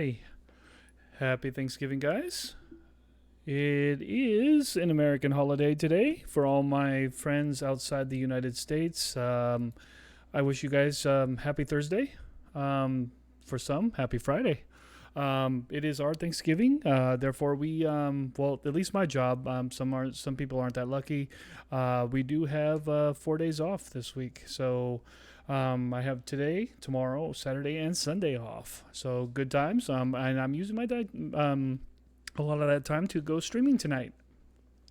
Alrighty. Happy Thanksgiving, guys. It is an American holiday today for all my friends outside the United States. I wish you guys happy Thursday. For some, happy Friday. It is our Thanksgiving. Therefore, well, at least my job. Some people aren't that lucky. We do have 4 days off this week. So I have today, tomorrow, Saturday, and Sunday off. So good times. And I'm using a lot of that time to go streaming tonight.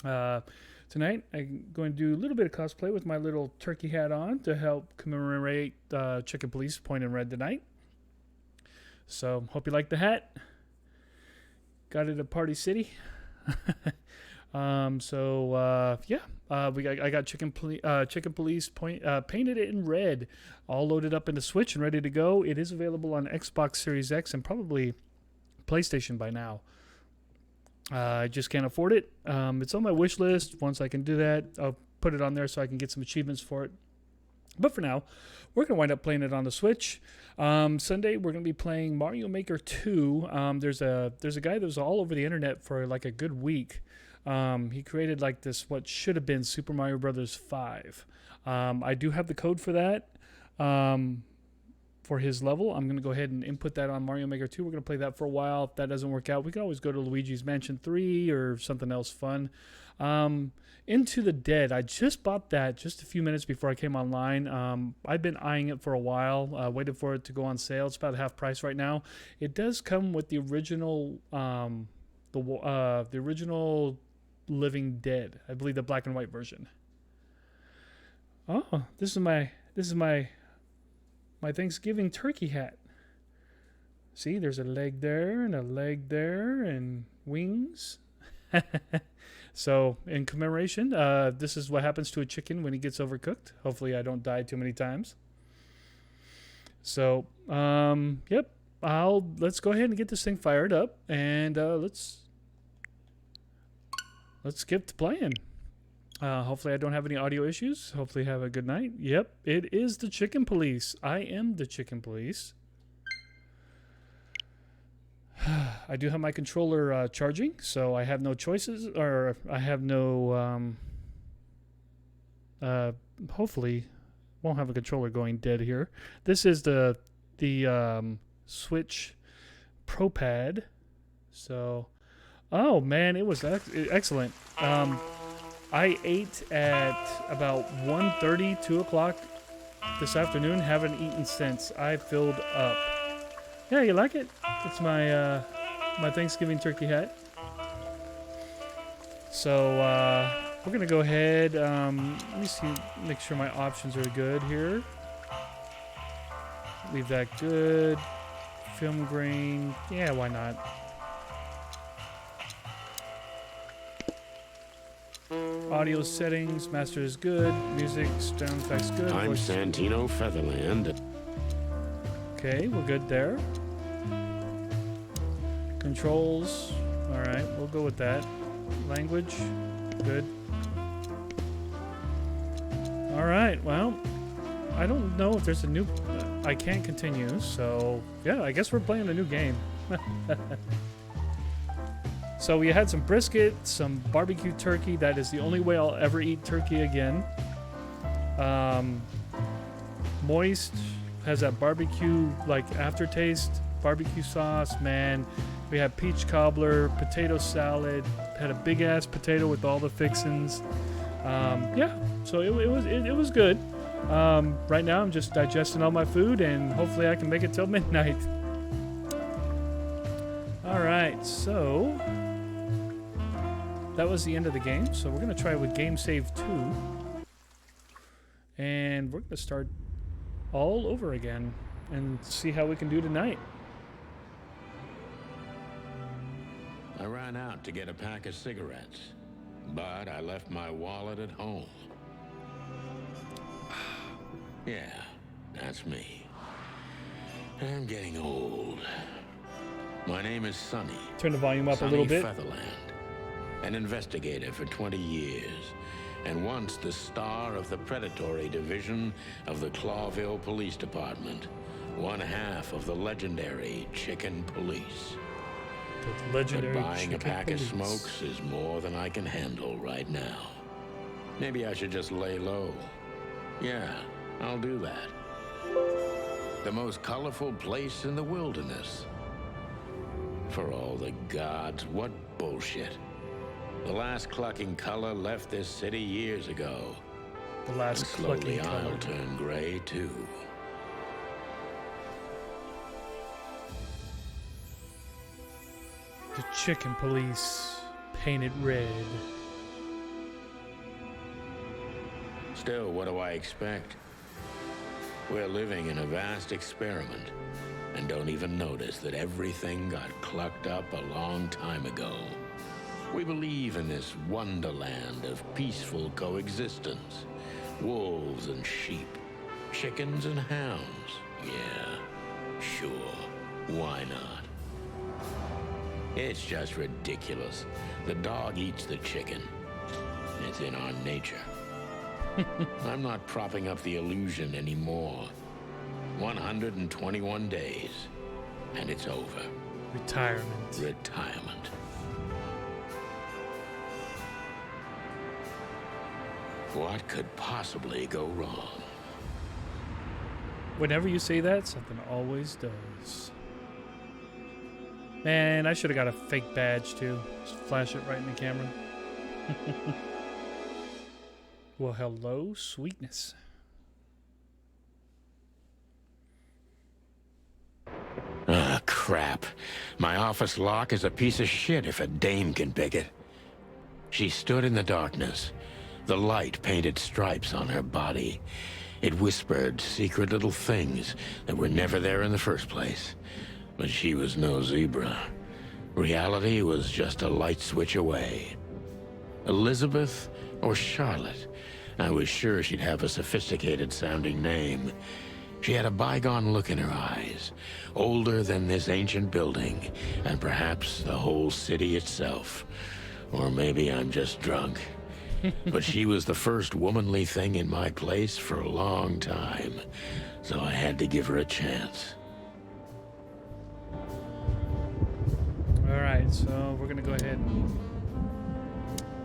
Tonight, I'm going to do a little bit of cosplay with my little turkey hat on to help commemorate Chicken Police Point in Red tonight. So, hope you like the hat. Got it at Party City. I got Chicken Police Point painted in red, all loaded up into Switch and ready to go. It is available on Xbox Series X and probably PlayStation by now. I just can't afford it. It's on my wish list. Once I can do that, I'll put it on there so I can get some achievements for it. But for now, we're going to wind up playing it on the Switch. Sunday, we're going to be playing Mario Maker 2. There's a guy that was all over the internet for like a good week. He created like this, what should have been Super Mario Brothers 5. I do have the code for that. For his level, I'm going to go ahead and input that on Mario Maker 2. We're going to play that for a while. If that doesn't work out, we can always go to Luigi's Mansion 3 or something else fun. Into the Dead. I just bought that just a few minutes before I came online. I've been eyeing it for a while, waited for it to go on sale. It's about half price right now. It does come with the original, the original Living Dead. I believe the black and white version. Oh, this is my Thanksgiving turkey hat. See, there's a leg there and a leg there and wings. So, in commemoration, this is what happens to a chicken when he gets overcooked. Hopefully, I don't die too many times. So, yep. Let's go ahead and get this thing fired up, and let's get to playing. Hopefully I don't have any audio issues. Hopefully have a good night. Yep, it is the Chicken Police. I am the Chicken Police. I do have my controller charging, so I have no choices, or I have no, hopefully won't have a controller going dead here. This is the Switch Pro Pad. So, oh man, it was excellent. I ate at about 1:30, 2 o'clock this afternoon. Haven't eaten since. I filled up. Yeah, you like it? It's my my Thanksgiving turkey hat. So we're gonna go ahead. Let me see. Make sure my options are good here. Leave that good. Film grain. Yeah, why not? Audio settings, master is good, music, sound effects good. I'm Santino Featherland. Okay, we're good there. Controls, all right, we'll go with that. Language, good. All right, well, I don't know if there's a new, I can't continue, so yeah, I guess we're playing a new game. So we had some brisket, some barbecue turkey. That is the only way I'll ever eat turkey again. Moist has that barbecue like aftertaste, barbecue sauce. Man, we had peach cobbler, potato salad. Had a big ass potato with all the fixins. Yeah, so it was good. Right now I'm just digesting all my food, and hopefully I can make it till midnight. All right, so. That was the end of the game, so we're going to try with Game Save 2. And we're going to start all over again and see how we can do tonight. I ran out to get a pack of cigarettes, but I left my wallet at home. Yeah, that's me. I'm getting old. My name is Sonny. Turn the volume up a little bit. Featherland. An investigator for 20 years, and once the star of the predatory division of the Clawville Police Department. one half of the legendary Chicken Police. The legendary But buying a Chicken pack Police. of smokes is more than I can handle right now. Maybe I should just lay low. Yeah, I'll do that. The most colorful place in the wilderness. For all the gods, what bullshit. The last clucking color left this city years ago. The last And slowly clucking I'll color. turn gray too. The Chicken Police painted red. Still, what do I expect? We're living in a vast experiment, and don't even notice that everything got clucked up a long time ago. We believe in this wonderland of peaceful coexistence. Wolves and sheep, chickens and hounds. Yeah, sure, why not? It's just ridiculous. The dog eats the chicken. It's in our nature. I'm not propping up the illusion anymore. 121 days, and it's over. Retirement. Retirement. What could possibly go wrong? Whenever you say that, something always does. Man, I should have got a fake badge too. Just flash it right in the camera. Well, hello, sweetness. Ah, crap. My office lock is a piece of shit if a dame can pick it. She stood in the darkness. The light painted stripes on her body. It whispered secret little things that were never there in the first place. But she was no zebra. Reality was just a light switch away. Elizabeth or Charlotte? I was sure she'd have a sophisticated-sounding name. She had a bygone look in her eyes, older than this ancient building, and perhaps the whole city itself. Or maybe I'm just drunk. But she was the first womanly thing in my place for a long time, so I had to give her a chance. Alright, so we're gonna go ahead and...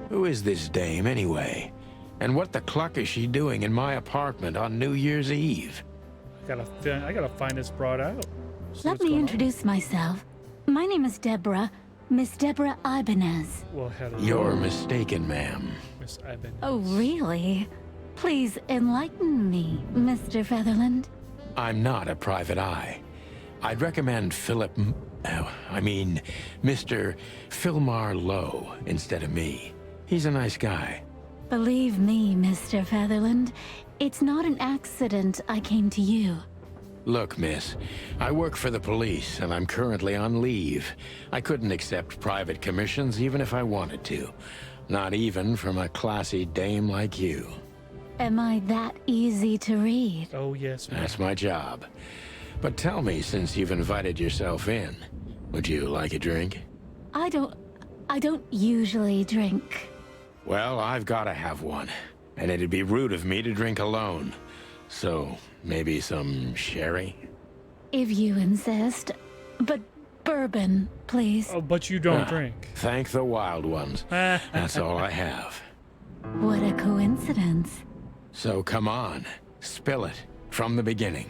Who is this dame, anyway? And what the cluck is she doing in my apartment on New Year's Eve? I gotta find this broad out. See Let what's me going on. introduce myself. My name is Deborah, Miss Deborah Ibanez. Well, hello, You're mistaken, ma'am. Miss Ibanez. Oh, really? Please enlighten me, Mr. Featherland. I'm not a private eye. I'd recommend Mr. Philmar Lowe instead of me. He's a nice guy. Believe me, Mr. Featherland, it's not an accident I came to you. Look, miss, I work for the police, and I'm currently on leave. I couldn't accept private commissions even if I wanted to. Not even from a classy dame like you. Am I that easy to read? Oh, yes, ma'am. That's my job. But tell me, since you've invited yourself in, would you like a drink? I don't usually drink. Well, I've got to have one, and it'd be rude of me to drink alone. So, maybe some sherry? If you insist. But bourbon, please. Oh, but you don't drink. Thank the wild ones. That's all I have. What a coincidence. So come on, spill it from the beginning.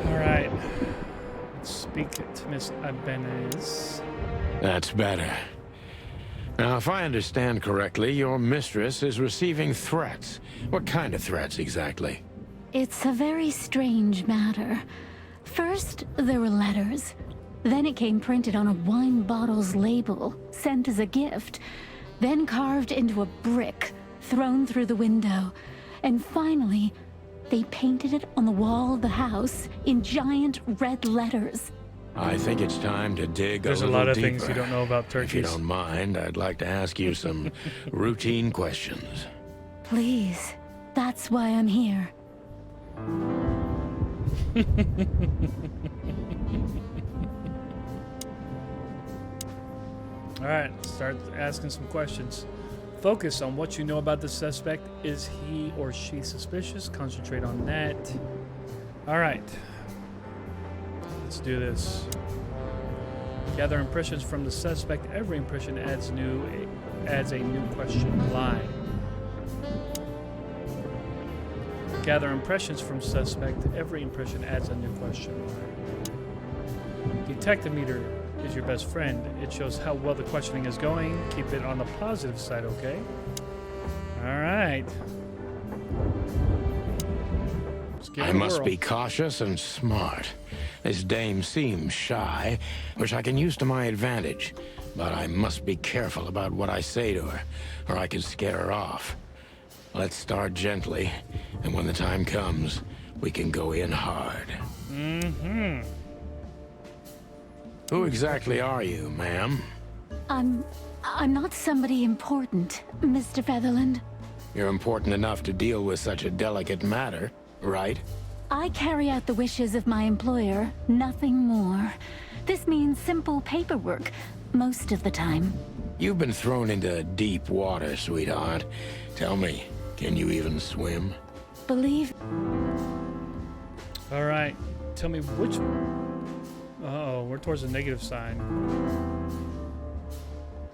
Alright. Let's speak to Miss Ibanez. That's better. Now, if I understand correctly, your mistress is receiving threats. What kind of threats, exactly? It's a very strange matter. First, there were letters. Then it came printed on a wine bottle's label, sent as a gift. Then carved into a brick, thrown through the window. And finally, they painted it on the wall of the house in giant red letters. I think it's time to dig There's a a little lot of deeper. things you don't know about If you turkeys. don't mind, I'd like to ask you some routine questions. Please, that's why I'm here. All right, start asking some questions. Focus on what you know about the suspect. Is he or she suspicious? Concentrate on that. All right. Let's do this. Gather impressions from the suspect. Every impression adds a new question line. Gather impressions from suspect. Every impression adds a new question line. Detective meter is your best friend. It shows how well the questioning is going. Keep it on the positive side, okay? All right. Let's give it I a must whirl. be cautious and smart. This dame seems shy, which I can use to my advantage. But I must be careful about what I say to her, or I could scare her off. Let's start gently, and when the time comes, we can go in hard. Mm-hmm. Who exactly are you, ma'am? I'm not somebody important, Mr. Featherland. You're important enough to deal with such a delicate matter, right? I carry out the wishes of my employer, nothing more. This means simple paperwork, most of the time. You've been thrown into deep water, sweetheart. Tell me, can you even swim? Believe All right. Tell me which... Uh-oh, we're towards the negative sign.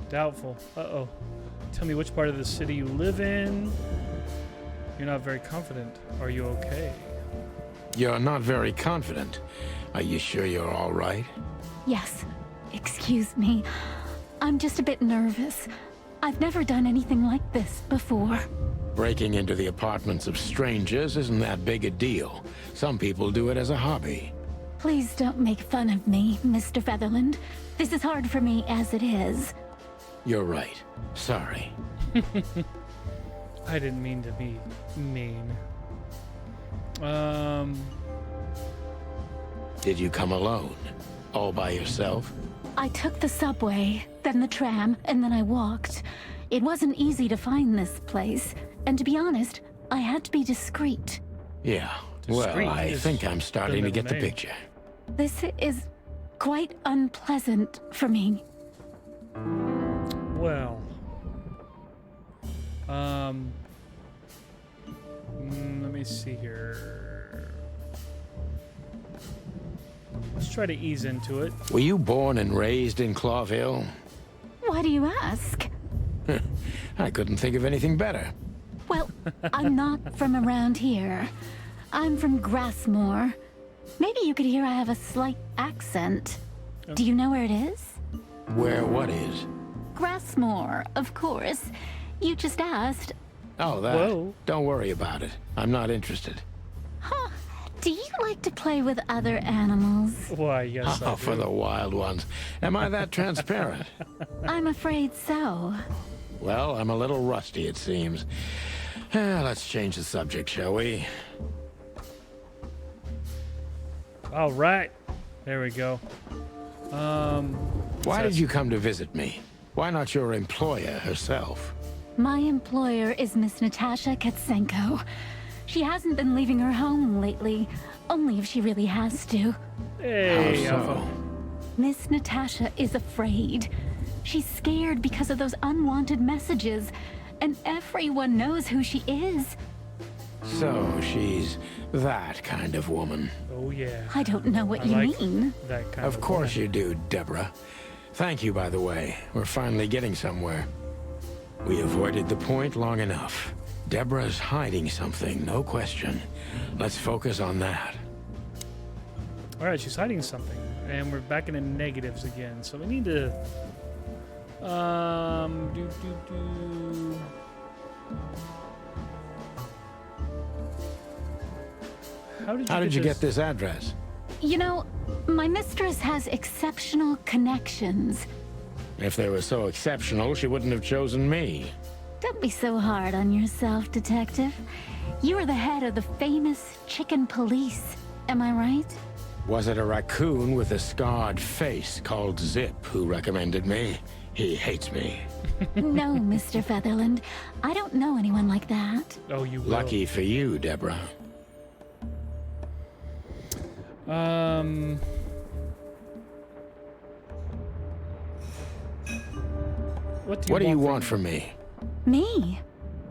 Doubtful. Uh-oh. Tell me which part of the city you live in. You're not very confident. Are you okay? You're not very confident. Are you sure you're all right? Yes. Excuse me. I'm just a bit nervous. I've never done anything like this before. Breaking into the apartments of strangers isn't that big a deal. Some people do it as a hobby. Please don't make fun of me, Mr. Featherland. This is hard for me as it is. You're right. Sorry. I didn't mean to be mean. Did you come alone? All by yourself? I took the subway, then the tram, and then I walked. It wasn't easy to find this place, and to be honest, I had to be discreet. Yeah. Discreet Well, I is think I'm starting to the get the name. picture. This is quite unpleasant for me. Well. Let me see here. Let's try to ease into it. Were you born and raised in Clawville? Why do you ask? I couldn't think of anything better. Well, I'm not from around here. I'm from Grassmore. Maybe you could hear I have a slight accent. Do you know where it is? Where what is? Grassmore, of course. You just asked. Oh, that. Whoa. Don't worry about it. I'm not interested. Huh. Do you like to play with other animals? Why, yes, I Oh, for do. the wild ones. Am I that transparent? I'm afraid so. Well, I'm a little rusty, it seems. Let's change the subject, shall we? All right. There we go. Why did you come to visit me? Why not your employer herself? My employer is Miss Natasha Katsenko. She hasn't been leaving her home lately, only if she really has to. Hey, How Alpha. so? Miss Natasha is afraid. She's scared because of those unwanted messages, and everyone knows who she is. So she's that kind of woman. Oh, yeah. I don't know what I you like mean. that kind Of course you do, Deborah. Thank you, by the way. We're finally getting somewhere. We avoided the point long enough. Deborah's hiding something, no question. Let's focus on that. All right, she's hiding something, and we're back in the negatives again. So we need to, How did you get this address? You know, my mistress has exceptional connections. If they were so exceptional, she wouldn't have chosen me. Don't be so hard on yourself, Detective. You are the head of the famous Chicken Police. Am I right? Was it a raccoon with a scarred face called Zip who recommended me? He hates me. No, Mr. Featherland. I don't know anyone like that. Oh, you will. Lucky for you, Deborah. What do you want from me? Me?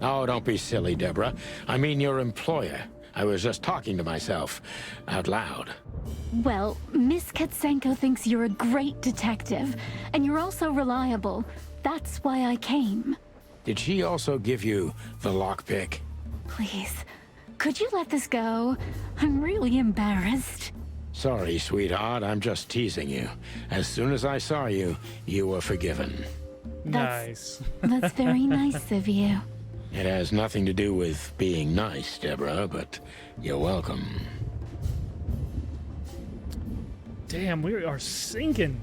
Oh, don't be silly, Deborah. I mean your employer. I was just talking to myself, out loud. Well, Miss Katsenko thinks you're a great detective, and you're also reliable. That's why I came. Did she also give you the lockpick? Please, could you let this go? I'm really embarrassed. Sorry, sweetheart, I'm just teasing you. As soon as I saw you, you were forgiven. Nice. That's very nice of you. It has nothing to do with being nice, Deborah, but you're welcome. Damn, we are sinking.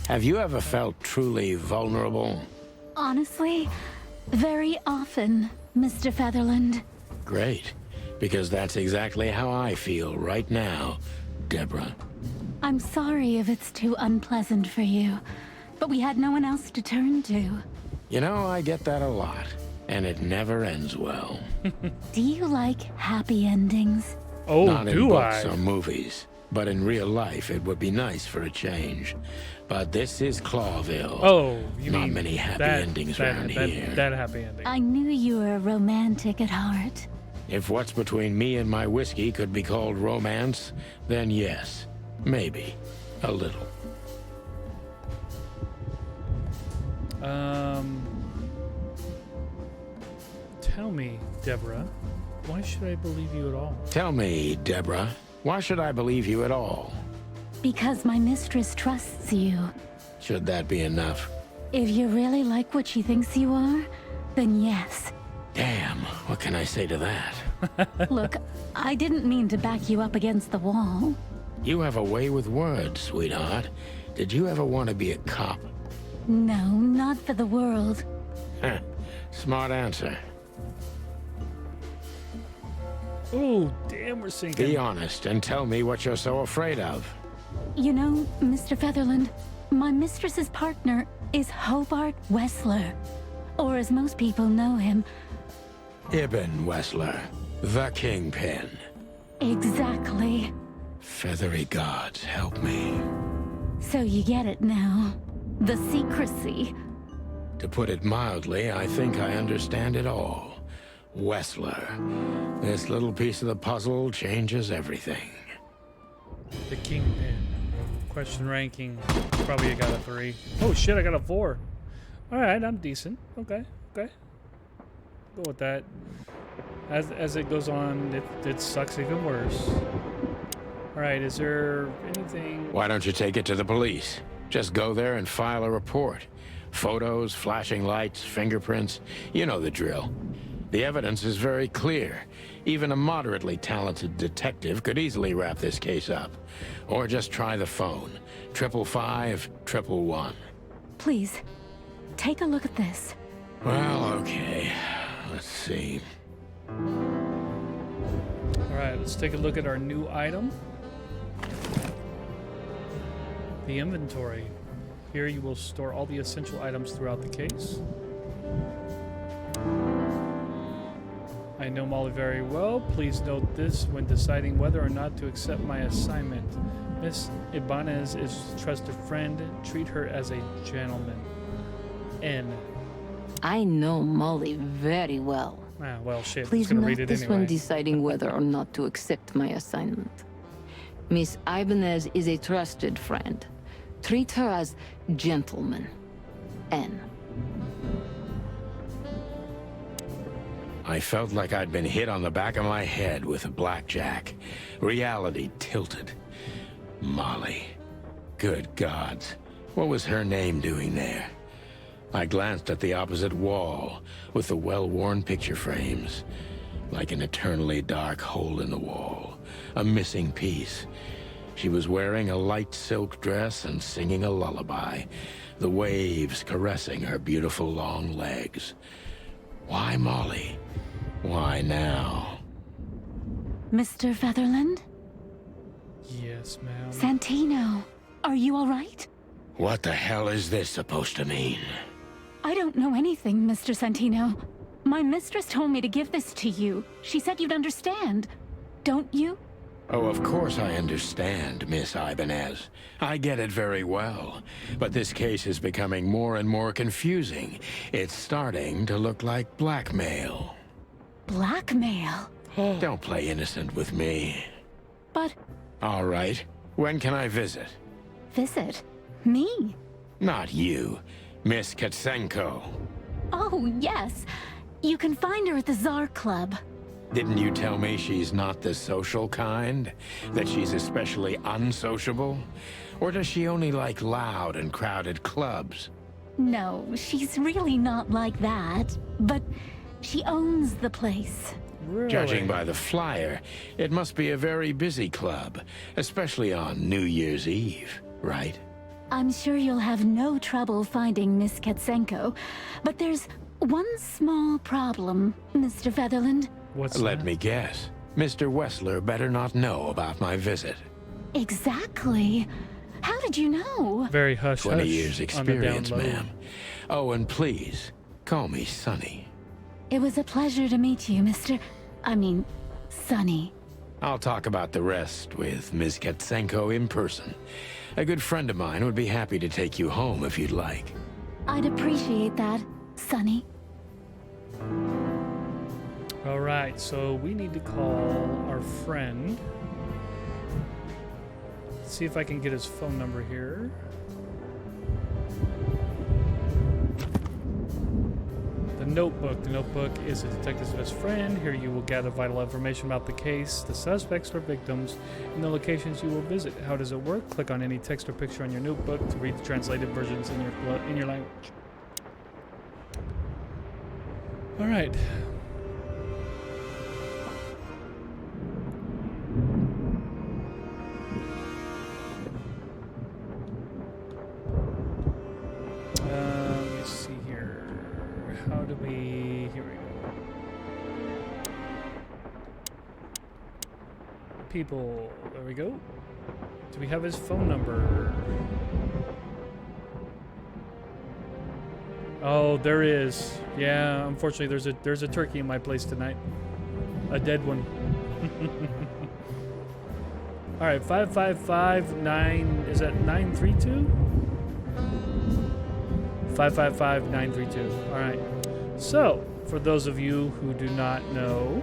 Have you ever felt truly vulnerable? Honestly, very often, Mr. Featherland. Great, because that's exactly how I feel right now, Deborah. I'm sorry if it's too unpleasant for you, but we had no one else to turn to. You know, I get that a lot, and it never ends well. Do you like happy endings? Oh, Not in do books I? or movies, but in real life it would be nice for a change. But this is Clawville. Oh, you Not mean many happy that, endings that, around that, here. That happy ending. I knew you were romantic at heart. If what's between me and my whiskey could be called romance, then yes, maybe. A little. Tell me, Deborah, why should I believe you at all? Tell me, Deborah, why should I believe you at all? Because my mistress trusts you. Should that be enough? If you really like what she thinks you are, then yes. Damn, what can I say to that? Look, I didn't mean to back you up against the wall. You have a way with words, sweetheart. Did you ever want to be a cop? No, not for the world. Heh, smart answer. Oh, damn, we're sinking. Be honest and tell me what you're so afraid of. You know, Mr. Featherland, my mistress's partner is Hobart Wessler. Or as most people know him, Ibn Wessler, the Kingpin. exactly. Feathery gods, help me. So you get it now. The secrecy. To put it mildly, I think I understand it all. Wessler. This little piece of the puzzle changes everything. The Kingpin. Question ranking. Probably I got a 3. Oh shit, I got a 4. Alright, I'm decent. Okay. Go with that. As it goes on, it sucks even worse. Alright, is there anything... Why don't you take it to the police? Just go there and file a report. Photos, flashing lights, fingerprints. You know the drill. The evidence is very clear. Even a moderately talented detective could easily wrap this case up. Or just try the phone. 555-111. Please, take a look at this. Well, okay. Let's see. Alright, let's take a look at our new item. The inventory. Here you will store all the essential items throughout the case. I know Molly very well. Please note this when deciding whether or not to accept my assignment. Miss Ibanez is a trusted friend. Treat her as a gentleman. N. I know Molly very well. Ah, well, shit. I was Please gonna note read it this anyway. when deciding whether or not to accept my assignment. Miss Ibanez is a trusted friend. Treat her as gentleman. N. I felt like I'd been hit on the back of my head with a blackjack. Reality tilted. Molly. Good gods. What was her name doing there? I glanced at the opposite wall, with the well-worn picture frames. Like an eternally dark hole in the wall. A missing piece. She was wearing a light silk dress and singing a lullaby. The waves caressing her beautiful long legs. Why Molly? Why now? Mr. Featherland? Yes, ma'am. Santino, are you all right? What the hell is this supposed to mean? I don't know anything, Mr. Santino. My mistress told me to give this to you. She said you'd understand. Don't you? Oh, of course I understand, Miss Ibanez. I get it very well. But this case is becoming more and more confusing. It's starting to look like blackmail. Blackmail? Don't play innocent with me. But All right. When can I visit? visit? Me? Not you. Miss Katsenko. Oh, yes. You can find her at the Tsar Club. Didn't you tell me she's not the social kind? That she's especially unsociable? Or does she only like loud and crowded clubs? No, she's really not like that. But she owns the place. Really? Judging by the flyer, it must be a very busy club, especially on New Year's Eve, right? I'm sure you'll have no trouble finding Miss Katsenko. But there's one small problem, Mr. Featherland. What's Let that? me guess. Mr. Wessler better not know about my visit. Exactly. How did you know? Very hush 20 hush years on the down experience, low. ma'am. Oh, and please, call me Sonny. It was a pleasure to meet you, Sonny. I'll talk about the rest with Ms. Katsenko in person. A good friend of mine would be happy to take you home if you'd like. I'd appreciate that, Sonny. All right, so we need to call our friend. Let's see if I can get his phone number here. The Notebook. The Notebook is a detective's best friend. Here you will gather vital information about the case, the suspects or victims, and the locations you will visit. How does it work? Click on any text or picture on your notebook to read the translated versions in your language. All right. Let's see here. How do we... Here we go. People. There we go. Do we have his phone number? Oh, there is. Yeah, unfortunately, there's a turkey in my place tonight. A dead one. All right, 5559. Is that 932? 555-932. All right. So, for those of you who do not know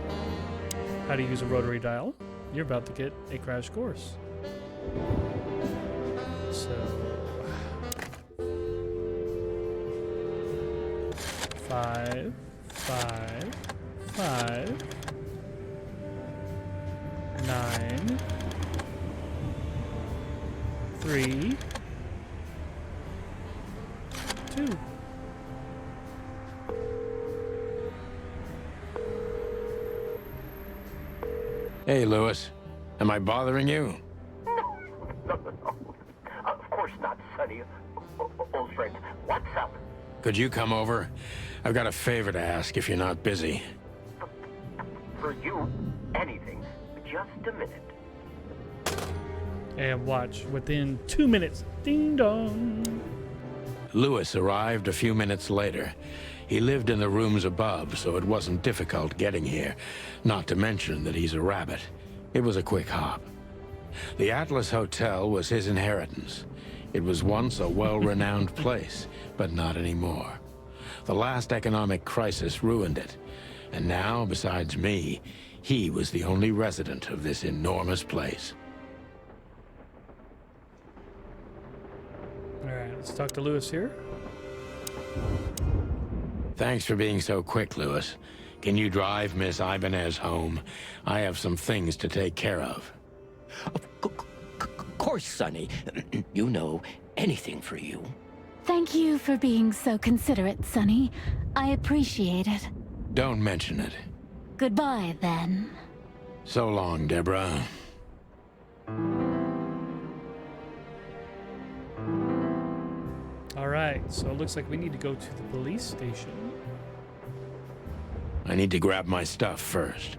how to use a rotary dial, you're about to get a crash course. So, 5, 5, 5, 9, 3, 2. Hey, Lewis. Am I bothering you? No. Of course not, Sonny. Old friend, what's up? Could you come over? I've got a favor to ask if you're not busy. For you, anything. Just a minute. And watch, within 2 minutes, ding dong. Lewis arrived a few minutes later. He lived in the rooms above, so it wasn't difficult getting here. Not to mention that he's a rabbit. It was a quick hop. The Atlas Hotel was his inheritance. It was once a well-renowned place, but not anymore. The last economic crisis ruined it. And now, besides me, he was the only resident of this enormous place. All right, let's talk to Lewis here. Thanks for being so quick, Lewis. Can you drive Miss Ibanez home? I have some things to take care of. Of course, Sonny. You know, anything for you. Thank you for being so considerate, Sonny. I appreciate it. Don't mention it. Goodbye, then. So long, Deborah. All right, so it looks like we need to go to the police station. I need to grab my stuff first.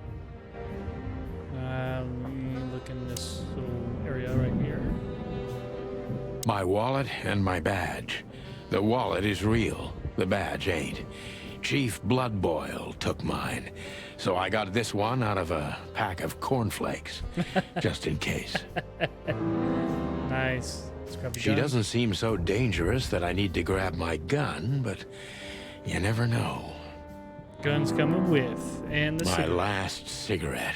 Let me look in this little area right here. My wallet and my badge. The wallet is real. The badge ain't. Chief Bloodboil took mine, so I got this one out of a pack of cornflakes, just in case. Nice. Let's grab the She gun. doesn't seem so dangerous that I need to grab my gun, but you never know. Guns coming with. And the My cigarette. last cigarette.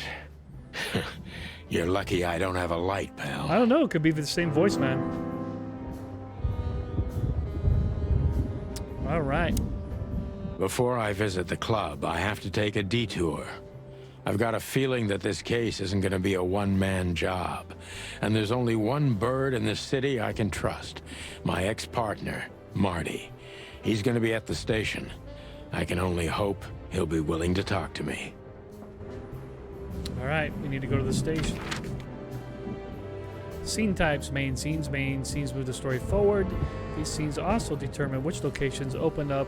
You're lucky I don't have a light, pal. I don't know. It could be the same voice, man. All right. Before I visit the club, I have to take a detour. I've got a feeling that this case isn't going to be a one-man job. And there's only one bird in this city I can trust. My ex-partner, Marty. He's going to be at the station. I can only hope he'll be willing to talk to me. All right. We need to go to the station. Scene types, main scenes. Main scenes move the story forward. These scenes also determine which locations open up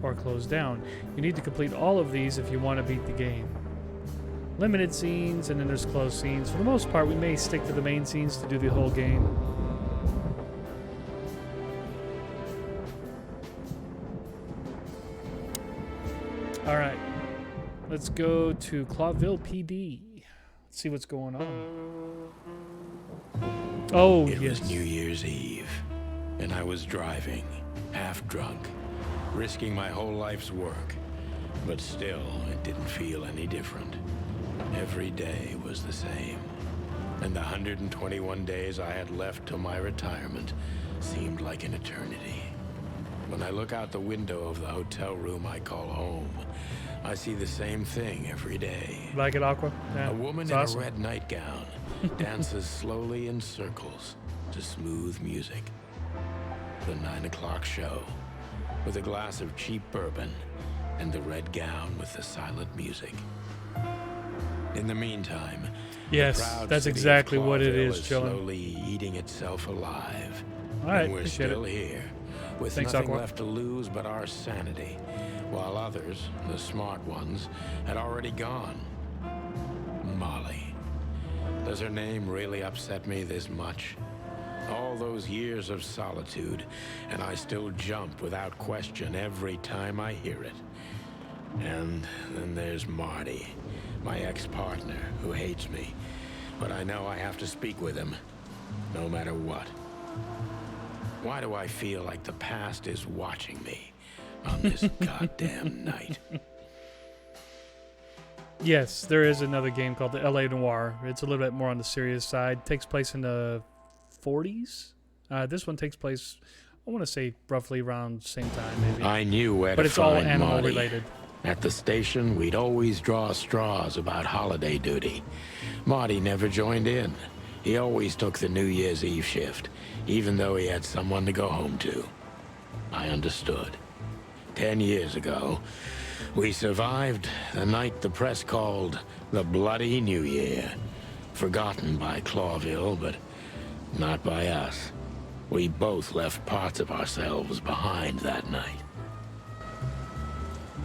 or close down. You need to complete all of these if you want to beat the game. Limited scenes, and then there's closed scenes. For the most part, we may stick to the main scenes to do the whole game. All right. Let's go to Clawville PD. Let's see what's going on. Oh, It yes. was New Year's Eve, and I was driving, half drunk, risking my whole life's work. But still, it didn't feel any different. Every day was the same. And the 121 days I had left till my retirement seemed like an eternity. When I look out the window of the hotel room I call home, I see the same thing every day. Like it, Aqua? Yeah, A woman it's in awesome. a red nightgown dances slowly in circles to smooth music. The 9 o'clock show, with a glass of cheap bourbon and the red gown with the silent music. In the meantime, Yes, the proud that's city of exactly what it Clawville is, chilling. slowly eating itself alive. All right, and we're appreciate still it. here, with Thanks, nothing Aqua. left to lose but our sanity, while others, the smart ones, had already gone. Molly. Does her name really upset me this much? All those years of solitude, and I still jump without question every time I hear it. And then there's Marty, my ex-partner, who hates me. But I know I have to speak with him, no matter what. Why do I feel like the past is watching me on this goddamn night? Yes, there is another game called the LA Noir. It's a little bit more on the serious side. Takes place in the 40s. This one takes place, I want to say, roughly around the same time, maybe. I knew where But to it's all find animal Marty. related. At the station, we'd always draw straws about holiday duty. Marty never joined in. He always took the New Year's Eve shift, even though he had someone to go home to. I understood. 10 years ago, we survived the night the press called the Bloody New Year. Forgotten by Clawville, but not by us. We both left parts of ourselves behind that night.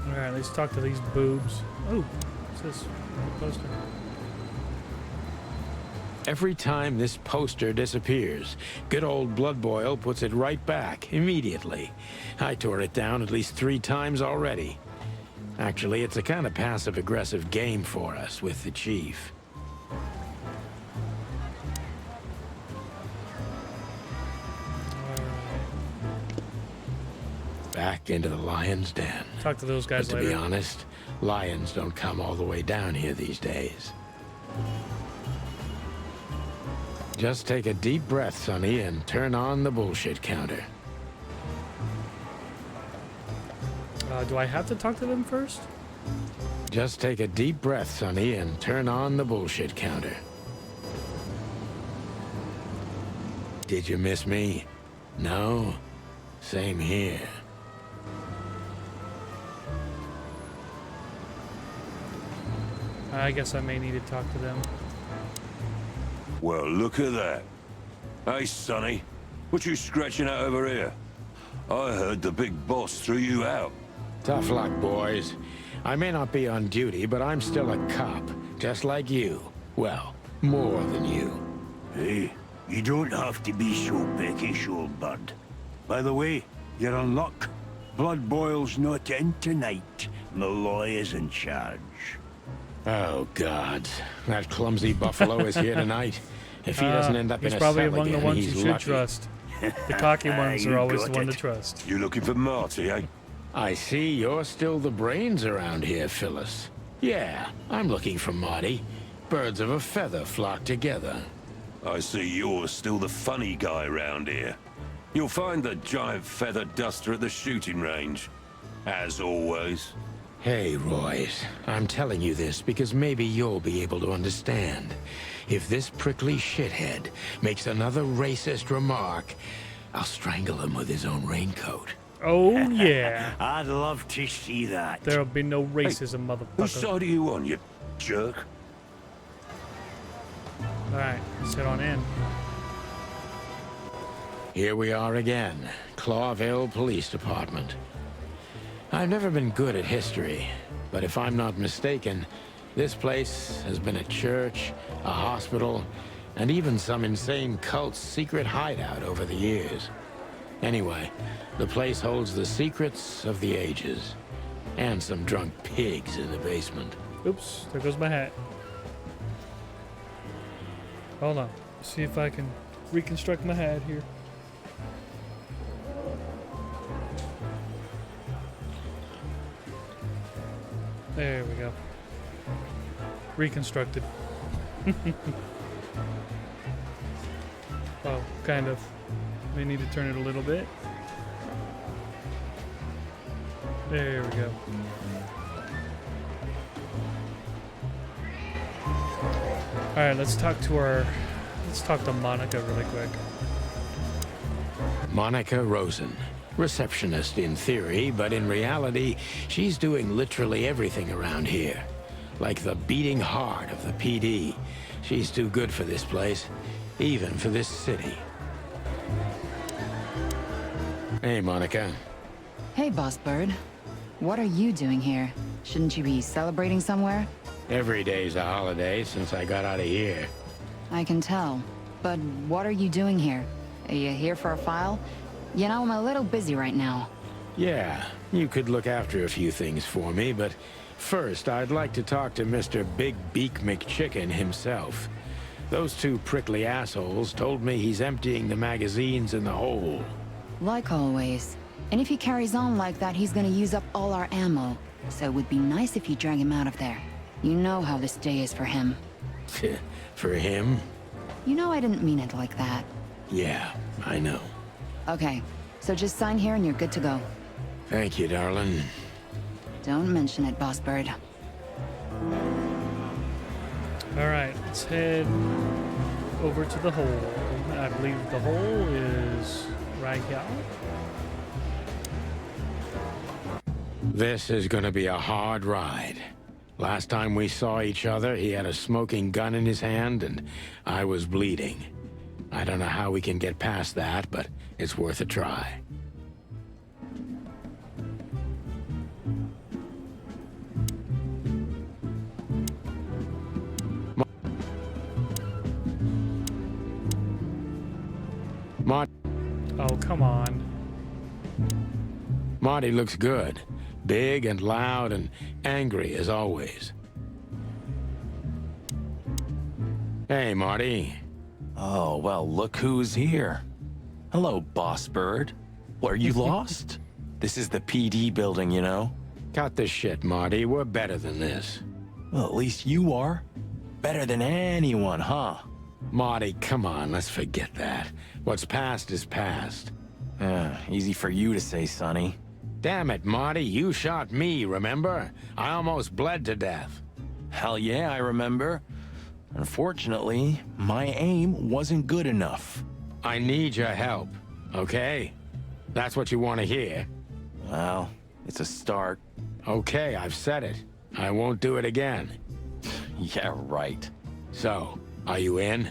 All right, let's talk to these boobs. Oh, what's this? Poster. Every time this poster disappears, good old Bloodboil puts it right back, immediately. I tore it down at least 3 times already. Actually, it's a kind of passive-aggressive game for us with the Chief. Back into the lion's den. Talk to those guys But to later. be honest, lions don't come all the way down here these days. Just take a deep breath, Sonny, and turn on the bullshit counter. Do I have to talk to them first? Just take a deep breath, Sonny, and turn on the bullshit counter. Did you miss me? No? Same here. I guess I may need to talk to them. Well, look at that. Hey, Sonny, what you scratching out over here? I heard the big boss threw you out. Tough luck, boys. I may not be on duty, but I'm still a cop, just like you. Well, more than you. Hey, you don't have to be so peckish, old bud. By the way, you're on luck. Blood boils not in tonight. Malloy is in charge. Oh, God. That clumsy buffalo is here tonight. If he doesn't end up in he's a probably cell among again, the ones he's you should lucky. trust. The cocky ones You are always the got one to it. trust. You looking for Marty, eh? I see you're still the brains around here, Phyllis. Yeah, I'm looking for Marty. Birds of a feather flock together. I see you're still the funny guy around here. You'll find the giant feather duster at the shooting range. As always. Hey, Royce. I'm telling you this because maybe you'll be able to understand. If this prickly shithead makes another racist remark, I'll strangle him with his own raincoat. Oh, yeah. I'd love to see that. There'll be no racism, Whose motherfucker. side are you on, you jerk? Alright, let's head on in. Here we are again, Clawville Police Department. I've never been good at history, but if I'm not mistaken, this place has been a church, a hospital, and even some insane cult's secret hideout over the years. Anyway, the place holds the secrets of the ages, and some drunk pigs in the basement. Oops, there goes my hat. Hold on. See if I can reconstruct my hat here. There we go. Reconstructed. Oh, kind of. May need to turn it a little bit. There we go. Alright, let's talk to Monica really quick. Monica Rosen. Receptionist in theory, but in reality, she's doing literally everything around here. Like the beating heart of the PD. She's too good for this place, even for this city. Hey, Monica. Hey, Boss Bird. What are you doing here? Shouldn't you be celebrating somewhere? Every day's a holiday since I got out of here. I can tell. But what are you doing here? Are you here for a file? You know, I'm a little busy right now. Yeah, you could look after a few things for me, but first I'd like to talk to Mr. Big Beak McChicken himself. Those two prickly assholes told me he's emptying the magazines in the hole. Like always. And if he carries on like that, he's gonna use up all our ammo. So it would be nice if you drag him out of there. You know how this day is for him. For him? You know I didn't mean it like that. Yeah, I know. Okay, so just sign here and you're good to go. Thank you, darling. Don't mention it, Boss Bird. Alright, let's head over to the hole. I believe the hole is right here. This is gonna be a hard ride. Last time we saw each other, he had a smoking gun in his hand, and I was bleeding. I don't know how we can get past that, but it's worth a try. Oh, come on. Marty looks good. Big and loud and angry as always. Hey, Marty. Oh, well, look who's here. Hello, Boss Bird. Were you lost? This is the PD building, you know? Cut the shit, Marty. We're better than this. Well, at least you are. Better than anyone, huh? Marty, come on, let's forget that. What's past is past. Easy for you to say, Sonny. Damn it, Marty, you shot me, remember? I almost bled to death. Hell yeah, I remember. Unfortunately, my aim wasn't good enough. I need your help, okay? That's what you want to hear. Well, it's a start. Okay, I've said it. I won't do it again. Yeah, right. So, are you in?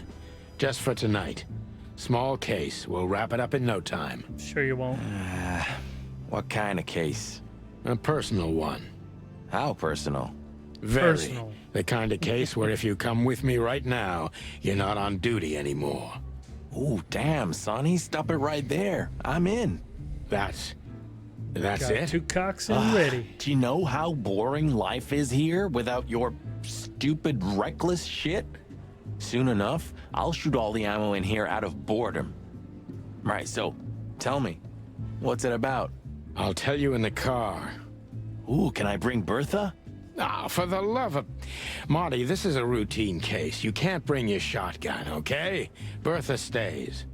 Just for tonight. Small case. We'll wrap it up in no time. Sure you won't. What kind of case? A personal one. How personal? Very. Personal. The kind of case where if you come with me right now, you're not on duty anymore. Ooh, damn, Sonny. Stop it right there. I'm in. That's That's Got it? 2 cocks and ready. Do you know how boring life is here without your stupid, reckless shit? Soon enough, I'll shoot all the ammo in here out of boredom. Right, so tell me, what's it about? I'll tell you in the car. Ooh, can I bring Bertha? Ah, for the love of... Marty, this is a routine case. You can't bring your shotgun, okay? Bertha stays.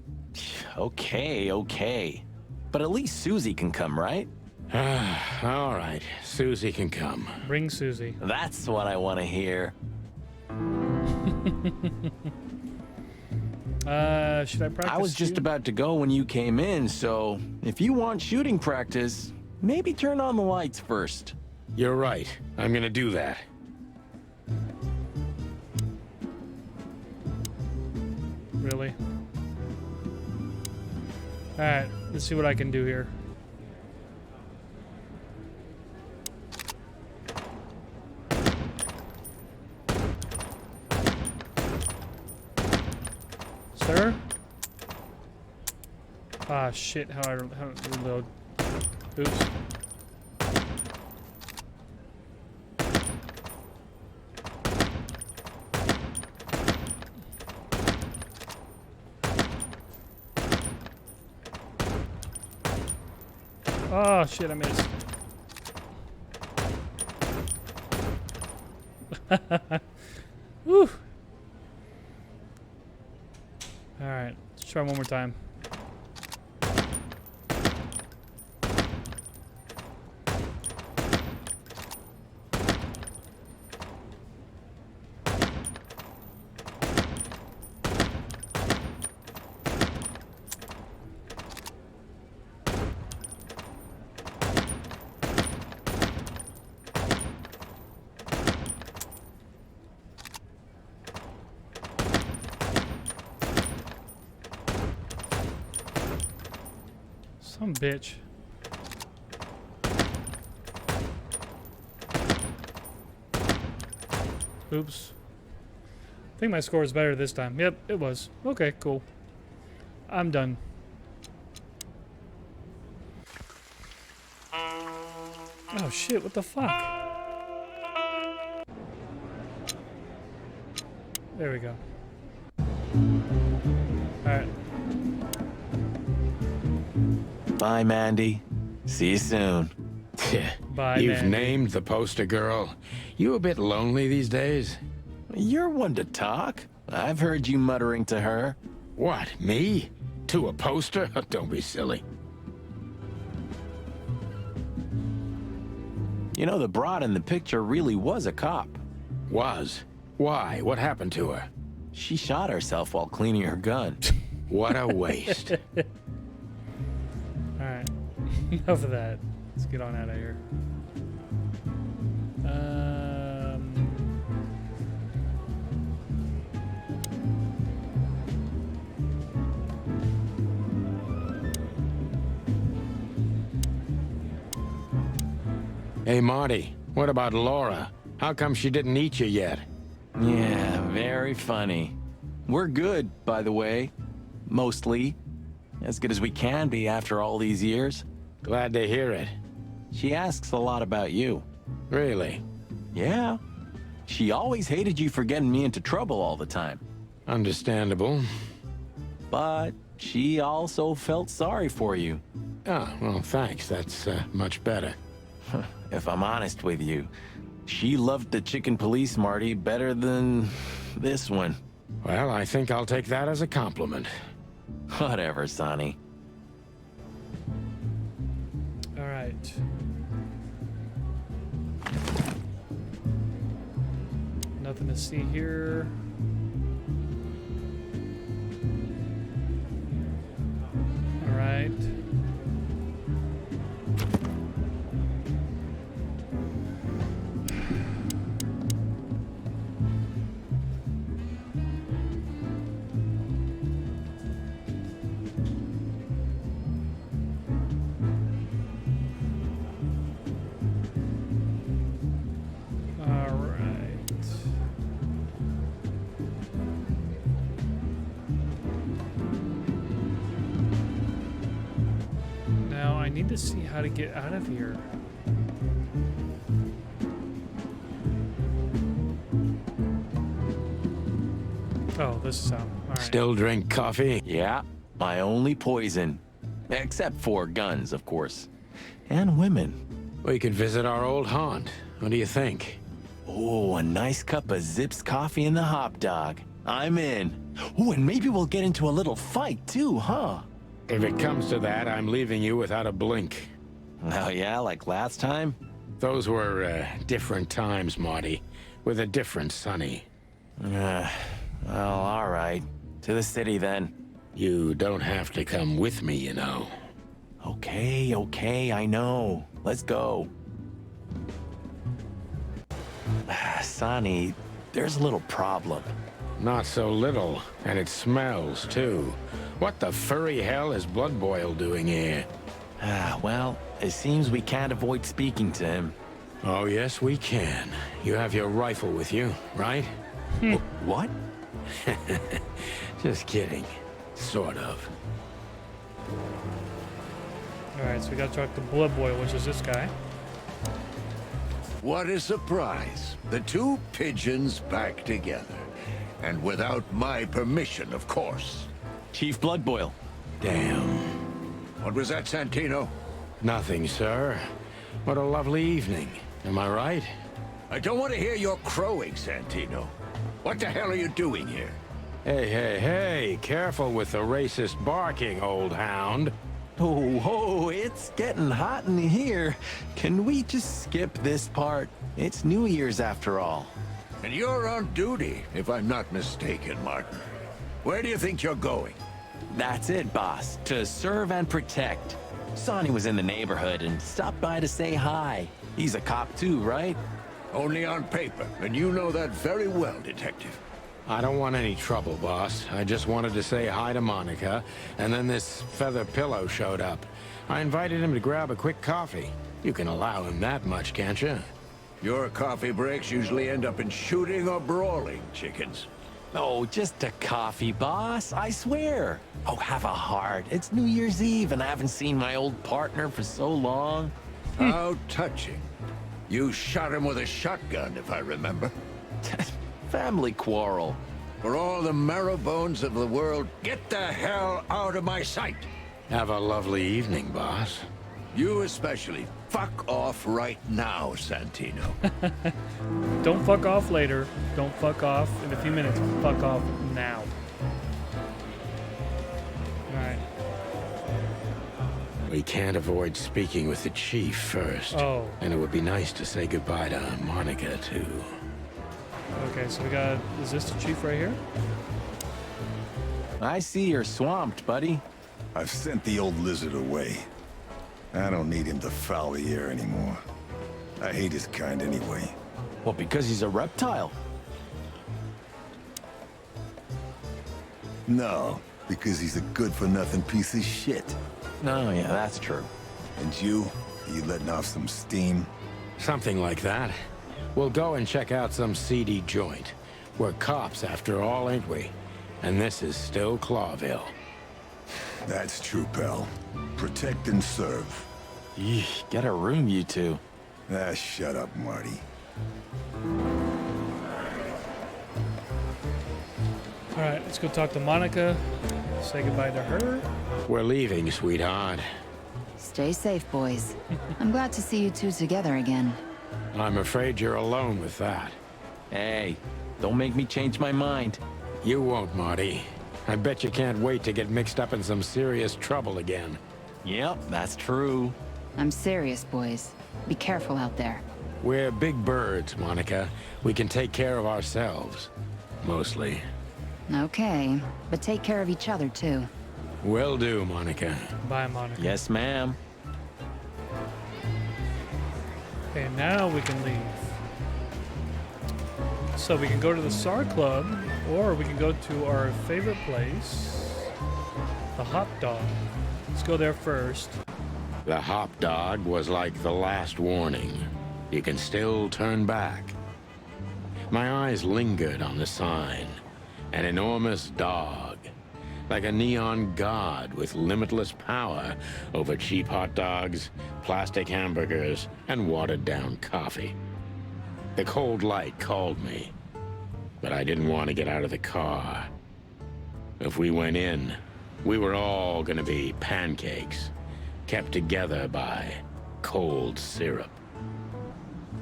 Okay. But at least Susie can come, right? All right, Susie can come. Bring Susie. That's what I want to hear. Should I practice? I was just about to go when you came in, so if you want shooting practice, maybe turn on the lights first. You're right. I'm gonna do that. Really? Alright, let's see what I can do here. Sir? Ah, shit, how I reload. Oops. Oh shit, I missed. Woo! Alright, let's try one more time. Some bitch. Oops. I think my score is better this time. Yep, it was. Okay, cool. I'm done. Oh shit, what the fuck? There we go. Alright. Bye, Mandy. See you soon. Bye, You've Mandy. named the poster girl. You a bit lonely these days? You're one to talk. I've heard you muttering to her. What, me? To a poster? Don't be silly. You know, the broad in the picture really was a cop. Was? Why? What happened to her? She shot herself while cleaning her gun. What a waste. Alright. Enough of that. Let's get on out of here. Hey, Marty, what about Laura? How come she didn't eat you yet? Yeah, very funny. We're good, by the way. Mostly. As good as we can be after all these years. Glad to hear it. She asks a lot about you. Really? Yeah. She always hated you for getting me into trouble all the time. Understandable. But she also felt sorry for you. Oh, well, thanks. That's much better. If I'm honest with you, she loved the chicken police, Marty, better than this one. Well, I think I'll take that as a compliment. Whatever, Sonny. All right. Nothing to see here. All right. I need to see how to get out of here. Oh, this is how. All right. Still drink coffee? Yeah, my only poison. Except for guns, of course. And women. We could visit our old haunt. What do you think? Oh, a nice cup of Zips coffee in the hop dog. I'm in. Oh, and maybe we'll get into a little fight too, huh? If it comes to that, I'm leaving you without a blink. Oh yeah, like last time? Those were different times, Marty, with a different Sonny. Well, all right. To the city then. You don't have to come with me, you know. Okay, I know. Let's go. Sonny, there's a little problem. Not so little, and it smells, too. What the furry hell is Blood Boil doing here? Well, it seems we can't avoid speaking to him. Oh, yes, we can. You have your rifle with you, right? What? Just kidding. Sort of. Alright, so we gotta talk to Blood Boil, which is this guy. What a surprise. The two pigeons back together. And without my permission, of course. Chief Blood Boil. Damn. What was that, Santino? Nothing, sir. What a lovely evening. Am I right? I don't want to hear your crowing, Santino. What the hell are you doing here? Hey, careful with the racist barking, old hound. Oh, it's getting hot in here. Can we just skip this part? It's New Year's after all. And you're on duty, if I'm not mistaken, Martin. Where do you think you're going? That's it, boss. To serve and protect. Sonny was in the neighborhood and stopped by to say hi. He's a cop too, right? Only on paper, and you know that very well, Detective. I don't want any trouble, boss. I just wanted to say hi to Monica, and then this feather pillow showed up. I invited him to grab a quick coffee. You can allow him that much, can't you? Your coffee breaks usually end up in shooting or brawling, chickens. Oh, just a coffee, boss. I swear. Oh, have a heart. It's New Year's Eve, and I haven't seen my old partner for so long. How touching. You shot him with a shotgun, if I remember. Family quarrel. For all the marrow bones of the world, get the hell out of my sight. Have a lovely evening, boss. You especially. Fuck off right now, Santino. Don't fuck off later. Don't fuck off in a few minutes. Fuck off now. Alright. We can't avoid speaking with the chief first. Oh. And it would be nice to say goodbye to Monica, too. Okay, so we got... Is this the chief right here? I see you're swamped, buddy. I've sent the old lizard away. I don't need him to foul the air anymore. I hate his kind anyway. Well, because he's a reptile. No, because he's a good-for-nothing piece of shit. Oh, yeah, that's true. And you letting off some steam? Something like that. We'll go and check out some seedy joint. We're cops, after all, ain't we? And this is still Clawville. That's true, pal. Protect and serve. Yeesh, get a room, you two. Ah, shut up, Marty. Alright, let's go talk to Monica. Say goodbye to her. We're leaving, sweetheart. Stay safe, boys. I'm glad to see you two together again. I'm afraid you're alone with that. Hey, don't make me change my mind. You won't, Marty. I bet you can't wait to get mixed up in some serious trouble again. Yep, that's true. I'm serious, boys. Be careful out there. We're big birds, Monica. We can take care of ourselves. Mostly. Okay, but take care of each other, too. Will do, Monica. Bye, Monica. Yes, ma'am. Okay, now we can leave. So we can go to the SAR Club, or we can go to our favorite place, the Hop Dog. Let's go there first. The Hop Dog was like the last warning. You can still turn back. My eyes lingered on the sign. An enormous dog. like a neon god with limitless power over cheap hot dogs, plastic hamburgers, and watered-down coffee. The cold light called me, but I didn't want to get out of the car. If we went in, we were all gonna be pancakes, kept together by cold syrup.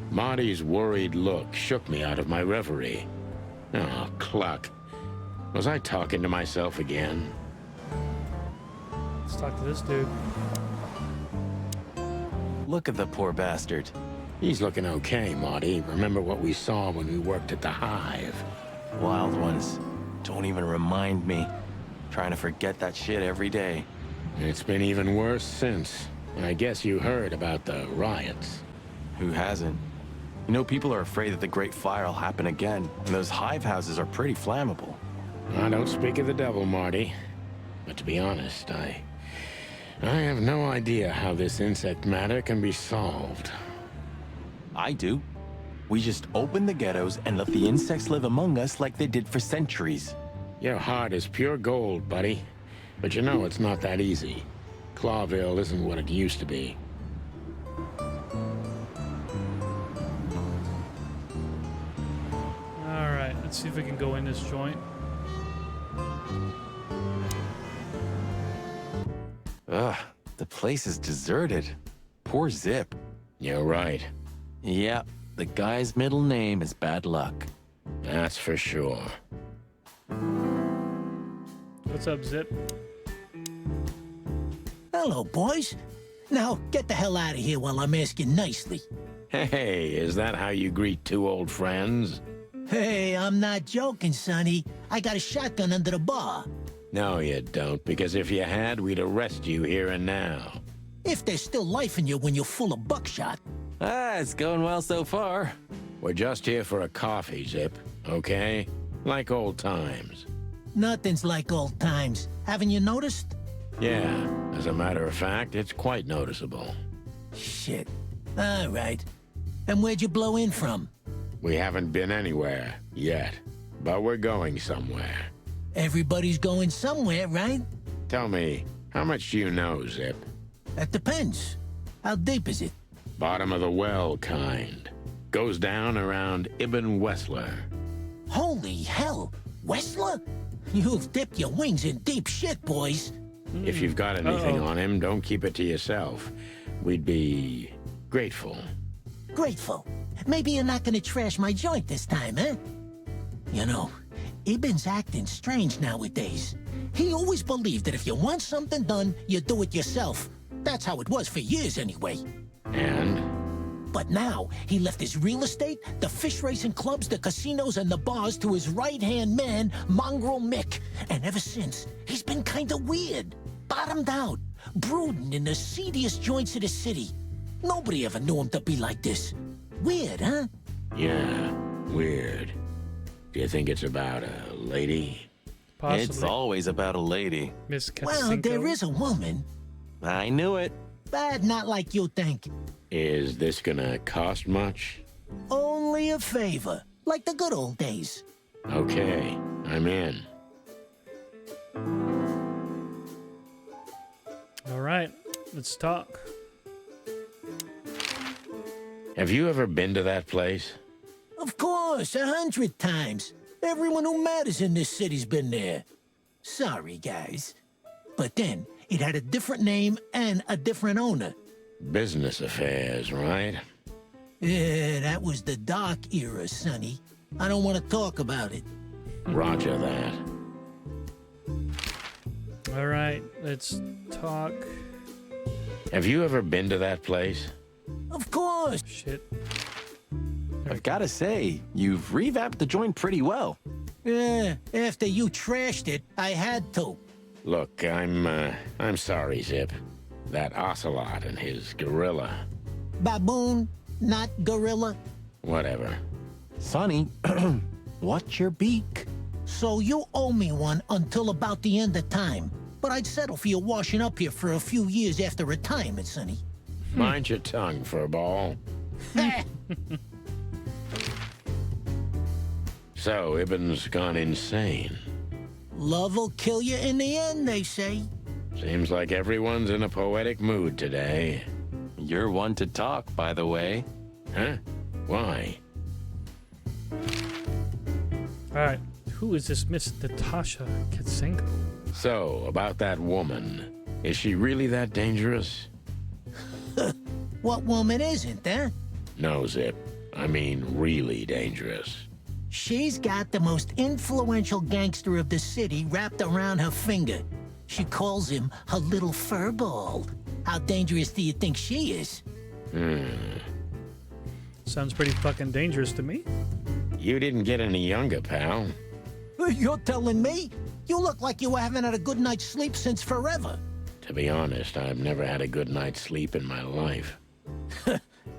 Marty's worried look shook me out of my reverie. Oh, cluck. Was I talking to myself again? Let's talk to this dude. Look at the poor bastard. He's looking okay, Marty. Remember what we saw when we worked at the Hive? Wild ones. Don't even remind me. Trying to forget that shit every day. It's been even worse since. I guess you heard about the riots. Who hasn't? You know, people are afraid that the Great Fire will happen again, and those hive houses are pretty flammable. I don't speak of the devil, Marty. But to be honest, I have no idea how this insect matter can be solved. I do. We just open the ghettos and let the insects live among us like they did for centuries. Your heart is pure gold, buddy. But you know it's not that easy. Clawville isn't what it used to be. Alright, let's see if we can go in this joint. Ugh, the place is deserted. Poor Zip. You're right. Yeah, the guy's middle name is Bad Luck. That's for sure. What's up, Zip? Hello, boys. Now, get the hell out of here while I'm asking nicely. Hey, is that how you greet two old friends? Hey, I'm not joking, Sonny. I got a shotgun under the bar. No, you don't, because if you had, we'd arrest you here and now. If there's still life in you when you're full of buckshot. Ah, it's going well so far. We're just here for a coffee, Zip, okay? Like old times. Nothing's like old times. Haven't you noticed? Yeah, as a matter of fact, it's quite noticeable. Shit. All right. And where'd you blow in from? We haven't been anywhere yet, but we're going somewhere. Everybody's going somewhere, right? Tell me, how much do you know, Zip? That depends. How deep is it? Bottom of the well kind. Goes down around Ibn Wessler. Holy hell! Wessler? You've dipped your wings in deep shit, boys. If you've got anything on him, don't keep it to yourself. We'd be grateful. Grateful. Maybe you're not gonna trash my joint this time, eh? You know, Ibn's acting strange nowadays. He always believed that if you want something done, you do it yourself. That's how it was for years anyway. And? But now, he left his real estate, the fish racing clubs, the casinos, and the bars to his right-hand man, Mongrel Mick. And ever since, he's been kinda weird. Bottomed out, brooding in the seediest joints of the city. Nobody ever knew him to be like this. Weird, huh? Yeah, weird. Do you think it's about a lady? Possibly. It's always about a lady. Miss Well, there is a woman. I knew it. But not like you think. Is this gonna cost much? Only a favor. Like the good old days. Okay, I'm in. Alright, let's talk. Have you ever been to that place? Of course, 100 times. Everyone who matters in this city's been there. Sorry, guys. But then, it had a different name and a different owner. Business affairs, right? Yeah, that was the dark era, Sonny. I don't want to talk about it. Roger that. Alright, let's talk. Have you ever been to that place? Of course. Shit. I've gotta say, you've revamped the joint pretty well. Yeah, after you trashed it, I had to. Look, I'm sorry, Zip. That Ocelot and his gorilla. Baboon, not gorilla. Whatever. Sonny, watch your beak. So you owe me one until about the end of time. But I'd settle for you washing up here for a few years after retirement, Sonny. Mind your tongue, furball. So, Ibn's gone insane. Love will kill you in the end, they say. Seems like everyone's in a poetic mood today. You're one to talk, by the way. Huh? Why? Alright, who is this Miss Natasha Kitsenko? So, about that woman. Is she really that dangerous? What woman isn't, huh? No, Zip. I mean, really dangerous. She's got the most influential gangster of the city wrapped around her finger. She calls him her little furball. How dangerous do you think she is? Sounds pretty fucking dangerous to me. You didn't get any younger, pal. You're telling me? You look like you haven't had a good night's sleep since forever. To be honest, I've never had a good night's sleep in my life.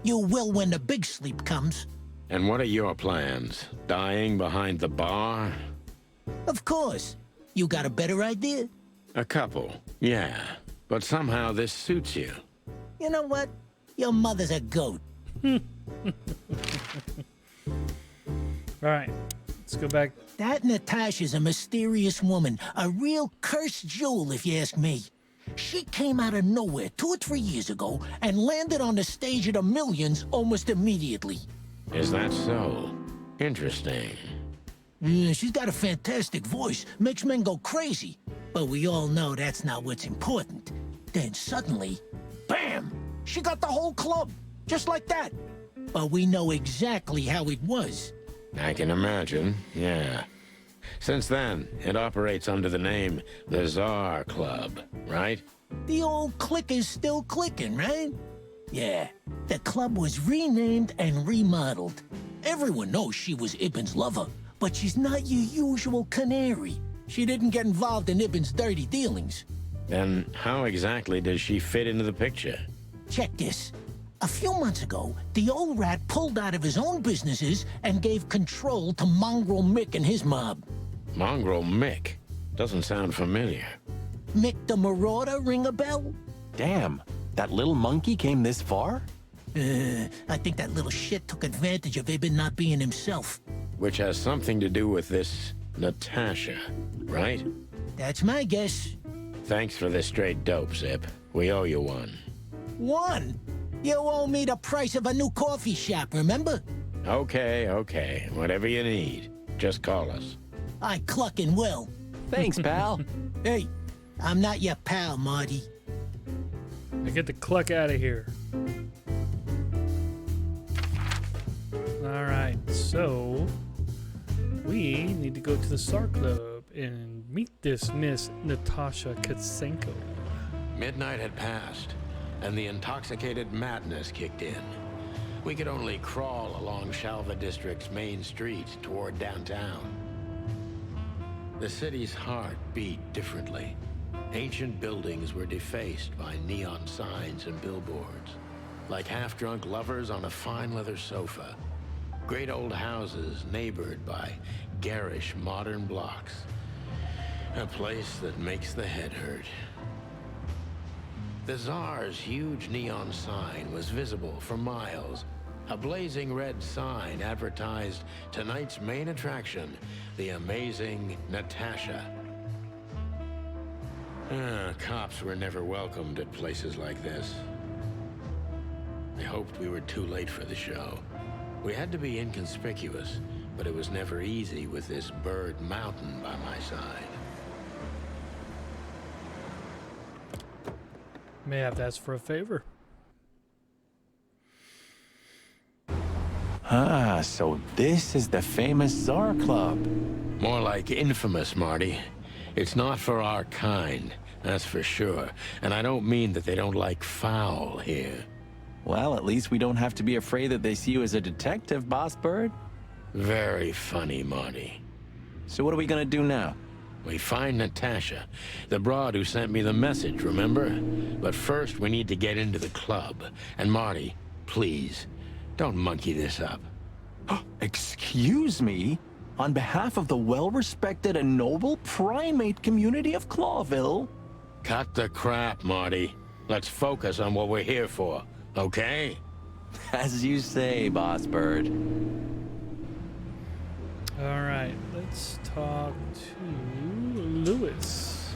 You will when the big sleep comes. And what are your plans? Dying behind the bar? Of course. You got a better idea? A couple, yeah. But somehow this suits you. You know what? Your mother's a goat. Alright, let's go back. That Natasha's a mysterious woman. A real cursed jewel, if you ask me. She came out of nowhere 2 or 3 years ago and landed on the stage of the Millions almost immediately. Is that so? Interesting. Yeah, she's got a fantastic voice. Makes men go crazy. But we all know that's not what's important. Then suddenly, bam! She got the whole club. Just like that. But we know exactly how it was. I can imagine, yeah. Since then, it operates under the name the Tsar Club, right? The old click is still clicking, right? Yeah, the club was renamed and remodeled. Everyone knows she was Ibn's lover, but she's not your usual canary. She didn't get involved in Ibn's dirty dealings. Then how exactly does she fit into the picture? Check this. A few months ago, the old rat pulled out of his own businesses and gave control to Mongrel Mick and his mob. Mongrel Mick? Doesn't sound familiar. Mick the Marauder ring a bell? Damn, that little monkey came this far? I think that little shit took advantage of Ibn not being himself. Which has something to do with this Natasha, right? That's my guess. Thanks for this straight dope, Zip. We owe you one. One? You owe me the price of a new coffee shop, remember? Okay. Whatever you need. Just call us. I clucking will. Thanks, pal. Hey, I'm not your pal, Marty. I get the cluck out of here. Alright, so we need to go to the Tsar Club and meet this Miss Natasha Kitsenko. Midnight had passed, and the intoxicated madness kicked in. We could only crawl along Shalva District's main street toward downtown. The city's heart beat differently. Ancient buildings were defaced by neon signs and billboards, like half-drunk lovers on a fine leather sofa. Great old houses neighbored by garish modern blocks. A place that makes the head hurt. The Tsar's huge neon sign was visible for miles. A blazing red sign advertised tonight's main attraction, the amazing Natasha. Cops were never welcomed at places like this. I hoped we were too late for the show. We had to be inconspicuous, but it was never easy with this bird mountain by my side. May have to ask for a favor. Ah, so this is the famous Tsar Club. More like infamous, Marty. It's not for our kind, that's for sure. And I don't mean that they don't like foul here. Well, at least we don't have to be afraid that they see you as a detective, Boss Bird. Very funny, Marty. So what are we gonna do now? We find Natasha, the broad who sent me the message, remember? But first, we need to get into the club. And Marty, please, don't monkey this up. Excuse me? On behalf of the well-respected and noble primate community of Clawville? Cut the crap, Marty. Let's focus on what we're here for, okay? As you say, Boss Bird. Alright, let's talk to Lewis.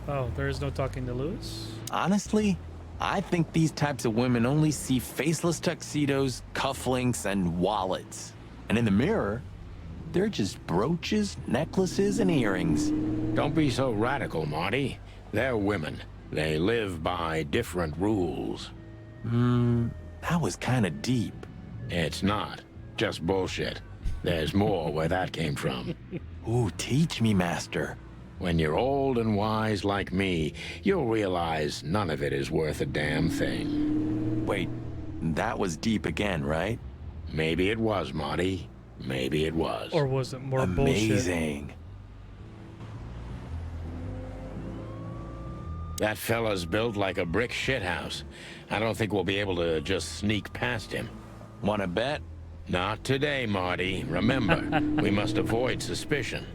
Oh, there is no talking to Lewis? Honestly, I think these types of women only see faceless tuxedos, cufflinks, and wallets. And in the mirror, they're just brooches, necklaces, and earrings. Don't be so radical, Marty. They're women. They live by different rules. That was kind of deep. It's not. Just bullshit. There's more where that came from. Ooh, teach me, Master. When you're old and wise like me, you'll realize none of it is worth a damn thing. Wait, that was deep again, right? Maybe it was, Marty. Maybe it was. Or was it more bullshit? Amazing. That fella's built like a brick shithouse. I don't think we'll be able to just sneak past him. Wanna bet? Not today, Marty. Remember, we must avoid suspicion.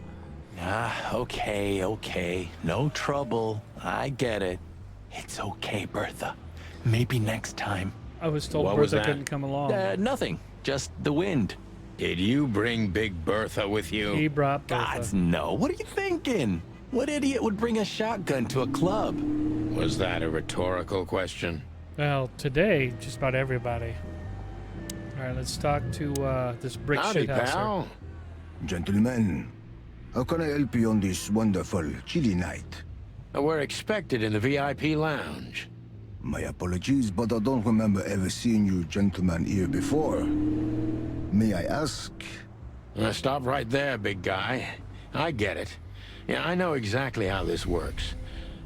Okay. No trouble. I get it. It's okay, Bertha. Maybe next time. I was told What was Bertha that? couldn't come along. Nothing. Just the wind. Did you bring Big Bertha with you? He brought Bertha. Gods, no. What are you thinking? What idiot would bring a shotgun to a club? Was that a rhetorical question? Well, today, just about everybody. All right, let's talk to this brick Howdy, shithouser. pal. Gentlemen, how can I help you on this wonderful, chilly night? We're expected in the VIP lounge. My apologies, but I don't remember ever seeing you gentlemen here before. May I ask? Stop right there, big guy. I get it. Yeah, I know exactly how this works.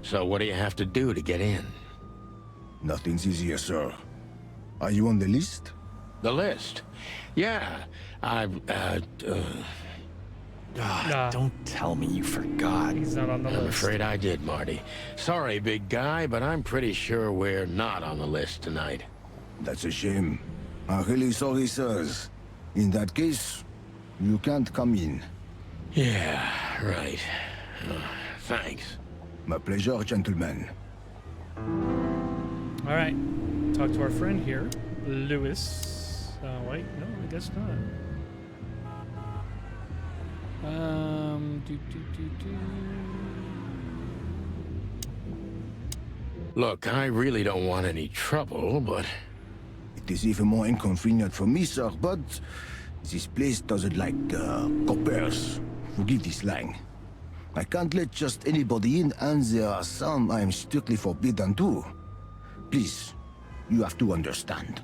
So what do you have to do to get in? Nothing's easier, sir. Are you on the list? The list? Yeah, Don't tell me you forgot. He's not on the I'm list. afraid I did, Marty. Sorry, big guy, but I'm pretty sure we're not on the list tonight. That's a shame. I'm really sorry, sirs. In that case, you can't come in. Yeah, right. Thanks. My pleasure, gentlemen. All right, talk to our friend here, Lewis. Wait, no, I guess not. Look, I really don't want any trouble, but... It is even more inconvenient for me, sir, but this place doesn't like coppers. Forgive this slang. I can't let just anybody in, and there are some I am strictly forbidden to. Please, you have to understand.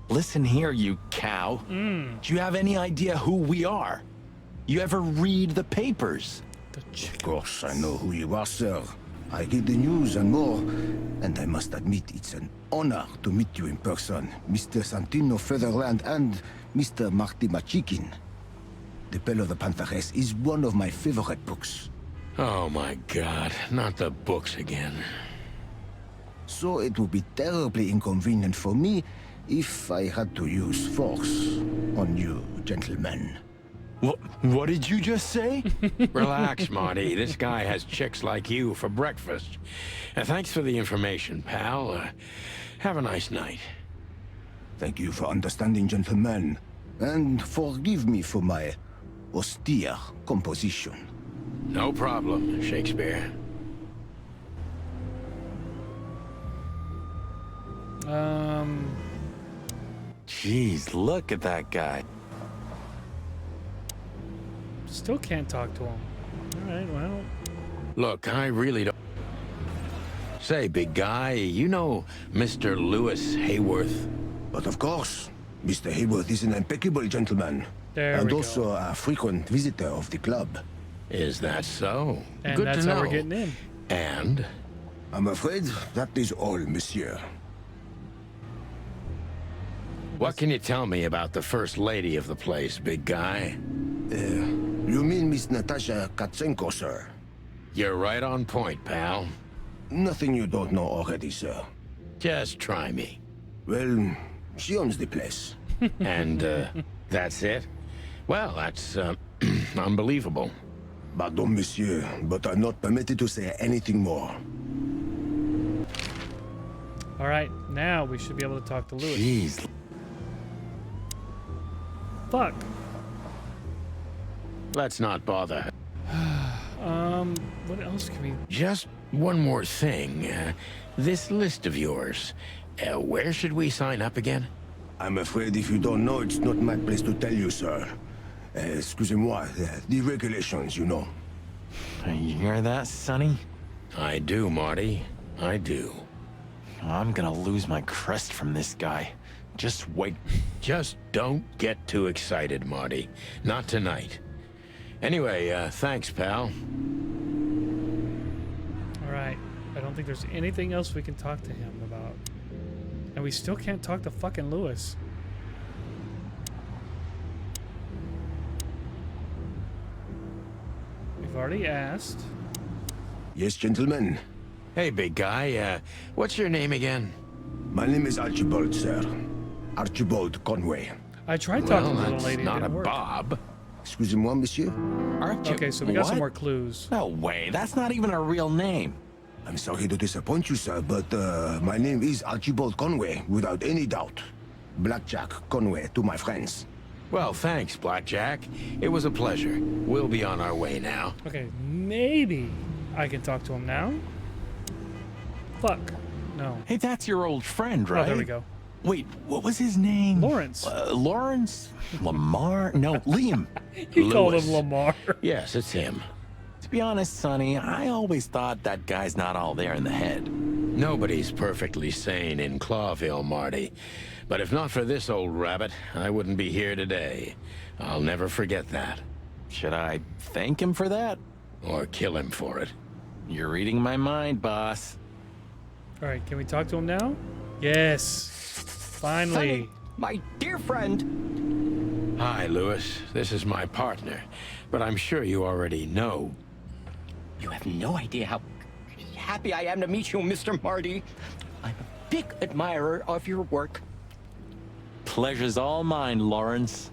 Listen here, you cow. Do you have any idea who we are? You ever read the papers? Of course, I know who you are, sir. I read the news and more, and I must admit it's an honor to meet you in person, Mr. Santino Featherland and Mr. Marty Machikin. The Bell of the Pantheress is one of my favorite books. Oh my god, not the books again. So it would be terribly inconvenient for me if I had to use force on you, gentlemen. What did you just say? Relax, Marty. This guy has chicks like you for breakfast. Thanks for the information, pal. Have a nice night. Thank you for understanding, gentlemen. And forgive me for my austere composition. No problem, Shakespeare. Jeez, look at that guy. Still can't talk to him. All right, well. Look, I really don't... Say, big guy, you know Mr. Lewis Hayworth? But of course, Mr. Hayworth is an impeccable gentleman. There and we also go. a frequent visitor of the club. Is that so? And Good that's to know. how we're getting in. And? I'm afraid that is all, monsieur. What can you tell me about the first lady of the place, big guy? You mean Miss Natasha Katsenko, sir? You're right on point, pal. Nothing you don't know already, sir. Just try me. Well, she owns the place. And, that's it? Well, that's, unbelievable. Pardon, monsieur, but I'm not permitted to say anything more. All right, now we should be able to talk to Lewis. Jeez. Fuck. Let's not bother. else can we... Just one more thing. This list of yours, where should we sign up again? I'm afraid if you don't know, it's not my place to tell you, sir. Excusez-moi, the regulations, you know. You hear that, Sonny? I do, Marty. I do. I'm gonna lose my crest from this guy. Just wait. Just don't get too excited, Marty. Not tonight. Anyway, thanks, pal. Alright. I don't think there's anything else we can talk to him about. And we still can't talk to fucking Lewis. We've already asked. Yes, gentlemen. Hey, big guy. What's your name again? My name is Archibald, sir. Archibald Conway. I tried talking to the little lady. Not it a didn't work. Bob. Excusez-moi, monsieur. Okay, so we got some more clues. No way. That's not even a real name. I'm sorry to disappoint you, sir, but my name is Archibald Conway, without any doubt. Blackjack Conway to my friends. Well, thanks, Blackjack. It was a pleasure. We'll be on our way now. Okay, maybe I can talk to him now. Fuck. No. Hey, that's your old friend, right? Oh, there we go. Wait, what was his name? Lawrence. Lawrence? Lamar? No, Liam. You called him Lamar. Yes, it's him. To be honest, Sonny, I always thought that guy's not all there in the head. Nobody's perfectly sane in Clawville, Marty. But if not for this old rabbit, I wouldn't be here today. I'll never forget that. Should I thank him for that? Or kill him for it. You're reading my mind, boss. All right, can we talk to him now? Yes. Finally. Sonny, my dear friend. Hi, Lewis. This is my partner. But I'm sure you already know. You have no idea how happy I am to meet you, Mr. Marty. I'm a big admirer of your work. Pleasure's all mine, Lawrence.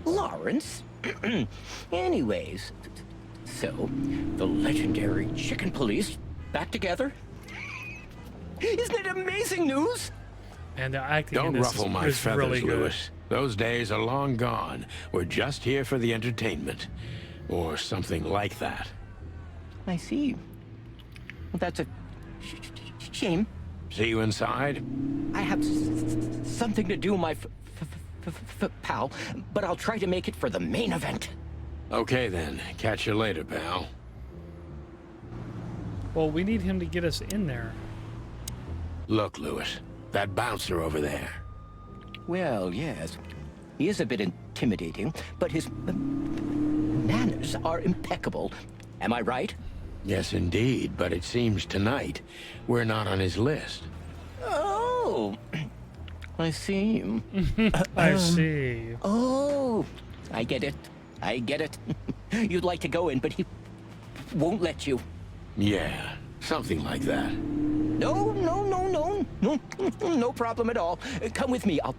Lawrence? Anyways, so, the legendary Chicken Police back together? Isn't it amazing news? And the acting in Don't this ruffle my is feathers, really good. Lewis. Those days are long gone. We're just here for the entertainment. Or something like that. I see. Well, that's a shame. See you inside? I have something to do, my pal, but I'll try to make it for the main event. Okay then. Catch you later, pal. Well, we need him to get us in there. Look, Lewis. That bouncer over there. Well, yes. He is a bit intimidating, but his manners are impeccable. Am I right? Yes, indeed. But it seems tonight we're not on his list. Oh, I see. I see. Oh, I get it. I get it. You'd like to go in, but he won't let you. Yeah, something like that. No, no problem at all. Come with me. I'll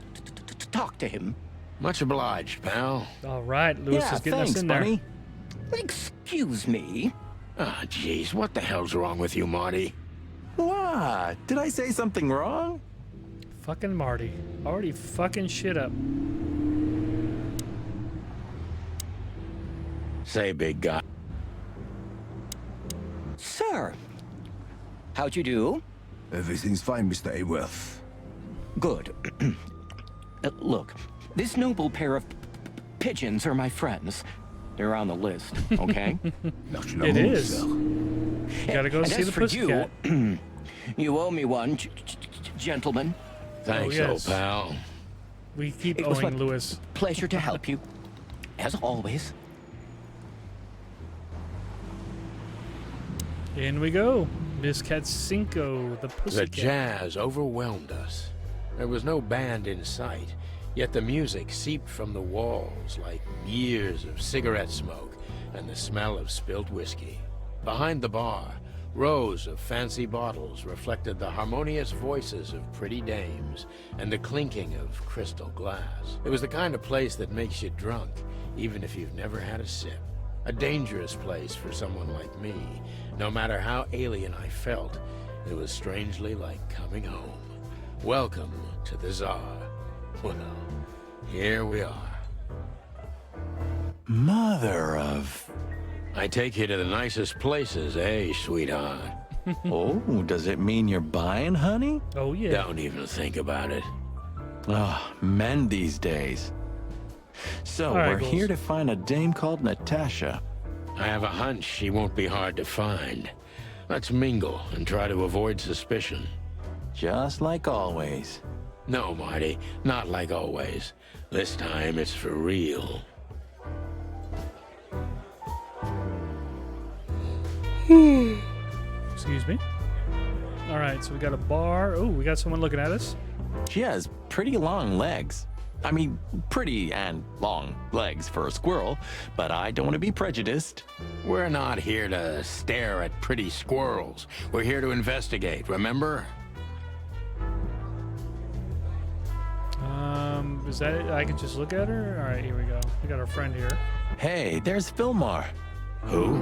talk to him. Much obliged, pal. All right, Lewis is getting us in there. buddy. Excuse me. Ah, jeez, what the hell's wrong with you, Marty? What? Did I say something wrong? Fucking Marty. Already fucking shit up. Say, big guy. Sir, how'd you do? Everything's fine, Mr. Ayworth. Good. Look, this noble pair of pigeons are my friends. They're on the list, okay? It is. You gotta go and see as the for pussycat. you, you owe me one, gentlemen. Thanks, Oh, yes. old pal. We keep It was owing my Lewis. pleasure to help you, as always. In we go. Miss Katsinko, the The pussycat. jazz overwhelmed us. There was no band in sight, yet the music seeped from the walls like years of cigarette smoke and the smell of spilt whiskey. Behind the bar, rows of fancy bottles reflected the harmonious voices of pretty dames and the clinking of crystal glass. It was the kind of place that makes you drunk, even if you've never had a sip. A dangerous place for someone like me. No matter how alien I felt, it was strangely like coming home. Welcome to the Tsar. Well, here we are. Mother of... I take you to the nicest places, eh, sweetheart? Oh, does it mean you're buying, honey? Oh, yeah. Don't even think about it. Oh, men these days. So, All right, we're Bulls. here to find a dame called Natasha. I have a hunch she won't be hard to find. Let's mingle and try to avoid suspicion. Just like always. No, Marty, not like always. This time it's for real. Excuse me. All right, so we got a bar. Oh, we got someone looking at us. She has pretty long legs. I mean, pretty and long legs for a squirrel, but I don't want to be prejudiced. We're not here to stare at pretty squirrels. We're here to investigate, remember? Is that it? I can just look at her? All right, here we go. We got our friend here. Hey, there's Philmar. Who?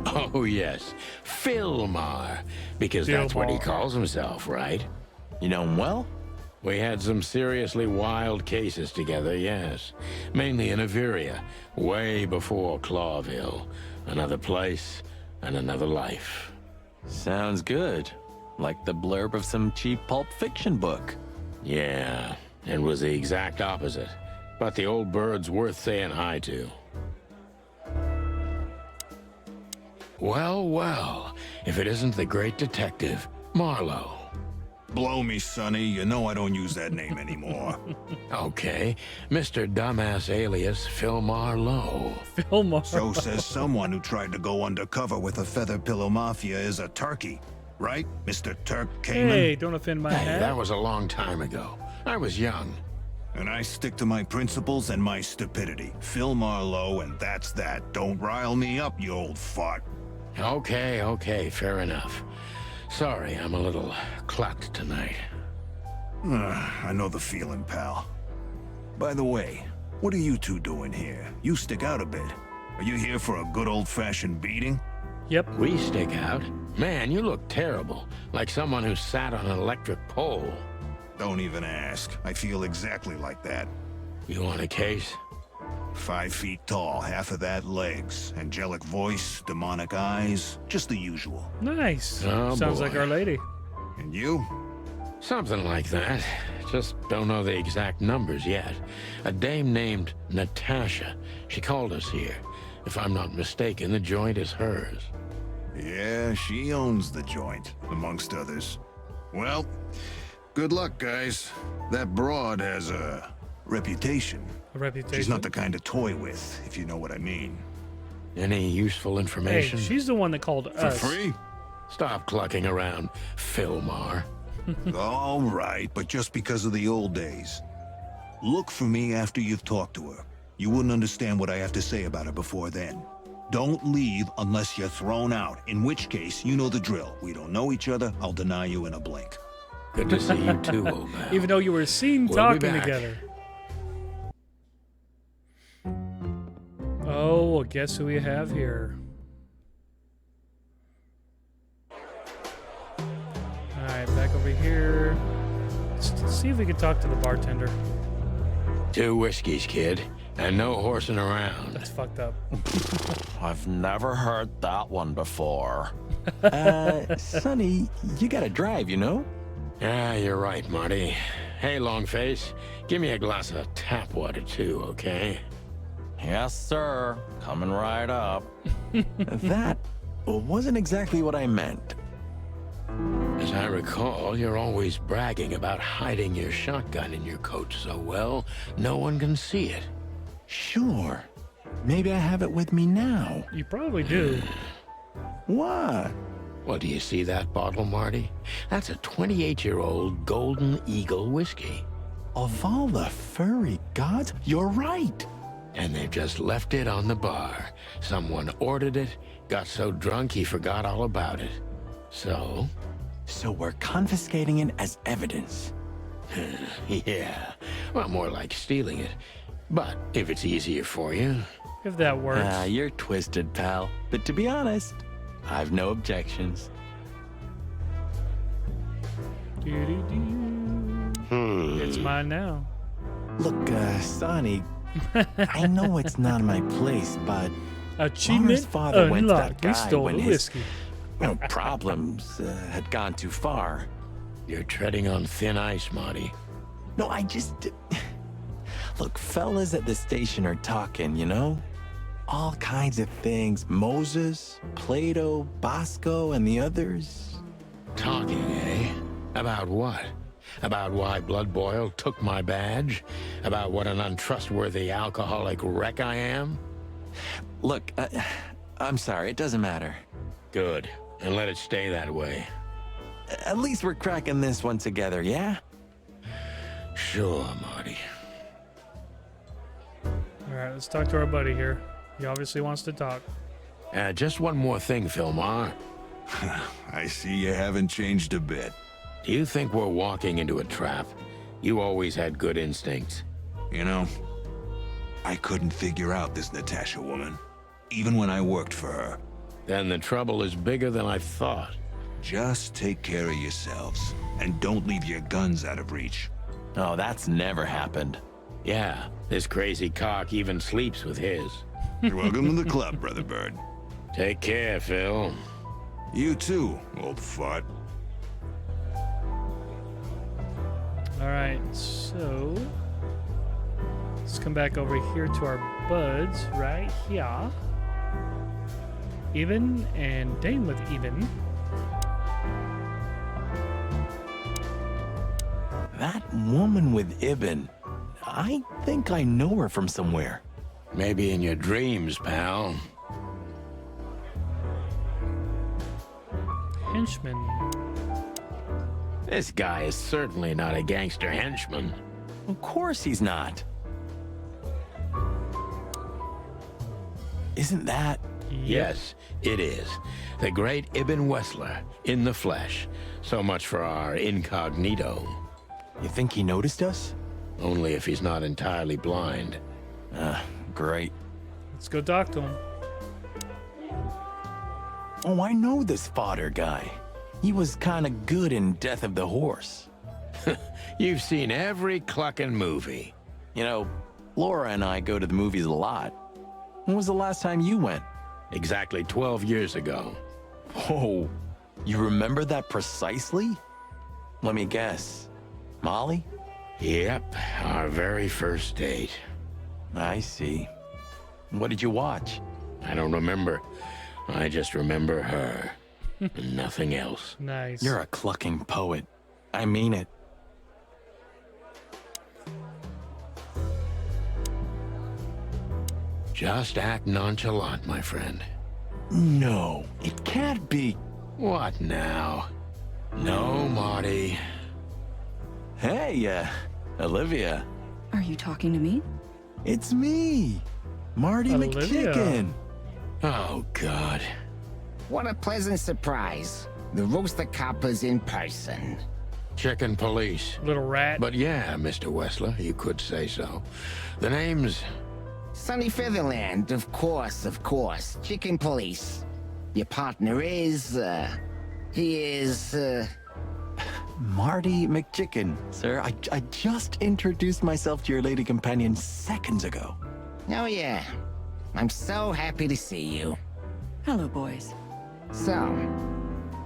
Oh, yes. Philmar. Because that's what he Philmar. calls himself, right? You know him well? We had some seriously wild cases together, yes. Mainly in Averia, way before Clawville. Another place and another life. Sounds good. Like the blurb of some cheap pulp fiction book. Yeah, it was the exact opposite. But the old bird's worth saying hi to. Well, well, if it isn't the great detective, Marlowe. Blow me, Sonny. You know I don't use that name anymore. Okay, Mr. Dumbass alias Philmar Lowe. Philmar. So says someone who tried to go undercover with a Feather Pillow Mafia is a turkey. Right, Mr. Turk Kamen? Hey, don't offend my Hey, hat. that was a long time ago. I was young. And I stick to my principles and my stupidity. Phil Marlowe, and that's that. Don't rile me up, you old fart. Okay, fair enough. Sorry, I'm a little clucked tonight. I know the feeling, pal. By the way, what are you two doing here? You stick out a bit. Are you here for a good old-fashioned beating? Yep. We stick out. Man, you look terrible. Like someone who sat on an electric pole. Don't even ask. I feel exactly like that. You want a case? 5 feet tall, half of that legs. Angelic voice, demonic eyes, just the usual. Nice. Oh, Sounds boy. like Our Lady. And you? Something like that. Just don't know the exact numbers yet. A dame named Natasha. She called us here. If I'm not mistaken, the joint is hers. Yeah, she owns the joint, amongst others. Well, good luck, guys. That broad has a reputation. A reputation. She's not the kind to toy with, if you know what I mean. Any useful Hey, information? she's the one that called For us. free? Stop clucking around, Philmar. All right, but just because of the old days. Look for me after you've talked to her. You wouldn't understand what I have to say about her before then. Don't leave unless you're thrown out, in which case, you know the drill. We don't know each other, I'll deny you in a blink. Good to see you too, old pal. Even though you were seen We'll be talking back. together. Oh, well, guess who we have here? Alright, back over here. Let's see if we can talk to the bartender. 2 whiskeys, kid, and no horsing around. That's fucked up. I've never heard that one before. Sonny, you gotta drive, you know? Yeah, you're right, Marty. Hey, Longface, give me a glass of tap water too, okay? Yes, sir. Coming right up. That wasn't exactly what I meant. As I recall, you're always bragging about hiding your shotgun in your coat so well, no one can see it. Sure. Maybe I have it with me now. You probably do. What? Well, do you see that bottle, Marty? That's a 28-year-old Golden Eagle whiskey. Of all the furry gods, you're right. And they've just left it on the bar. Someone ordered it, got so drunk he forgot all about it. So? So we're confiscating it as evidence. Yeah, well, more like stealing it. But if it's easier for you. If that works. You're twisted, pal. But to be honest, I've no objections. It's mine now. Look, Sonny, I know it's not my place, but Achievement Laura's father went to that unlocked. We guy stole when the his whiskey. problems had gone too far. You're treading on thin ice, Marty. No, I just... Look, fellas at the station are talking, you know? All kinds of things. Moses, Plato, Bosco, and the others. Talking, eh? About what? About why Blood Boil took my badge? About what an untrustworthy alcoholic wreck I am? Look, I'm sorry, it doesn't matter. Good. And let it stay that way. At least we're cracking this one together, yeah? Sure, Marty. Alright, let's talk to our buddy here. He obviously wants to talk. Just one more thing, Philmar. I see you haven't changed a bit. Do you think we're walking into a trap? You always had good instincts. You know, I couldn't figure out this Natasha woman, even when I worked for her. Then the trouble is bigger than I thought. Just take care of yourselves, and don't leave your guns out of reach. Oh, that's never happened. Yeah, this crazy cock even sleeps with his. You're welcome to the club, Brother Bird. Take care, Phil. You too, old fart. Alright, so let's come back over here to our buds right here. Eben and Dane with Eben. That woman with Ibn, I think I know her from somewhere. Maybe in your dreams, pal. Henchman. This guy is certainly not a gangster henchman. Of course he's not. Isn't that... Yes, it is. The great Ibn Wessler, in the flesh. So much for our incognito. You think he noticed us? Only if he's not entirely blind. Great. Let's go talk to him. Oh, I know this fodder guy. He was kinda good in Death of the Horse. You've seen every clucking movie. You know, Laura and I go to the movies a lot. When was the last time you went? Exactly 12 years ago. Whoa, you remember that precisely? Let me guess. Molly? Yep, our very first date. I see. What did you watch? I don't remember. I just remember her. Nothing else. Nice. You're a clucking poet. I mean it. Just act nonchalant, my friend. No, it can't be. What now? No, Marty. Hey, Olivia. Are you talking to me? It's me, Marty Olivia. McChicken. Oh, God. What a pleasant surprise. The Rooster Copper's in person. Chicken police. Little rat. But yeah, Mr. Wessler, you could say so. The name's... Sunny Featherland, of course, of course. Chicken police. Your partner is, he is, Marty McChicken, sir. I just introduced myself to your lady companion seconds ago. Oh yeah. I'm so happy to see you. Hello, boys. So,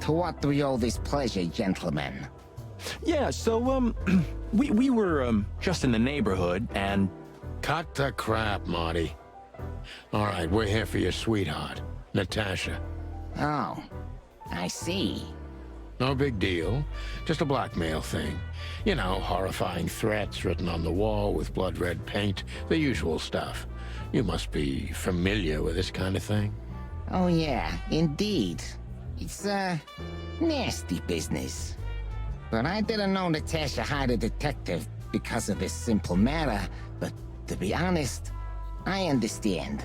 to what do we owe this pleasure, gentlemen? Yeah, so, we were, just in the neighborhood, and... Cut the crap, Marty. All right, we're here for your sweetheart, Natasha. Oh, I see. No big deal. Just a blackmail thing. You know, horrifying threats written on the wall with blood-red paint. The usual stuff. You must be familiar with this kind of thing. Oh yeah, indeed. It's, nasty business. But I didn't know Natasha hired a detective because of this simple matter, but to be honest, I understand.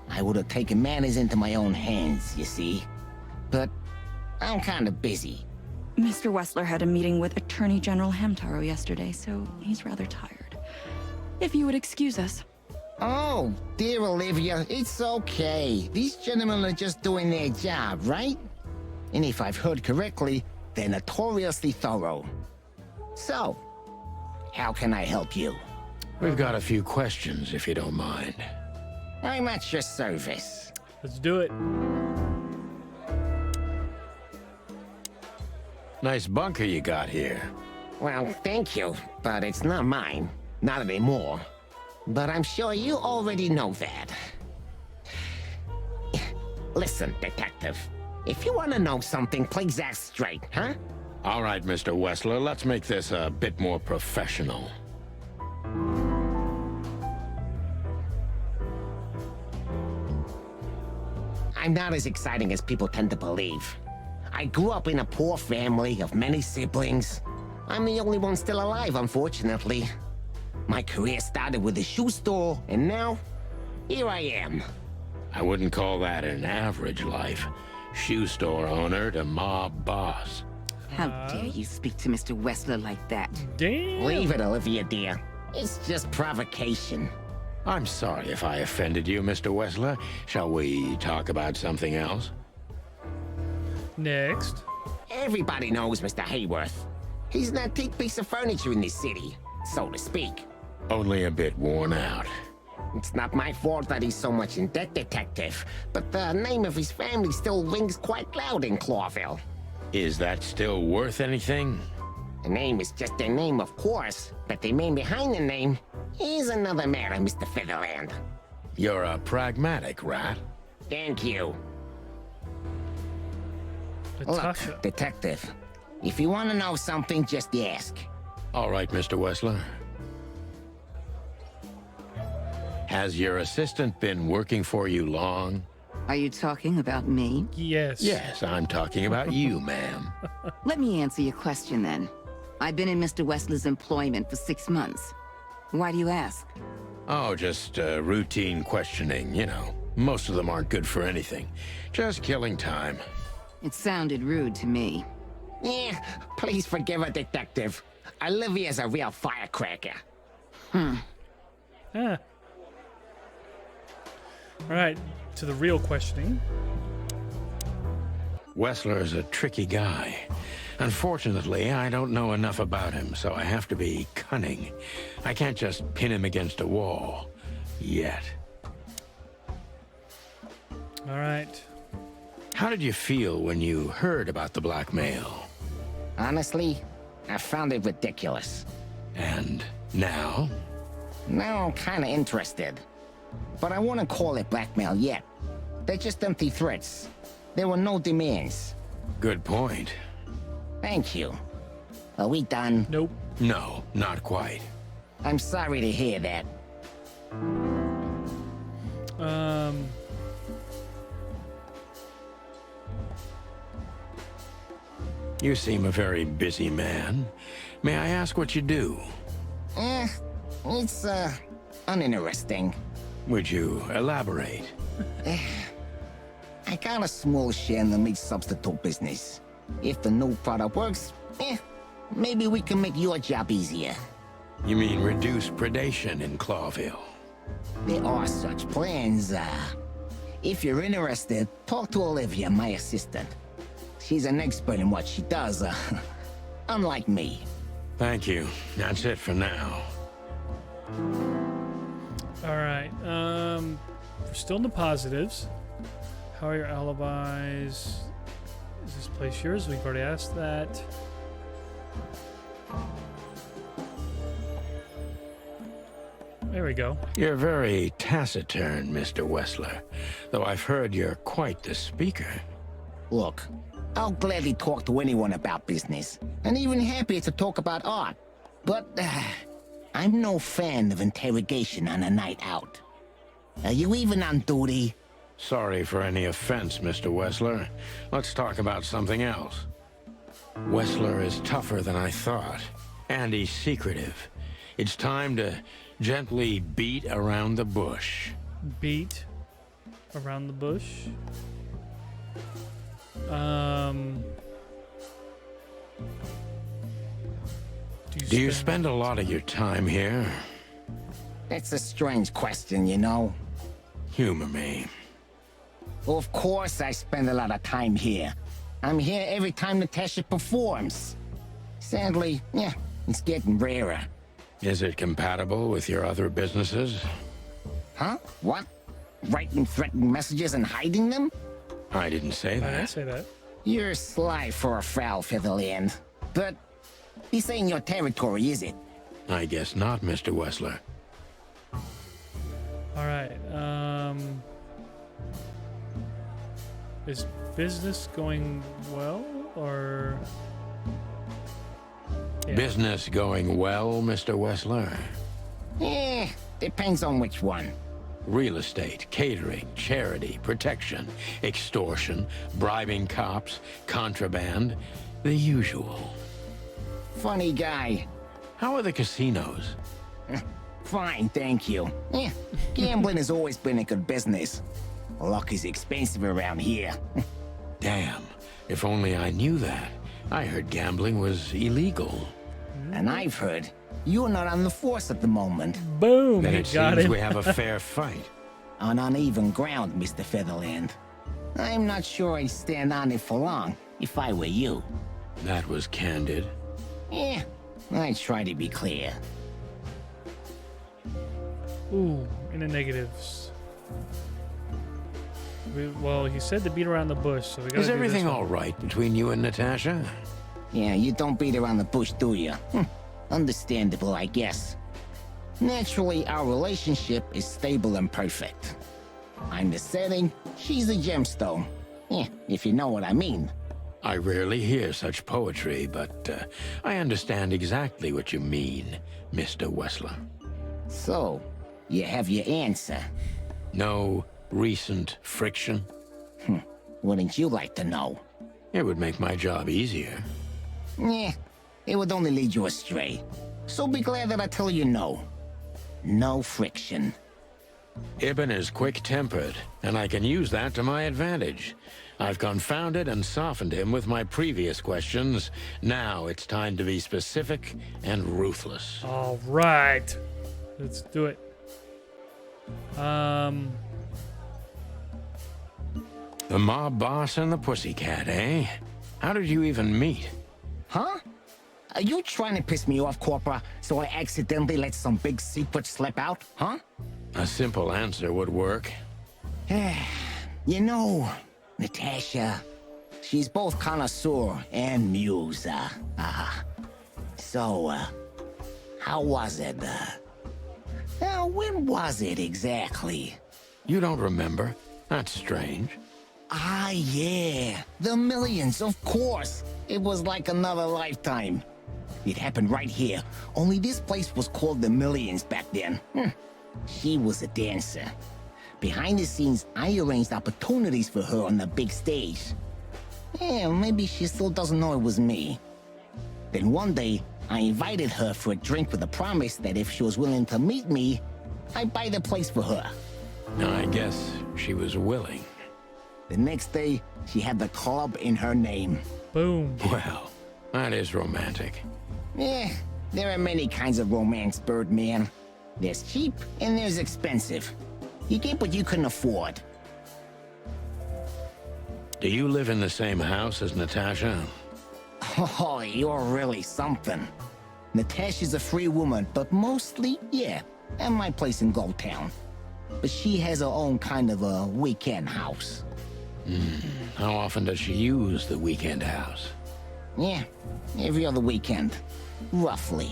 I would have taken matters into my own hands, you see. But I'm kind of busy. Mr. Wessler had a meeting with Attorney General Hamtaro yesterday, so he's rather tired. If you would excuse us. Oh, dear Olivia, it's okay. These gentlemen are just doing their job, right? And if I've heard correctly, they're notoriously thorough. So, how can I help you? We've got a few questions, if you don't mind. I'm at your service. Let's do it. Nice bunker you got here. Well, thank you, but it's not mine. Not anymore. But I'm sure you already know that. Listen, detective. If you want to know something, please ask straight, huh? All right, Mr. Wessler, let's make this a bit more professional. I'm not as exciting as people tend to believe. I grew up in a poor family of many siblings. I'm the only one still alive, unfortunately. My career started with a shoe store, and now, here I am. I wouldn't call that an average life. Shoe store owner to mob boss. How dare you speak to Mr. Wessler like that? Damn. Leave it, Olivia, dear. It's just provocation. I'm sorry if I offended you, Mr. Wessler. Shall we talk about something else? Next. Everybody knows Mr. Hayworth. He's an antique piece of furniture in this city, so to speak. Only a bit worn out. It's not my fault that he's so much in debt, detective, but the name of his family still rings quite loud in Clawville. Is that still worth anything? The name is just their name, of course, but the man behind the name is another matter, Mr. Featherland. You're a pragmatic rat. Thank you. Natasha. Look, detective, if you want to know something, just ask. All right, Mr. Wessler. Has your assistant been working for you long? Are you talking about me? Yes. Yes, I'm talking about you, ma'am. Let me answer your question then. I've been in Mr. Wessler's employment for 6 months. Why do you ask? Oh, just routine questioning, you know. Most of them aren't good for anything. Just killing time. It sounded rude to me. Yeah, please forgive her, detective. Olivia's a real firecracker. Ah. All right, to the real questioning. Wessler is a tricky guy. Unfortunately, I don't know enough about him, so I have to be cunning. I can't just pin him against a wall. Yet. All right. How did you feel when you heard about the blackmail? Honestly, I found it ridiculous. And now? Now I'm kinda interested. But I wouldn't call it blackmail yet. They're just empty threats. There were no demands. Good point. Thank you. Are we done? Nope. No, not quite. I'm sorry to hear that. You seem a very busy man. May I ask what you do? It's, uninteresting. Would you elaborate? I got a small share in the meat substitute business. If the new product works, maybe we can make your job easier. You mean reduce predation in Clawville? There are such plans. If you're interested, talk to Olivia, my assistant. She's an expert in what she does, unlike me. Thank you. That's it for now. All right. We're still in the positives. How are your alibis? Is this place yours? We've already asked that. There we go. You're very taciturn, Mr. Wessler, though I've heard you're quite the speaker. Look, I'll gladly talk to anyone about business, and even happier to talk about art. But I'm no fan of interrogation on a night out. Are you even on duty? Sorry for any offense, Mr. Wessler. Let's talk about something else. Wessler is tougher than I thought, and he's secretive. It's time to gently beat around the bush. Beat around the bush? Do you spend a lot of your time here? That's a strange question, you know. Humor me. Of course I spend a lot of time here. I'm here every time Natasha performs. Sadly, yeah, it's getting rarer. Is it compatible with your other businesses? Huh? What? Writing threatening messages and hiding them? I didn't say I that. didn't say that. You're sly for a foul, Featherland. But this ain't your territory, is it? I guess not, Mr. Wessler. All right. Is business going well, or? Yeah. Business going well, Mr. Wessler? Depends on which one. Real estate, catering, charity, protection, extortion, bribing cops, contraband, the usual. Funny guy. How are the casinos? Fine, thank you. Gambling has always been a good business. Luck is expensive around here. Damn, if only I knew that. I heard gambling was illegal. And I've heard you're not on the force at the moment. Boom! Then you it got seems it. we have a fair fight. On uneven ground, Mr. Featherland. I'm not sure I'd stand on it for long, if I were you. That was candid. I try to be clear. Ooh, in the negatives. Well, he said to beat around the bush, so we gotta Is do everything this one. all right between you and Natasha? Yeah, you don't beat around the bush, do you? Understandable, I guess. Naturally, our relationship is stable and perfect. I'm the setting, she's the gemstone. If you know what I mean. I rarely hear such poetry, but I understand exactly what you mean, Mr. Wessler. So, you have your answer. No recent friction? Wouldn't you like to know? It would make my job easier. It would only lead you astray. So be glad that I tell you no. No friction. Ibn is quick-tempered, and I can use that to my advantage. I've confounded and softened him with my previous questions. Now it's time to be specific and ruthless. All right, let's do it. The mob boss and the pussycat, eh? How did you even meet? Huh? Are you trying to piss me off, Corpora, so I accidentally let some big secret slip out, huh? A simple answer would work. You know, Natasha, she's both connoisseur and muse. So, how was it? When was it exactly? You don't remember? That's strange. Ah, yeah. The Millions, of course. It was like another lifetime. It happened right here. Only this place was called the Millions back then. She was a dancer. Behind the scenes, I arranged opportunities for her on the big stage. Maybe she still doesn't know it was me. Then one day, I invited her for a drink with a promise that if she was willing to meet me, I'd buy the place for her. I guess she was willing. The next day, she had the club in her name. Boom. Well, that is romantic. There are many kinds of romance, Birdman. There's cheap and there's expensive. You get what you can afford. Do you live in the same house as Natasha? Oh, you're really something. Natasha's a free woman, but mostly, yeah, at my place in Gold Town. But she has her own kind of a weekend house. How often does she use the weekend house? Every other weekend. Roughly.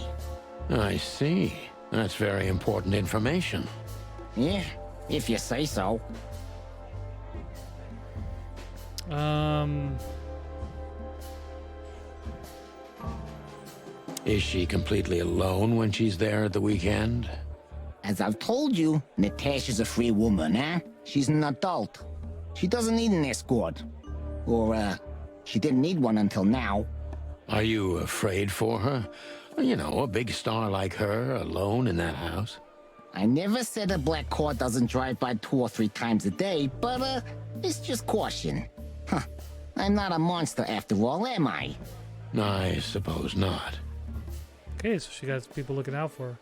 I see. That's very important information. If you say so. Is she completely alone when she's there at the weekend? As I've told you, Natasha's a free woman, eh? She's an adult. She doesn't need an escort. Or, she didn't need one until now. Are you afraid for her? You know, a big star like her, alone in that house. I never said a black car doesn't drive by 2 or 3 times a day, but, it's just caution. I'm not a monster after all, am I? I suppose not. Okay, so she got people looking out for her.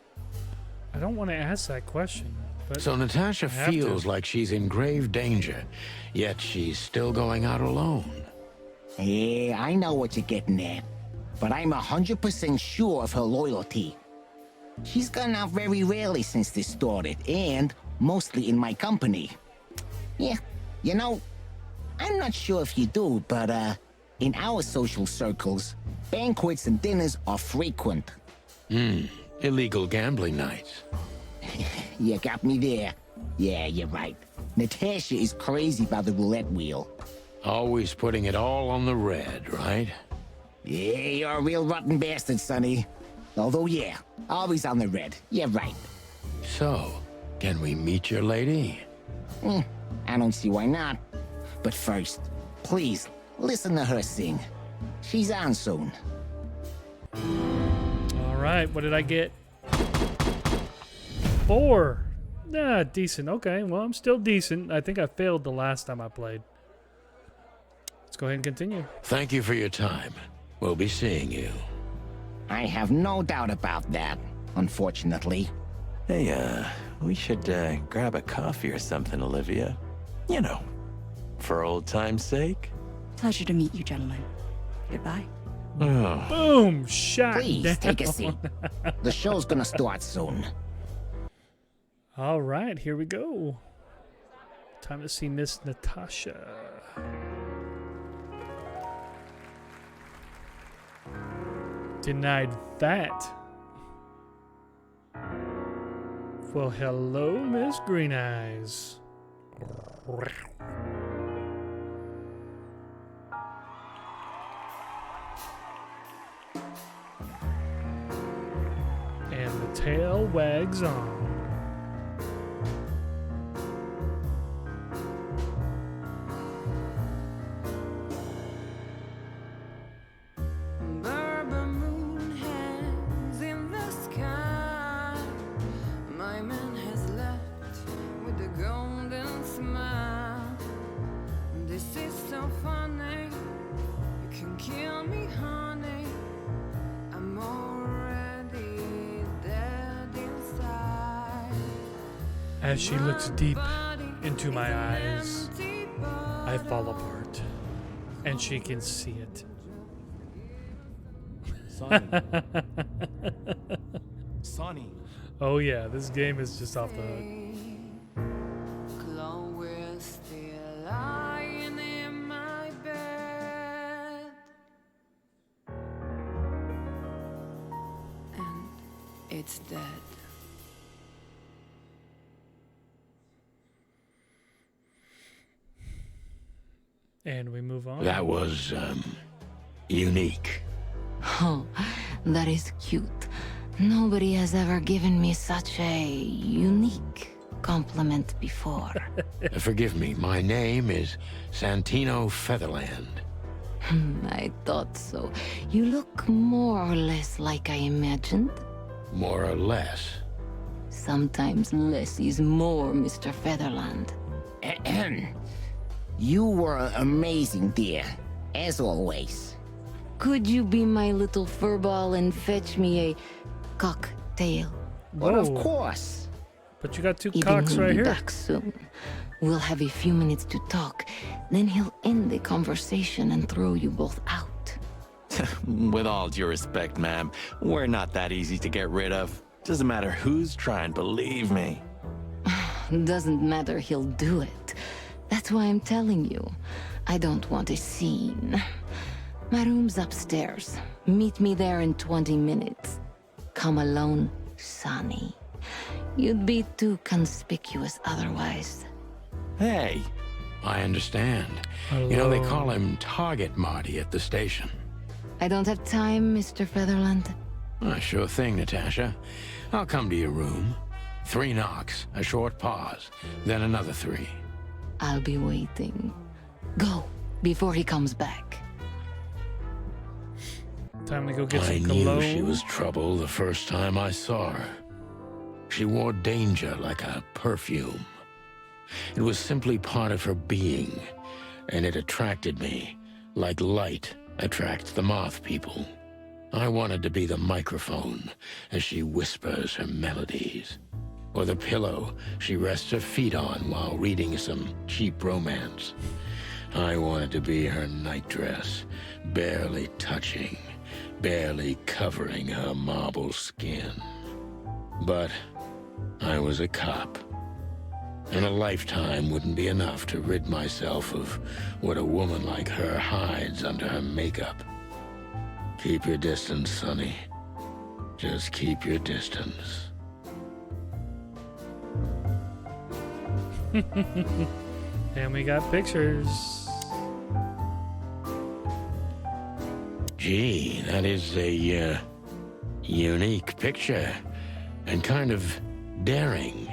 I don't want to ask that question, but So Natasha I have feels to. like she's in grave danger, yet she's still going out alone. Yeah, I know what you're getting at. But I'm 100% sure of her loyalty. She's gone out very rarely since this started, and mostly in my company. Yeah, you know, I'm not sure if you do, but, in our social circles, banquets and dinners are frequent. Illegal gambling nights. You got me there. Yeah, you're right. Natasha is crazy about the roulette wheel. Always putting it all on the red, right? Yeah, you're a real rotten bastard, Sonny. Although, yeah, always on the red. Yeah, right. So, can we meet your lady? I don't see why not. But first, please, listen to her sing. She's on soon. All right, what did I get? 4. Ah, decent. Okay, well, I'm still decent. I think I failed the last time I played. Let's go ahead and continue. Thank you for your time. We'll be seeing you. I have no doubt about that, unfortunately. Hey, we should grab a coffee or something, Olivia. You know, for old time's sake. Pleasure to meet you, gentlemen. Goodbye. Oh. Boom! Shot Please, down. take a seat. The show's gonna start soon. All right, here we go. Time to see Miss Natasha. Denied that. Well, hello, Miss Green Eyes. And the tail wags on. As she looks deep into my eyes, I fall apart, and she can see it. Sonny. Oh yeah, this game is just off the hook. Chloe's still lying in my bed, and it's dead. And we move on. That was, unique. Oh, that is cute. Nobody has ever given me such a unique compliment before. Forgive me, my name is Santino Featherland. I thought so. You look more or less like I imagined. More or less. Sometimes less is more, Mr. Featherland. You were amazing, dear. As always. Could you be my little furball and fetch me a cocktail? But of course. But you got 2 Eden cocks will right be here. back soon. We'll have a few minutes to talk. Then he'll end the conversation and throw you both out. With all due respect, ma'am, we're not that easy to get rid of. Doesn't matter who's trying, believe me. Doesn't matter, he'll do it. That's why I'm telling you. I don't want a scene. My room's upstairs. Meet me there in 20 minutes. Come alone, Sonny. You'd be too conspicuous otherwise. Hey. I understand. Hello. You know, they call him Target Marty at the station. I don't have time, Mr. Featherland. Sure thing, Natasha. I'll come to your room. 3 knocks, a short pause, then another 3. I'll be waiting. Go, before he comes back. Time to go get I some knew cologne. she was trouble the first time I saw her. She wore danger like a perfume. It was simply part of her being, and it attracted me, like light attracts the moth people. I wanted to be the microphone as she whispers her melodies, or the pillow she rests her feet on while reading some cheap romance. I wanted to be her nightdress, barely touching, barely covering her marble skin. But I was a cop. And a lifetime wouldn't be enough to rid myself of what a woman like her hides under her makeup. Keep your distance, Sonny. Just keep your distance. And we got pictures. Gee, that is a unique picture. And kind of daring.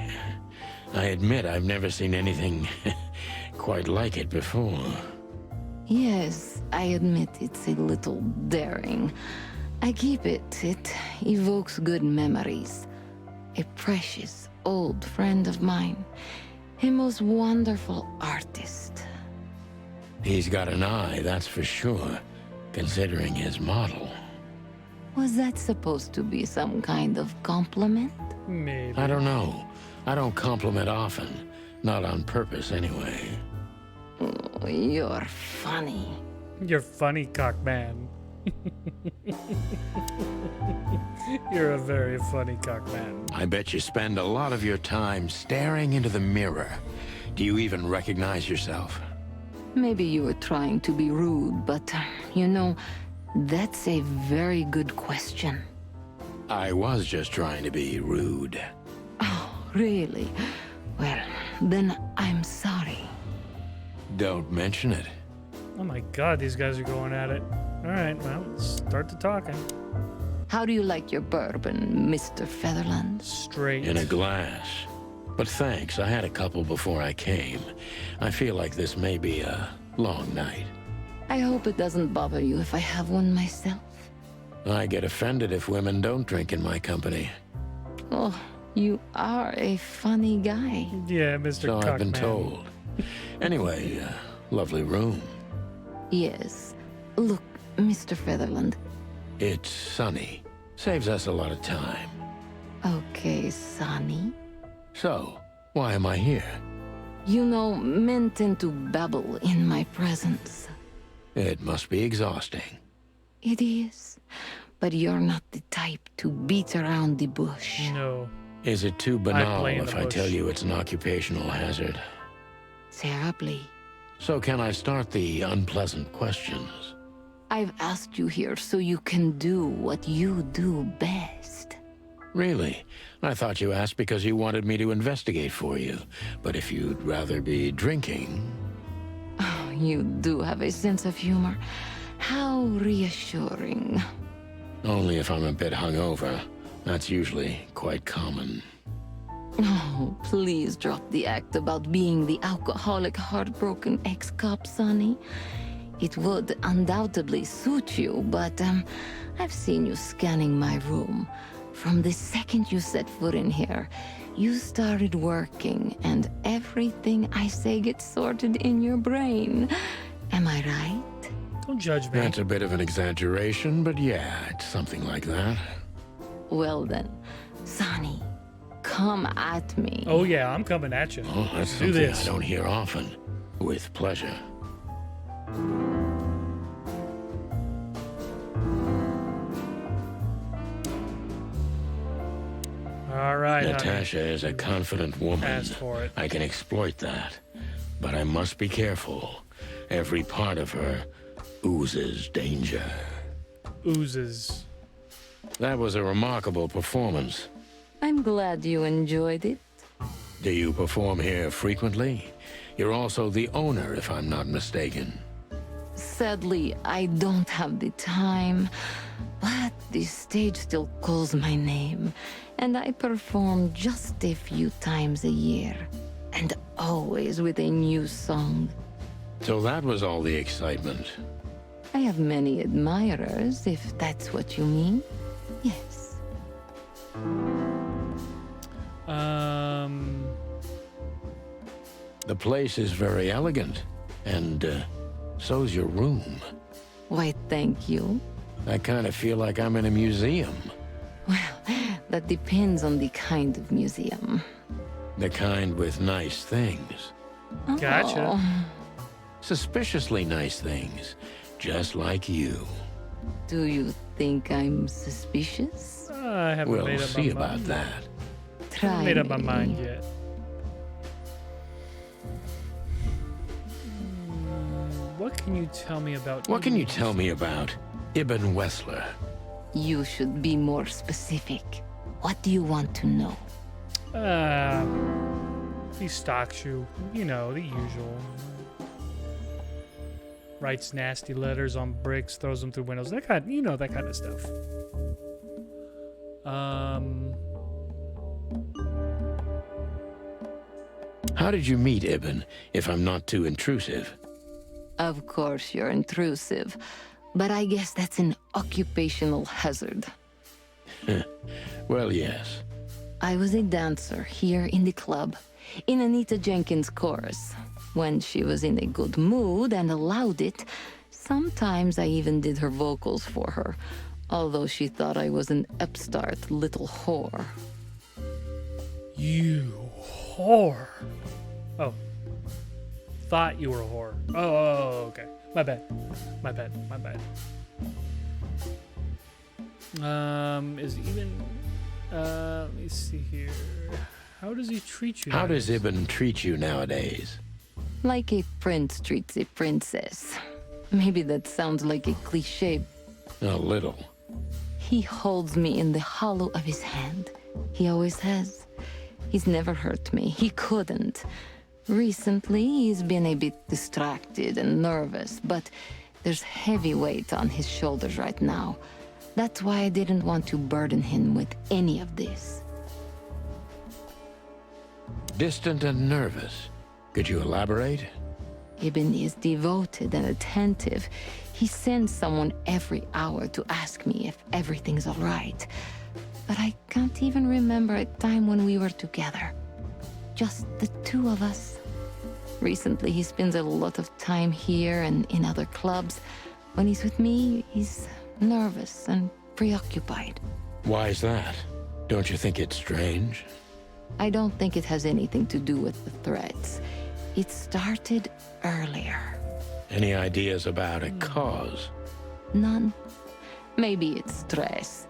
I admit I've never seen anything quite like it before. Yes, I admit it's a little daring. I keep it. It evokes good memories. A precious old friend of mine. A most wonderful artist. He's got an eye, that's for sure, considering his model. Was that supposed to be some kind of compliment? Maybe. I don't know. I don't compliment often. Not on purpose, anyway. Oh, you're funny. You're funny, cockman. You're a very funny cockman. I bet you spend a lot of your time staring into the mirror. Do you even recognize yourself? Maybe you were trying to be rude, but, you know, that's a very good question. I was just trying to be rude. Really? Well, then I'm sorry. Don't mention it. Oh my god, these guys are going at it. Alright, well, let's start the talking. How do you like your bourbon, Mr. Featherland? Straight. In a glass. But thanks, I had a couple before I came. I feel like this may be a long night. I hope it doesn't bother you if I have one myself. I get offended if women don't drink in my company. Oh, you are a funny guy. Yeah, Mr. So I've been Cockman. told. Anyway, lovely room. Yes. Look, Mr. Featherland. It's sunny. Saves us a lot of time. Okay, Sonny. So, why am I here? You know, men tend to babble in my presence. It must be exhausting. It is. But you're not the type to beat around the bush. No. Is it too play banal in if the I bush. tell you it's an occupational hazard? Terribly. So can I start the unpleasant questions? I've asked you here so you can do what you do best. Really? I thought you asked because you wanted me to investigate for you. But if you'd rather be drinking... Oh, you do have a sense of humor. How reassuring. Only if I'm a bit hungover. That's usually quite common. Oh, please drop the act about being the alcoholic, heartbroken ex-cop, Sonny. It would undoubtedly suit you, but I've seen you scanning my room. From the second you set foot in here, you started working, and everything I say gets sorted in your brain. Am I right? Don't judge me. That's a bit of an exaggeration, but yeah, it's something like that. Well then, Sonny, come at me. Oh yeah, I'm coming at you. Oh, that's Do something this. I don't hear often. With pleasure. All right, honey. Natasha is a confident woman. Ask for it. I can exploit that. But I must be careful. Every part of her oozes danger. Oozes. That was a remarkable performance. I'm glad you enjoyed it. Do you perform here frequently? You're also the owner, if I'm not mistaken. Sadly, I don't have the time, but the stage still calls my name, and I perform just a few times a year, and always with a new song. So that was all the excitement. I have many admirers, if that's what you mean. Yes. The place is very elegant, and so's your room. Why, thank you. I kind of feel like I'm in a museum. That depends on the kind of museum. The kind with nice things. Gotcha. Oh, Suspiciously nice things, just like you. do you think I'm suspicious? I haven't We'll made up see my about mind. that. Try Made up my me. mind yet. What can you tell me about... What can you tell me about Ibn Wessler? You should be more specific. What do you want to know? He stalks you. You know, the usual. Writes nasty letters on bricks, throws them through windows. That kind, you know, that kind of stuff. How did you meet Ibn, if I'm not too intrusive? Of course you're intrusive, but I guess that's an occupational hazard. Well, yes. I was a dancer here in the club, in Anita Jenkins' chorus. When she was in a good mood and allowed it, sometimes I even did her vocals for her, although she thought I was an upstart little whore. You whore. Oh. Thought you were a whore. Oh, okay. My bad. My bad. My bad. Is even... let me see here. How does he treat you? How does Ibn treat you nowadays? Like a prince treats a princess. Maybe that sounds like a cliché. A little. He holds me in the hollow of his hand. He always has. He's never hurt me. He couldn't. Recently, he's been a bit distracted and nervous, but there's heavy weight on his shoulders right now. That's why I didn't want to burden him with any of this. Distant and nervous. Could you elaborate? Ibn is devoted and attentive. He sends someone every hour to ask me if everything's all right. But I can't even remember a time when we were together. Just the two of us. Recently, he spends a lot of time here and in other clubs. When he's with me, he's nervous and preoccupied. Why is that? Don't you think it's strange? I don't think it has anything to do with the threats. It started earlier. Any ideas about a cause? None. Maybe it's stress.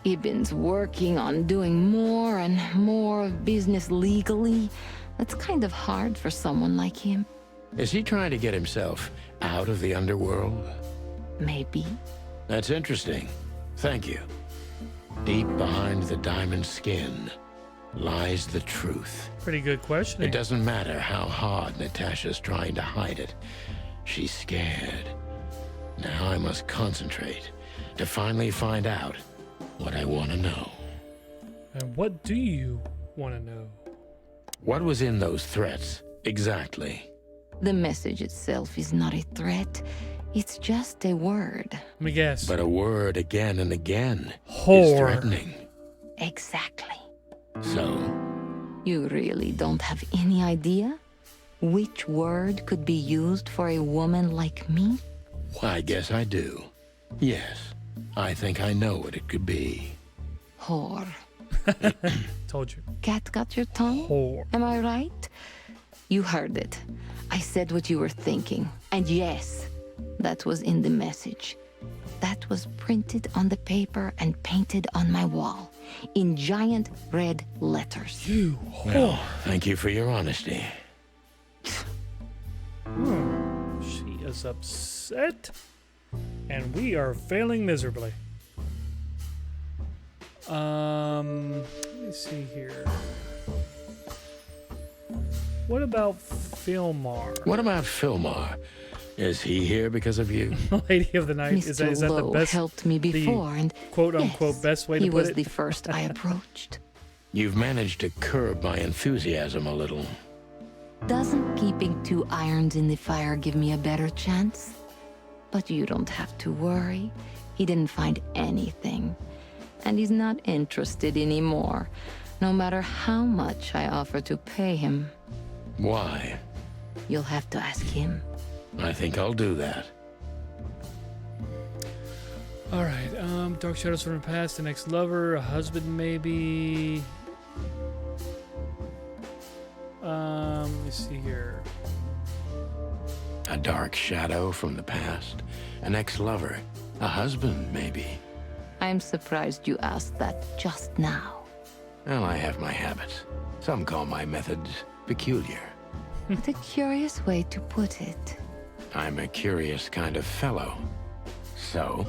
Ibn's working on doing more and more business legally. That's kind of hard for someone like him. Is he trying to get himself out of the underworld? Maybe. That's interesting. Thank you. Deep behind the diamond skin lies the truth. Pretty good question. It doesn't matter how hard Natasha's trying to hide it. She's scared. Now I must concentrate to finally find out what I want to know. And what do you want to know? What was in those threats, exactly? The message itself is not a threat. It's just a word. Let me guess. But a word again and again Whore. is threatening. Exactly. So? You really don't have any idea which word could be used for a woman like me? I guess I do. Yes, I think I know what it could be. Whore. Told you. Cat got your tongue? Whore. Am I right? You heard it. I said what you were thinking. And yes, that was in the message. That was printed on the paper and painted on my wall in giant red letters. You Well, thank you for your honesty. She is upset, and we are failing miserably. Let me see here. What about Filmar? What about Filmar? Is he here because of you? Lady of the Night. Mr. Is that the Lowe best? helped me before, and quote unquote best way to he put was it? the first I approached. You've managed to curb my enthusiasm a little. Doesn't keeping 2 irons in the fire give me a better chance? But you don't have to worry. He didn't find anything. And he's not interested anymore, no matter how much I offer to pay him. Why? You'll have to ask him. I think I'll do that. All right. Dark Shadows from the Past, an ex-lover, a husband, maybe. Let me see here. A dark shadow from the past. An ex-lover. A husband, maybe. I'm surprised you asked that just now. Well, I have my habits. Some call my methods peculiar. What a curious way to put it. I'm a curious kind of fellow. So?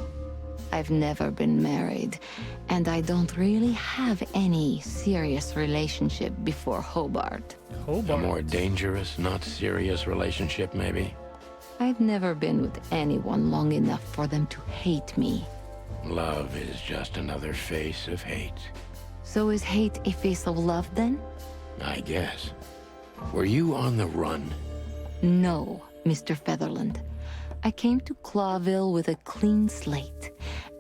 I've never been married, and I don't really have any serious relationship before Hobart. A more dangerous, not serious relationship, maybe? I've never been with anyone long enough for them to hate me. Love is just another face of hate. So is hate a face of love, then? I guess. Were you on the run? No, Mr. Featherland. I came to Clawville with a clean slate,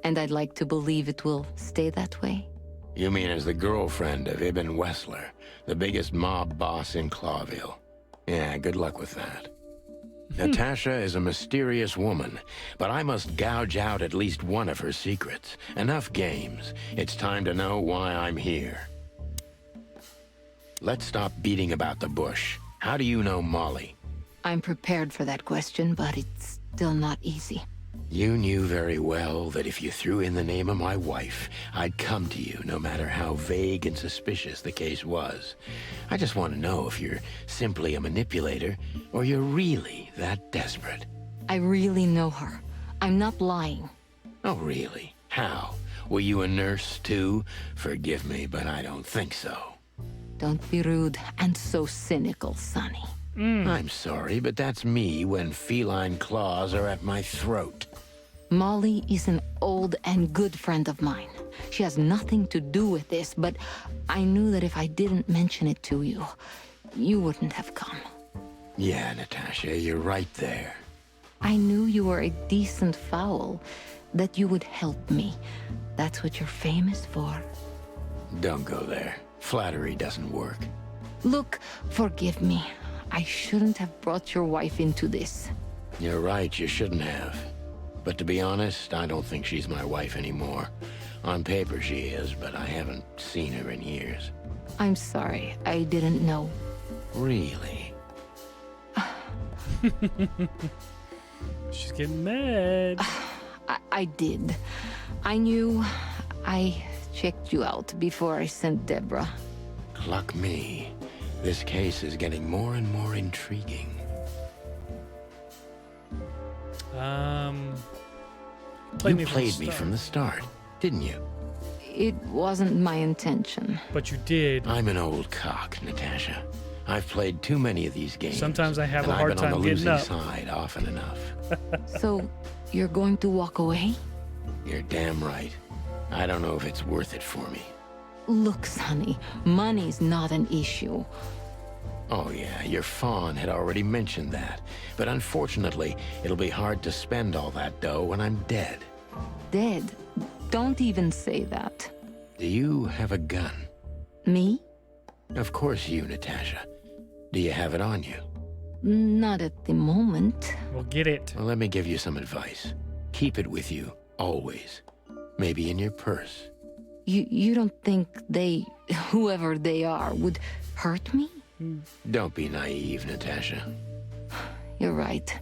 and I'd like to believe it will stay that way. You mean as the girlfriend of Ibn Wessler, the biggest mob boss in Clawville? Yeah, good luck with that. Natasha is a mysterious woman, but I must gouge out at least one of her secrets. Enough games. It's time to know why I'm here. Let's stop beating about the bush. How do you know Molly? I'm prepared for that question, but it's still not easy. You knew very well that if you threw in the name of my wife, I'd come to you no matter how vague and suspicious the case was. I just want to know if you're simply a manipulator or you're really that desperate. I really know her. I'm not lying. Oh, really? How? Were you a nurse, too? Forgive me, but I don't think so. Don't be rude and so cynical, Sonny. I'm sorry, but that's me when feline claws are at my throat. Molly is an old and good friend of mine. She has nothing to do with this, but I knew that if I didn't mention it to you, you wouldn't have come. Yeah, Natasha, you're right there. I knew you were a decent fowl, that you would help me. That's what you're famous for. Don't go there. Flattery doesn't work. Look, forgive me. I shouldn't have brought your wife into this. You're right, you shouldn't have. But to be honest, I don't think she's my wife anymore. On paper she is, but I haven't seen her in years. I'm sorry, I didn't know. Really? She's getting mad. I did. I knew. I checked you out before I sent Deborah. Cluck me. This case is getting more and more intriguing. You played me from the start, didn't you? It wasn't my intention. But you did. I'm an old cock, Natasha. I've played too many of these games. Sometimes I have and a hard I've been time on the getting losing up. side often enough. So, you're going to walk away? You're damn right. I don't know if it's worth it for me. Look, Sonny, money's not an issue. Oh yeah, your fawn had already mentioned that. But unfortunately, it'll be hard to spend all that dough when I'm dead. Dead? Don't even say that. Do you have a gun? Me? Of course you, Natasha. Do you have it on you? Not at the moment. Well, get it. Well, let me give you some advice. Keep it with you, always. Maybe in your purse. You don't think they, whoever they are, would hurt me? Don't be naive, Natasha. You're right.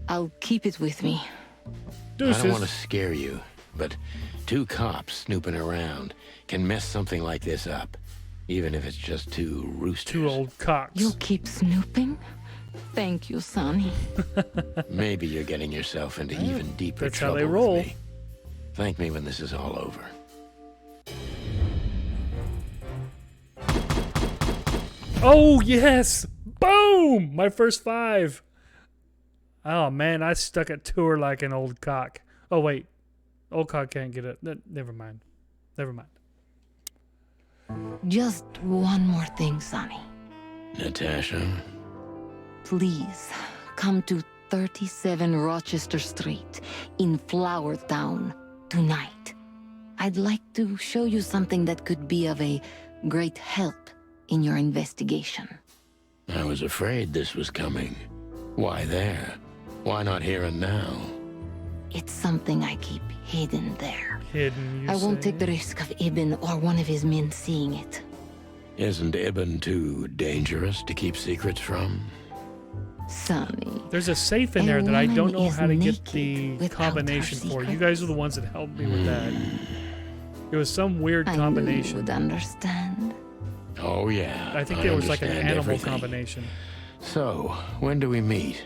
I'll keep it with me. I don't want to scare you, but 2 cops snooping around can mess something like this up, even if it's just 2 roosters. 2 old cocks. You'll keep snooping? Thank you, Sonny. Maybe you're getting yourself into even deeper That's how trouble they with roll. me. Thank me when this is all over. Oh, yes! Boom! My first 5. Oh, man, I stuck it to her like an old cock. Oh, wait. Old cock can't get it. Never mind. Never mind. Just one more thing, Sonny. Natasha? Please, come to 37 Rochester Street in Flower Town tonight. I'd like to show you something that could be of a great help in your investigation. I was afraid this was coming. Why there? Why not here and now? It's something I keep hidden there. Hidden, you I won't say? take the risk of Ibn or one of his men seeing it. Isn't Ibn too dangerous to keep secrets from? Sonny. There's a safe in A there that I don't woman know is how to get naked the without combination her for. You guys are the ones that helped me with that. It was some weird I knew you combination. would understand. Oh, yeah. I think there was like an understand animal everything. combination. So, when do we meet?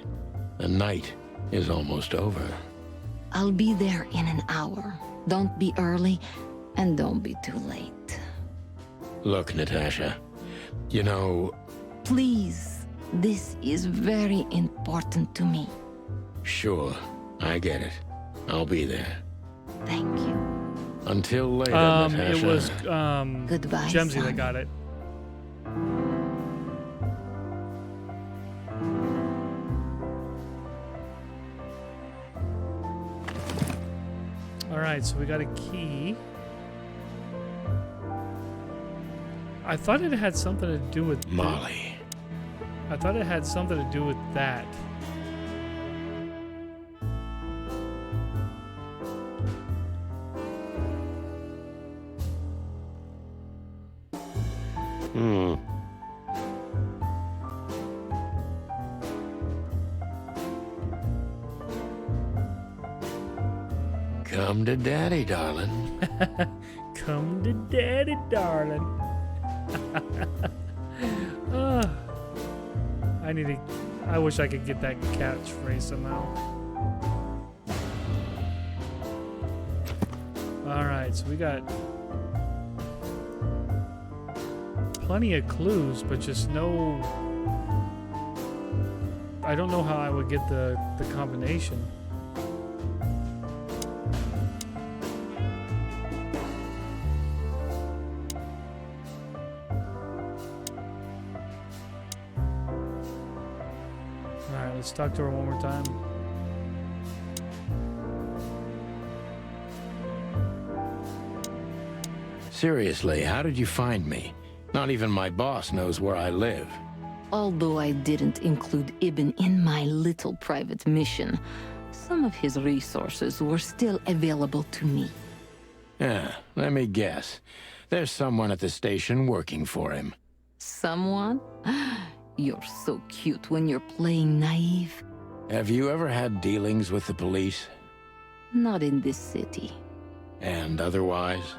The night is almost over. I'll be there in an hour. Don't be early, and don't be too late. Look, Natasha, you know... Please, this is very important to me. Sure, I get it. I'll be there. Thank you. Until later, Natasha. It was, Goodbye, Gemsy that son. got it. Alright, so we got a key. I thought it had something to do with... Molly. I thought it had something to do with that. Come to daddy, darling. Come to daddy, darling. I wish I could get that catchphrase somehow. Alright, so we got plenty of clues, but just no... I don't know how I would get the combination. Alright, let's talk to her one more time. Seriously, how did you find me? Not even my boss knows where I live. Although I didn't include Ibn in my little private mission, some of his resources were still available to me. Yeah, let me guess. There's someone at the station working for him. Someone? You're so cute when you're playing naive. Have you ever had dealings with the police? Not in this city. And otherwise?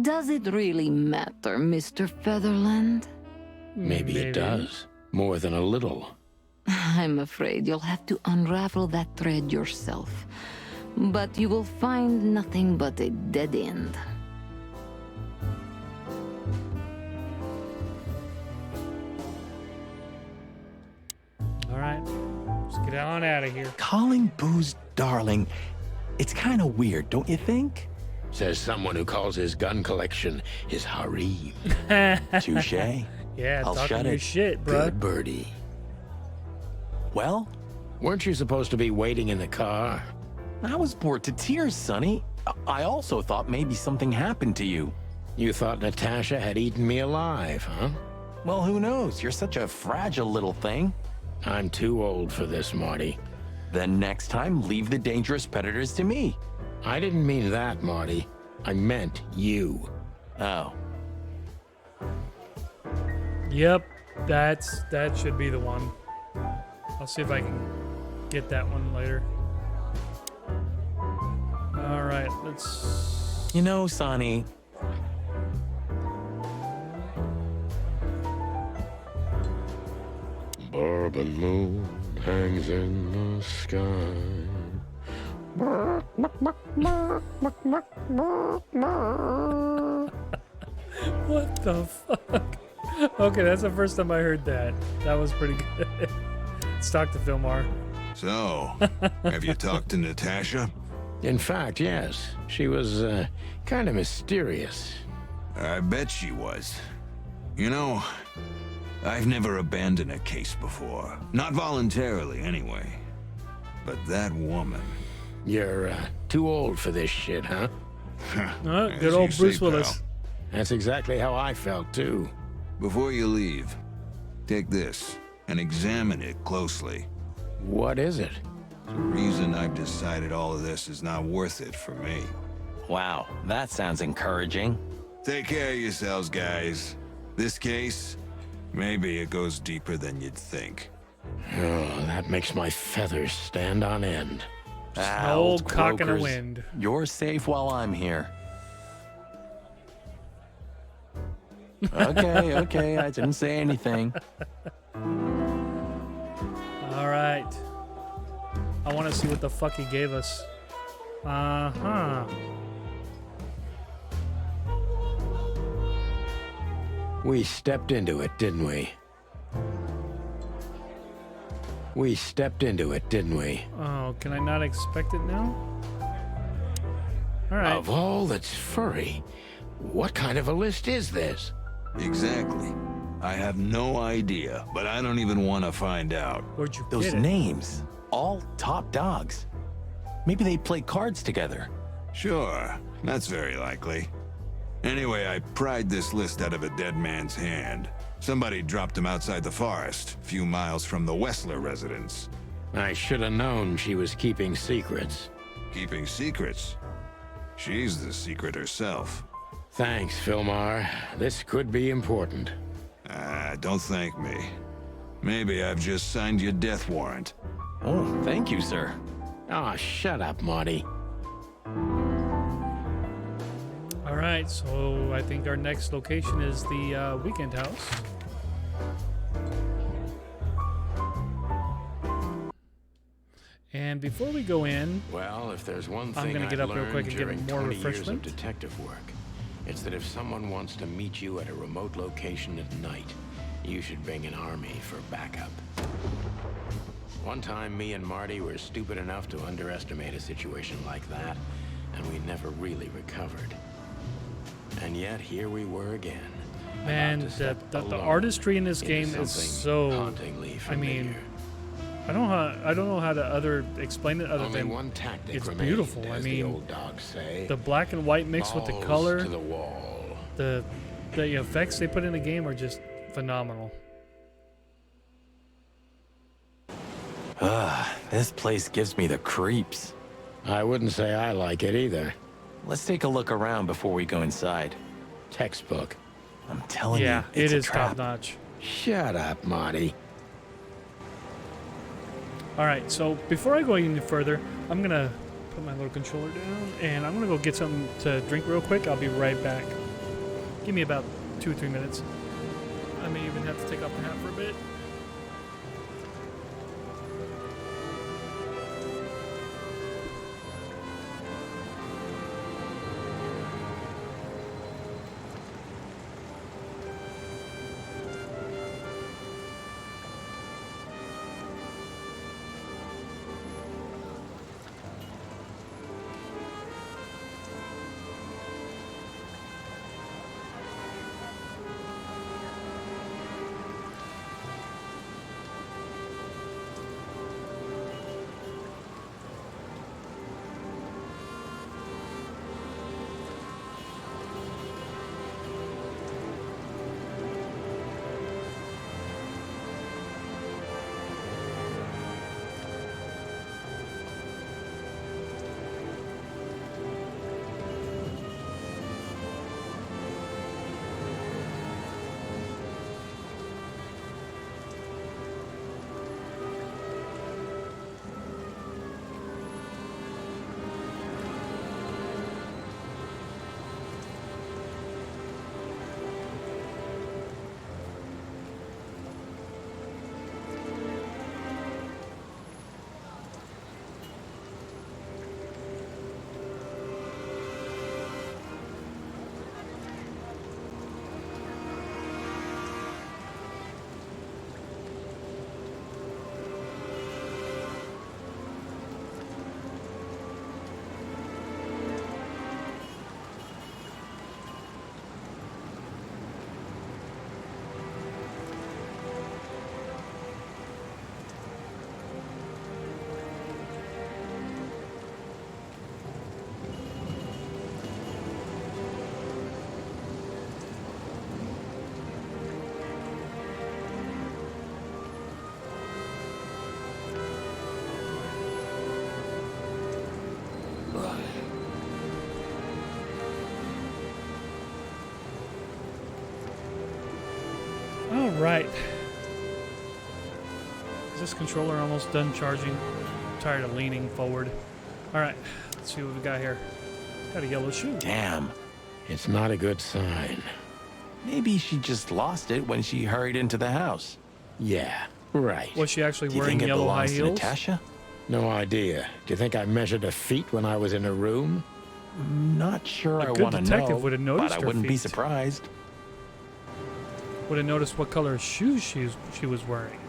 Does it really matter, Mr. Featherland? Maybe it does. More than a little. I'm afraid you'll have to unravel that thread yourself. But you will find nothing but a dead end. Alright, let's get on out of here. Calling booze darling, it's kind of weird, don't you think? Says someone who calls his gun collection his harem. Touche. Yeah, I'll talking shut your it. shit, bro. Good birdie. Well? Weren't you supposed to be waiting in the car? I was bored to tears, Sonny. I also thought maybe something happened to you. You thought Natasha had eaten me alive, huh? Well, who knows? You're such a fragile little thing. I'm too old for this, Marty. Then next time, leave the dangerous predators to me. I didn't mean that, Marty. I meant you. Oh. Yep, that should be the one. I'll see if I can get that one later. All right, let's... You know, Sonny... Bourbon moon hangs in the sky. What the fuck? Okay, that's the first time I heard that. That was pretty good. Let's talk to Filmar. So, have you talked to Natasha? In fact, yes. She was, kind of mysterious. I bet she was. You know, I've never abandoned a case before. Not voluntarily, anyway. But that woman... You're, too old for this shit, huh? Good old Bruce Willis. That's exactly how I felt, too. Before you leave, take this and examine it closely. What is it? The reason I've decided all of this is not worth it for me. Wow, that sounds encouraging. Take care of yourselves, guys. This case, maybe it goes deeper than you'd think. Oh, that makes my feathers stand on end. Old cock in the croakers. wind. You're safe while I'm here. Okay, I didn't say anything. All right. I want to see what the fuck he gave us. Uh-huh. We stepped into it, didn't we? We stepped into it, didn't we? Oh, can I not expect it now? All right. Of all that's furry, what kind of a list is this? Exactly. I have no idea, but I don't even want to find out. Where'd you Those get it? names, all top dogs. Maybe they play cards together. Sure, that's very likely. Anyway, I pried this list out of a dead man's hand. Somebody dropped him outside the forest, a few miles from the Wessler residence. I should have known she was keeping secrets. Keeping secrets? She's the secret herself. Thanks, Filmar. This could be important. Don't thank me. Maybe I've just signed your death warrant. Oh, thank you, sir. Oh, shut up, Marty. All right, so I think our next location is the weekend house. And before we go in, Well, if there's one thing I'm gonna I've get up real learned quick and get during more 20 years of refreshment. detective work, it's that if someone wants to meet you at a remote location at night, you should bring an army for backup. One time, me and Marty were stupid enough to underestimate a situation like that, and we never really recovered. And yet, here we were again. man, about to step the alone artistry in this into game is something so. hauntingly I mean, familiar. I don't know how to explain it other Only than one tactic it's remained, beautiful. I as the mean, old dogs say. the black and white mixed with the Balls color, to the wall. the effects they put in the game are just phenomenal. This place gives me the creeps. I wouldn't say I like it either. Let's take a look around before we go inside. Textbook. I'm telling Yeah, you, it's it a is trap. top notch. Shut up, Marty. All right, so before I go any further, I'm gonna put my little controller down and I'm gonna go get something to drink real quick. I'll be right back. Give me about 2 or 3 minutes. I may even have to take off the hat for a bit. All right. Is this controller almost done charging? I'm tired of leaning forward. All right, let's see what we got here. Got a yellow shoe. Damn. It's not a good sign. Maybe she just lost it when she hurried into the house. Yeah, right. Was she actually Do you wearing think it yellow high belongs to heels? Natasha? No idea. Do you think I measured her feet when I was in her room? Not sure A I good want to know, detective would have noticed but I her wouldn't be feet. surprised. Would have noticed what color shoes she was wearing.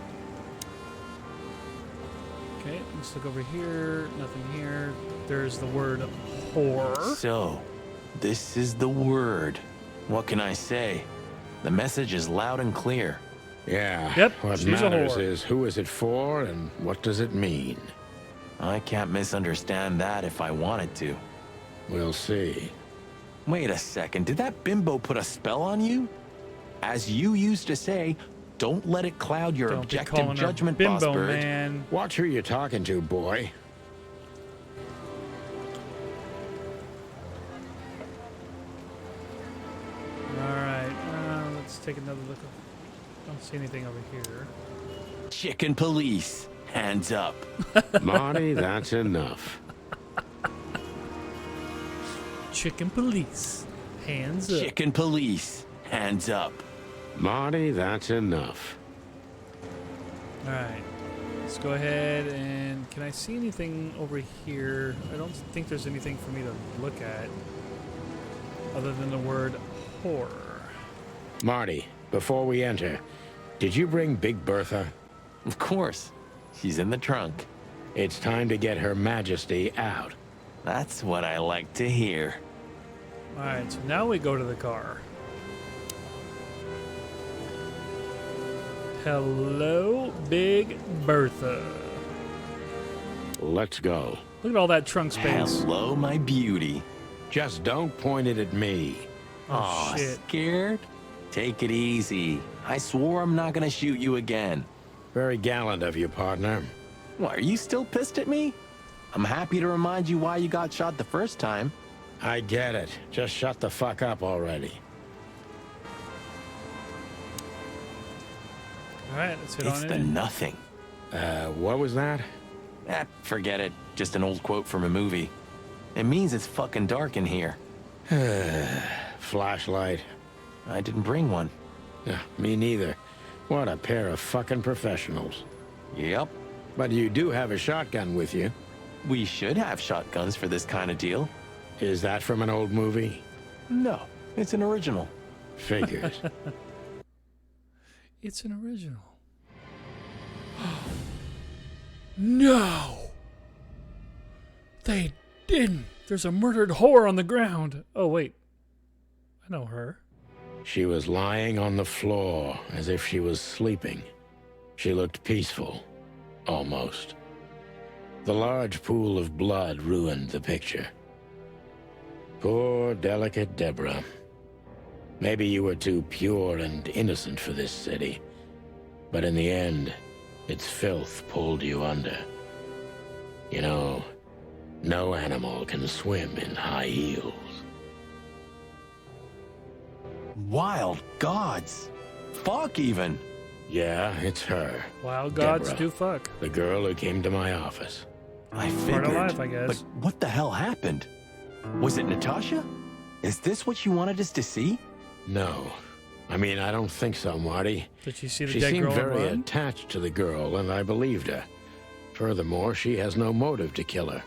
Okay, let's look over here. Nothing here. There's the word whore. So, this is the word. What can I say? The message is loud and clear. Yeah. Yep, What she's a matters whore. is who is it for and what does it mean? I can't misunderstand that if I wanted to. We'll see. Wait a second, did that bimbo put a spell on you? As you used to say, don't let it cloud your Don't be objective calling her judgment, bimbo, Boss Bird. man. Watch who you're talking to, boy. Alright, let's take another look. I don't see anything over here. Chicken police, hands up. Marty, that's enough. Chicken police. Hands up. Chicken police, hands up. Marty, that's enough. Alright. Let's go ahead and... Can I see anything over here? I don't think there's anything for me to look at. Other than the word whore. Marty, before we enter, did you bring Big Bertha? Of course. She's in the trunk. It's time to get Her Majesty out. That's what I like to hear. Alright, so now we go to the car. Hello, Big Bertha. Let's go. Look at all that trunk space. Hello, my beauty. Just don't point it at me. Oh, Aw, shit. scared? Take it easy. I swore I'm not gonna shoot you again. Very gallant of you, partner. What, are you still pissed at me? I'm happy to remind you why you got shot the first time. I get it. Just shut the fuck up already. Alright, let's hit It's on the in. nothing. What was that? Forget it. Just an old quote from a movie. It means it's fucking dark in here. Flashlight. I didn't bring one. Me neither. What a pair of fucking professionals. Yep. But you do have a shotgun with you. We should have shotguns for this kind of deal. Is that from an old movie? No, it's an original. Figures. It's an original. No! They didn't! There's a murdered whore on the ground! Oh, wait. I know her. She was lying on the floor as if she was sleeping. She looked peaceful. Almost. The large pool of blood ruined the picture. Poor, delicate Deborah. Maybe you were too pure and innocent for this city. But in the end, its filth pulled you under. You know, no animal can swim in high heels. Wild gods. Fuck even. Yeah, it's her. Wild gods Deborah, do fuck. the girl who came to my office. I Part figured. of life, I guess. But what the hell happened? Was it Natasha? Is this what you wanted us to see? No. I mean, I don't think so, Marty. Did you see the She dead seemed girl very run? attached to the girl, and I believed her. Furthermore, she has no motive to kill her.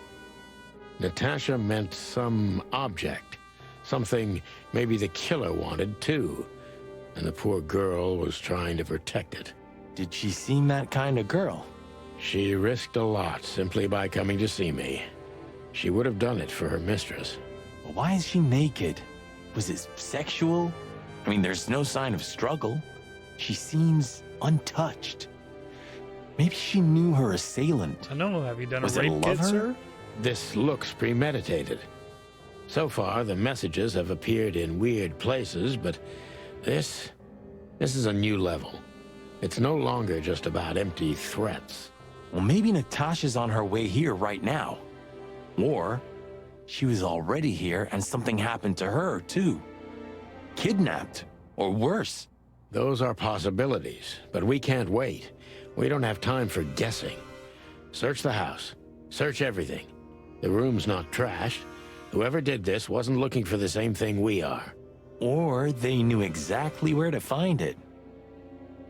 Natasha meant some object. Something maybe the killer wanted, too. And the poor girl was trying to protect it. Did she seem that kind of girl? She risked a lot simply by coming to see me. She would have done it for her mistress. But why is she naked? Was it sexual? I mean, there's no sign of struggle. She seems untouched. Maybe she knew her assailant. I know. Have you done Was a it rape love kit, her? sir? This looks premeditated. So far, the messages have appeared in weird places, but this is a new level. It's no longer just about empty threats. Well, maybe Natasha's on her way here right now. Or she was already here and something happened to her, too. Kidnapped, or worse. Those are possibilities, but we can't wait. We don't have time for guessing. Search the house. Search everything. The room's not trashed. Whoever did this wasn't looking for the same thing we are. Or they knew exactly where to find it.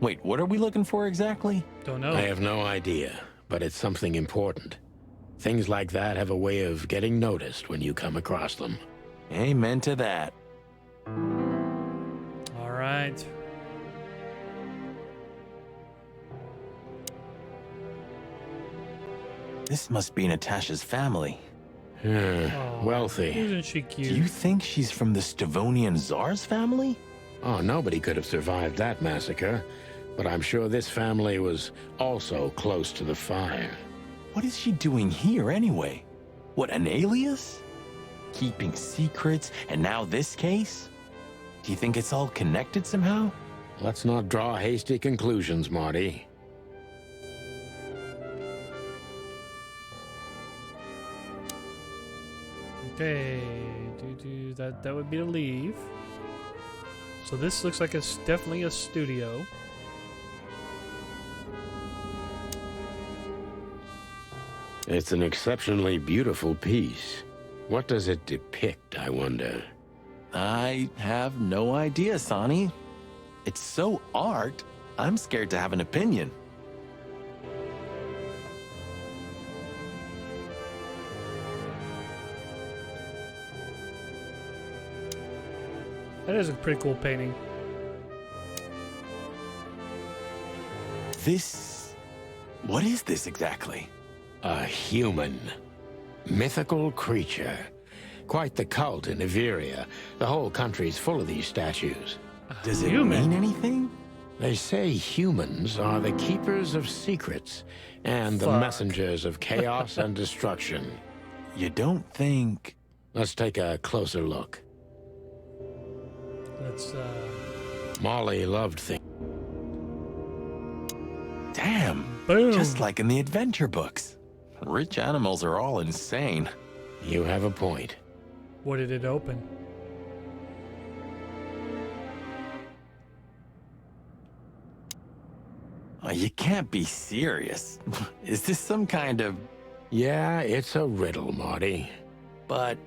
Wait, what are we looking for exactly? Don't know. I have no idea, but it's something important. Things like that have a way of getting noticed when you come across them. Amen to that. All right. This must be Natasha's family. Wealthy. Isn't she cute? Do you think she's from the Stavonian Tsar's family? Oh, nobody could have survived that massacre. But I'm sure this family was also close to the fire. What is she doing here anyway? What, an alias? Keeping secrets, and now this case? Do you think it's all connected somehow? Let's not draw hasty conclusions, Marty. Okay, that would be to leave. So this looks like it's definitely a studio. It's an exceptionally beautiful piece. What does it depict, I wonder? I have no idea, Sonny. It's so art, I'm scared to have an opinion. That is a pretty cool painting. What is this exactly? A human. Mythical creature. Quite the cult in Iveria. The whole country's full of these statues. Does it mean anything? They say humans are the keepers of secrets and the messengers of chaos and destruction. You don't think... Let's take a closer look. Let's, Molly loved things. Damn. Boom. Just like in the adventure books. Rich animals are all insane. You have a point. What did it open? Oh, you can't be serious. Is this some kind of... Yeah, it's a riddle, Marty. But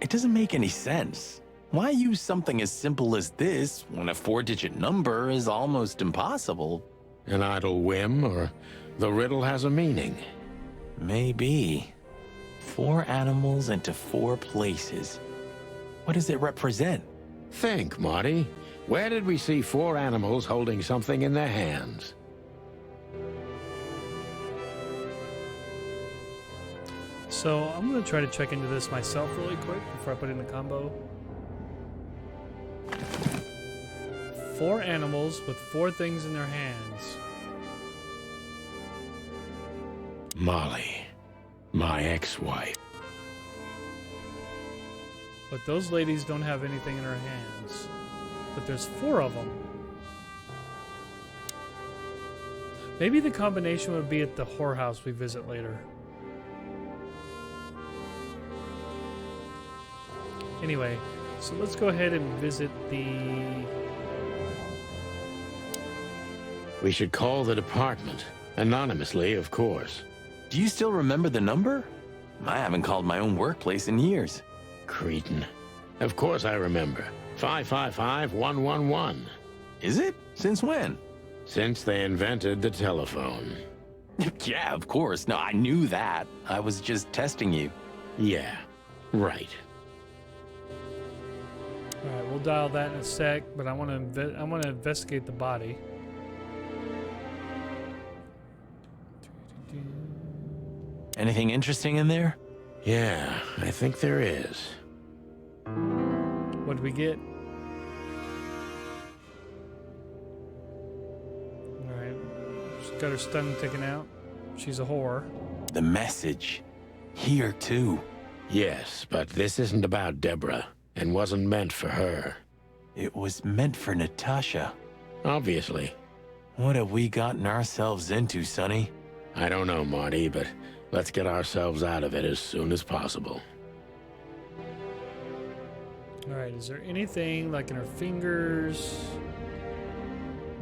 it doesn't make any sense. Why use something as simple as this when a 4-digit number is almost impossible? An idle whim, or the riddle has a meaning? Maybe. 4 animals into 4 places. What does it represent? Think, Marty. Where did we see 4 animals holding something in their hands? So I'm going to try to check into this myself really quick before I put in the combo. 4 animals with 4 things in their hands. Molly, my ex-wife. But those ladies don't have anything in their hands. But there's 4 of them. Maybe the combination would be at the whorehouse we visit later. Anyway, so let's go ahead and visit the... We should call the department. Anonymously, of course. Do you still remember the number? I haven't called my own workplace in years. Cretin. Of course I remember. 555-111. Is it? Since when? Since they invented the telephone. Yeah, of course. No, I knew that. I was just testing you. Yeah, right. All right, we'll dial that in a sec, but I want to investigate the body. Anything interesting in there? Yeah, I think there is. What did we get? All right, she's got her stun taken out. She's a whore. The message. Here, too. Yes, but this isn't about Deborah, and wasn't meant for her. It was meant for Natasha. Obviously. What have we gotten ourselves into, Sonny? I don't know, Marty, but let's get ourselves out of it as soon as possible. All right, is there anything like in her fingers,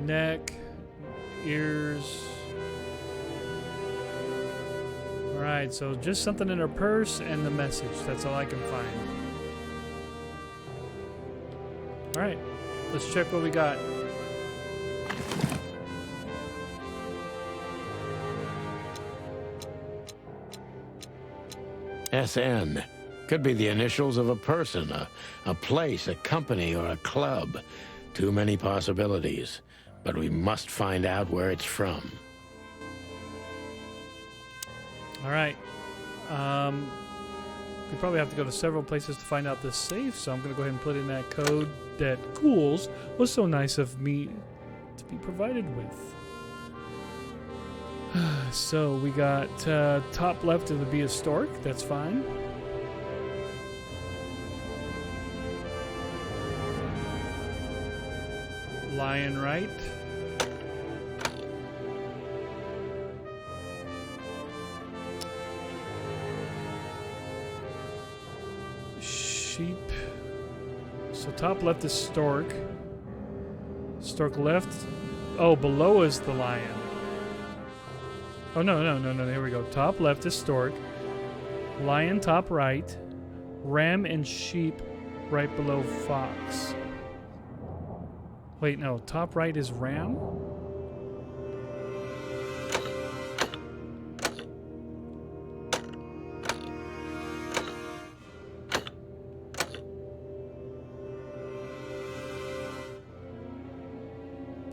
neck, ears? All right, so just something in her purse and the message. That's all I can find. All right, let's check what we got. SN. Could be the initials of a person, a place, a company, or a club. Too many possibilities. But we must find out where it's from. All right. We probably have to go to several places to find out this safe, so I'm going to go ahead and put in that code that Ghouls was so nice of me to be provided with. So we got top left, it would be a stork. That's fine. Lion right. Sheep. So top left is stork. Stork left. Oh, below is the lion. Oh, no. Here we go. Top left is stork. Lion top right. Ram and sheep right below fox. Wait, no. Top right is ram?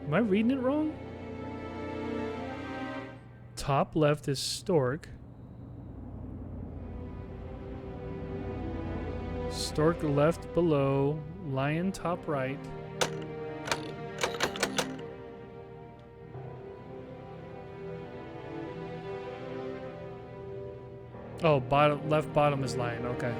Am I reading it wrong? Top left is stork. Stork left below. Lion top right. Oh, bottom left bottom is lion. Okay.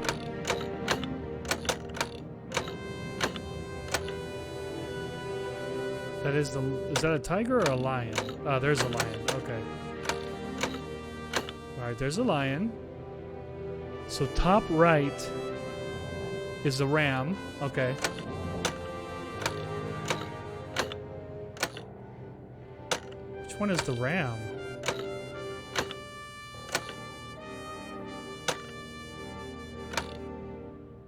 That is that a tiger or a lion? Oh, there's a lion. Okay. All right, there's a lion. So top right is the ram. Okay. Which one is the ram?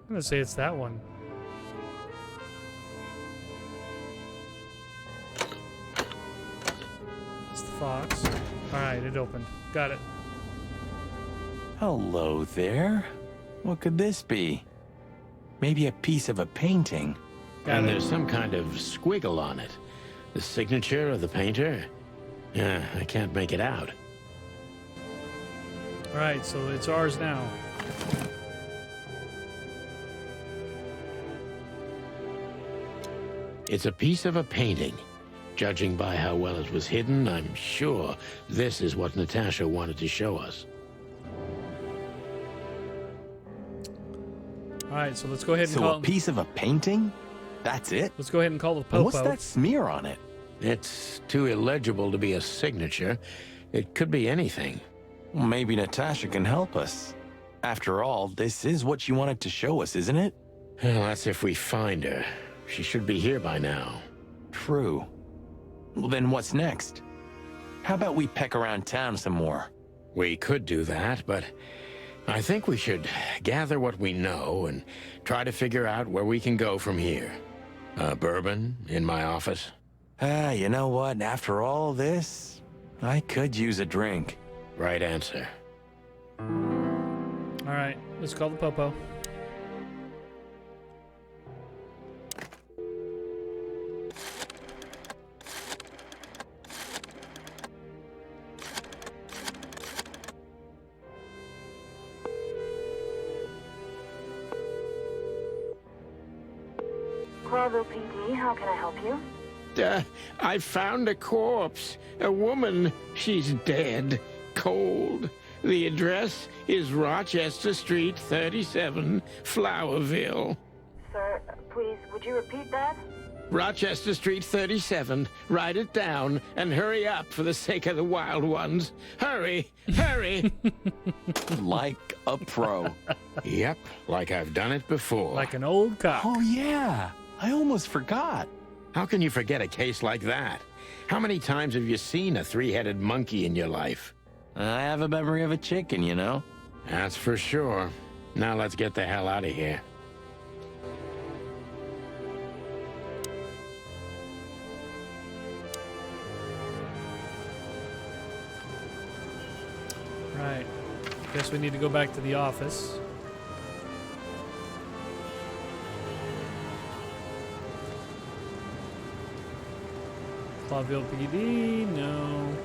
I'm gonna say it's that one. It's the fox. Alright, it opened. Got it. Hello there. What could this be? Maybe a piece of a painting. And there's some kind of squiggle on it. The signature of the painter? Yeah, I can't make it out. Alright, so it's ours now. It's a piece of a painting. Judging by how well it was hidden, I'm sure this is what Natasha wanted to show us. Alright, so let's go ahead and So call a piece of a painting? That's it? Let's go ahead and call the And popo. what's that smear on it? It's too illegible to be a signature. It could be anything. Well, maybe Natasha can help us. After all, this is what she wanted to show us, isn't it? Well, that's if we find her. She should be here by now. True. Well, then what's next? How about we peck around town some more? We could do that, but I think we should gather what we know and try to figure out where we can go from here. Bourbon in my office? You know what? After all this, I could use a drink. Right answer. Alright, let's call the popo. Bravo PD, how can I help you? I found a corpse. A woman. She's dead. Cold. The address is Rochester Street, 37, Flowerville. Sir, please, would you repeat that? Rochester Street, 37. Write it down and hurry up for the sake of the wild ones. Hurry! Hurry! Like a pro. Yep, like I've done it before. Like an old cop. Oh, yeah. I almost forgot. How can you forget a case like that? How many times have you seen a three-headed monkey in your life? I have a memory of a chicken, you know? That's for sure. Now let's get the hell out of here. Right. Guess we need to go back to the office. Clawville PD, no.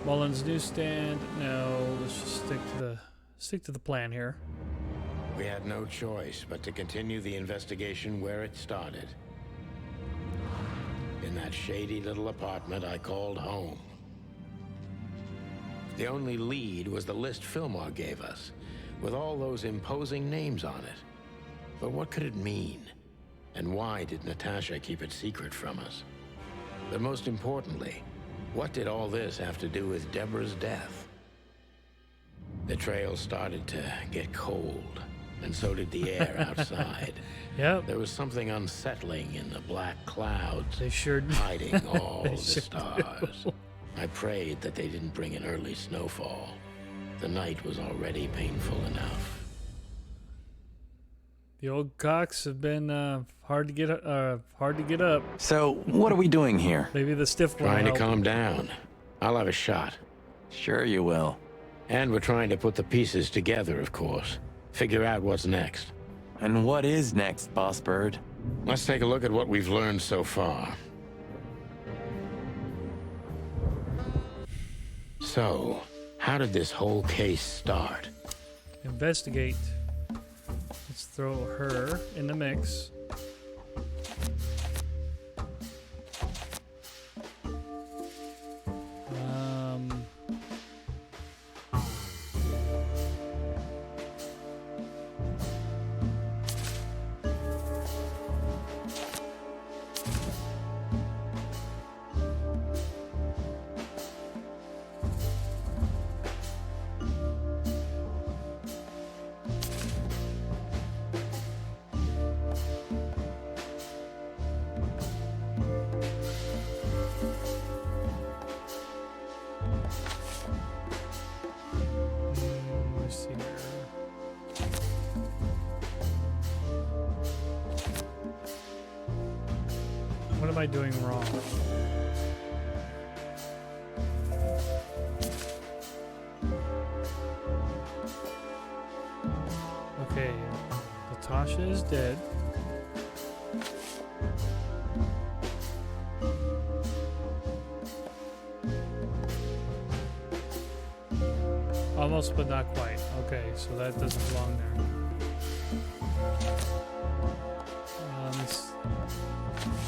Mullins newsstand, no. Let's just stick to the plan here. We had no choice but to continue the investigation where it started. In that shady little apartment I called home. The only lead was the list Fillmore gave us, with all those imposing names on it. But what could it mean? And why did Natasha keep it secret from us? But most importantly, what did all this have to do with Deborah's death? The trail started to get cold, and so did the air outside. Yep. There was something unsettling in the black clouds, They sure hiding all They the sure stars. I prayed that they didn't bring an early snowfall. The night was already painful enough. The old cocks have been hard to get up. So, what are we doing here? Maybe the stiff one. Trying to helped. calm down. I'll have a shot. Sure you will. And we're trying to put the pieces together, of course. Figure out what's next. And what is next, Boss Bird? Let's take a look at what we've learned so far. So, how did this whole case start? Investigate. Let's throw her in the mix. Let's see here. What am I doing wrong? Okay, Natasha is dead. Almost, but not quite. Okay, so that doesn't belong there.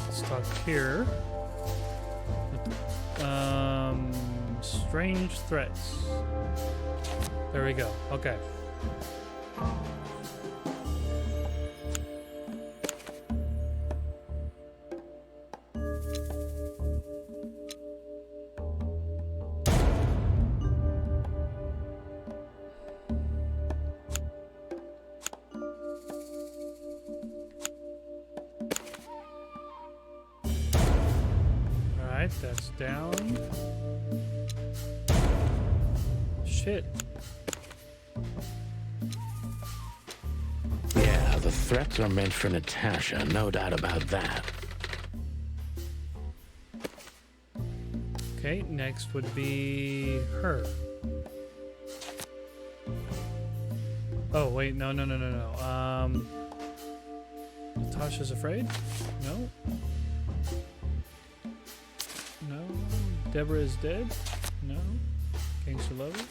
Let's talk here. Strange threats. There we go. Okay. Alright, that's down. Shit. Yeah, the threats are meant for Natasha, no doubt about that. Okay, next would be her. Oh, wait, no. Natasha's afraid? No. No. Deborah is dead? No. Gangster lover?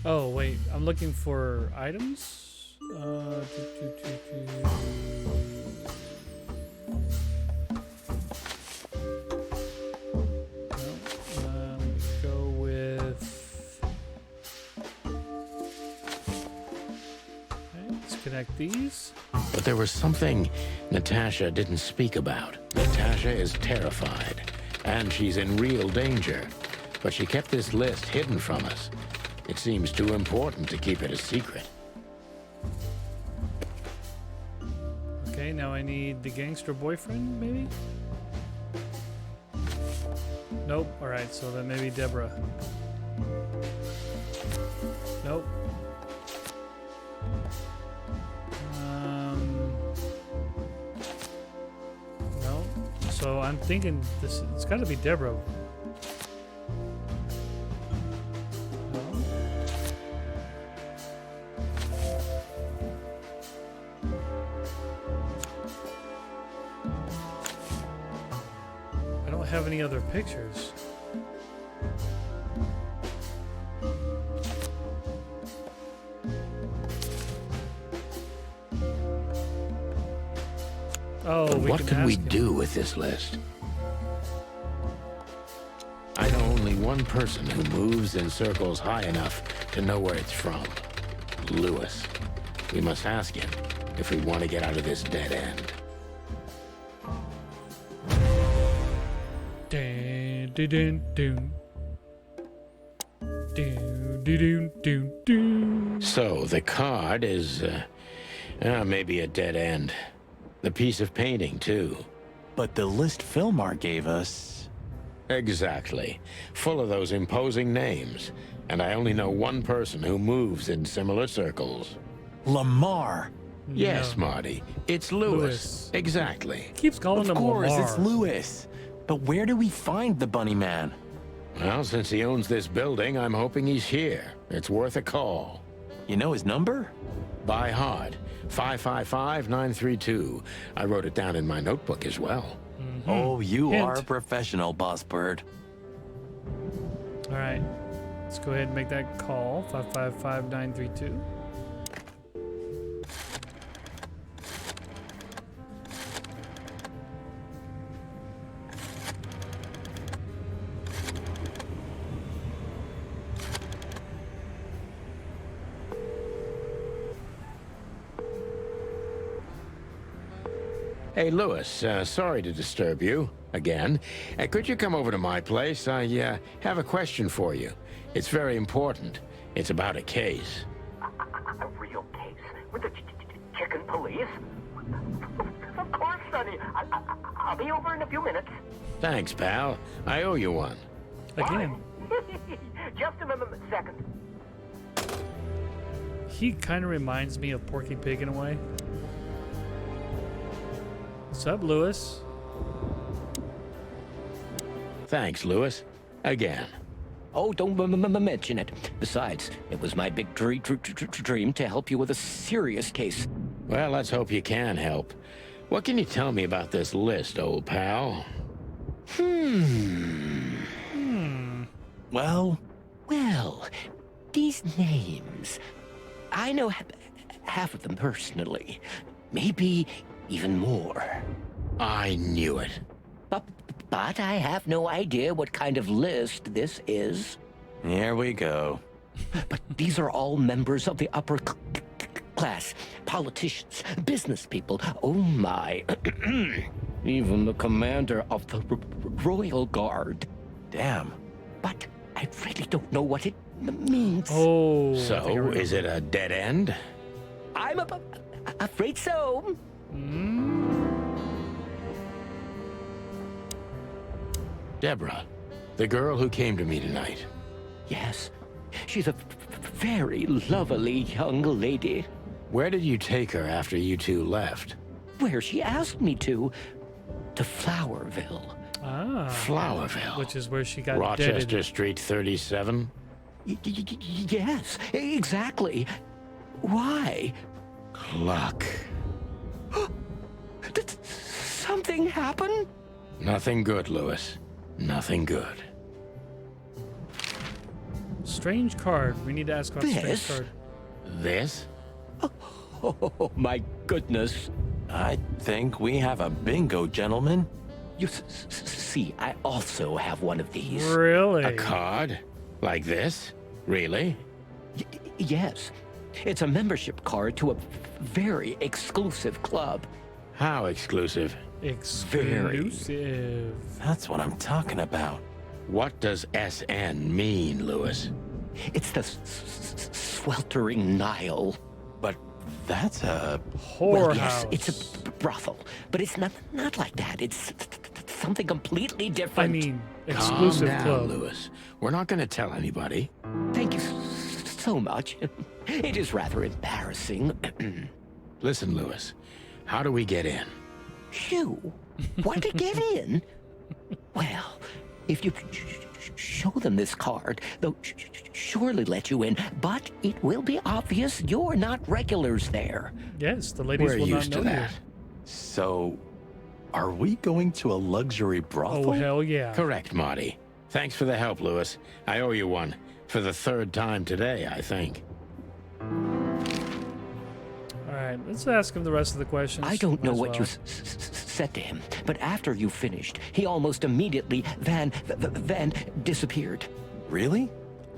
Oh, wait, I'm looking for items? Go with... Okay, let's connect these. But there was something Natasha didn't speak about. Natasha is terrified, and she's in real danger. But she kept this list hidden from us. It seems too important to keep it a secret. Okay, now I need the gangster boyfriend, maybe? Nope. Alright, so then maybe Deborah. Nope. No. So I'm thinking it's gotta be Deborah. have any other pictures. Oh, What can we ask him. do with this list? I know only one person who moves in circles high enough to know where it's from. Lewis. We must ask him if we want to get out of this dead end. Dun, dun, dun, dun. Dun, dun, dun, dun. So, the card is, maybe a dead end. The piece of painting, too. But the list Philmar gave us... Exactly. Full of those imposing names. And I only know one person who moves in similar circles. Lamar. Yes, Marty. It's Lewis. Exactly. Keeps calling him Of course, Lamar. it's Lewis. But where do we find the bunny man? Well, since he owns this building, I'm hoping he's here. It's worth a call. You know his number? By heart. 555-932. I wrote it down in my notebook as well. Oh, you Hint. are a professional, Boss Bird. All right. Let's go ahead and make that call. 555-932. Hey, Lewis, sorry to disturb you again. Could you come over to my place? I have a question for you. It's very important. It's about a case. A real case? With the chicken police? Of course, Sonny. I'll be over in a few minutes. Thanks, pal. I owe you one. Again. Just a second. He kind of reminds me of Porky Pig in a way. What's up, Lewis? Thanks, Lewis. Again. Oh, don't mention it. Besides, it was my big dream to help you with a serious case. Well, let's hope you can help. What can you tell me about this list, old pal? Well, these names. I know half of them personally. Maybe even more. I knew it. But I have no idea what kind of list this is. Here we go. But these are all members of the upper class. Politicians, business people. Oh my. Even the commander of the Royal Guard. Damn. But I really don't know what it means. Oh. So, is it a dead end? I'm afraid so. Deborah, the girl who came to me tonight. Yes, she's a very lovely young lady. Where did you take her after you two left? Where she asked me to Flowerville. Ah. Flowerville. Which is where she got Rochester deaded. Street 37? Yes, exactly. Why? Luck. Did something happen? Nothing good, Lewis. Nothing good. Strange card. We need to ask about strange This? card. This? Oh, my goodness. I think we have a bingo, gentlemen. You see, I also have one of these. Really? A card? Like this? Really? Yes. It's a membership card to a very exclusive club. How exclusive? Exclusive. That's what I'm talking about. What does SN mean, Lewis? It's the Sweltering Nile. But that's a... Whorehouse. Yes, it's a brothel. But it's not like that. It's something completely I different. mean, exclusive Calm down, club. Lewis. We're not going to tell anybody. Thank you so much. It is rather embarrassing. Listen, Lewis. How do we get in? You want to get in? Well, if you show them this card, they'll surely let you in, but it will be obvious you're not regulars there. Yes, the ladies We're will not used know to that. So, Are we going to a luxury brothel? Oh, hell yeah. Correct, Marty. Thanks for the help, Lewis. I owe you one. For the third time today, I think. All right, let's ask him the rest of the questions. I don't know as what well. you said to him, but after you finished, he almost immediately van disappeared. Really?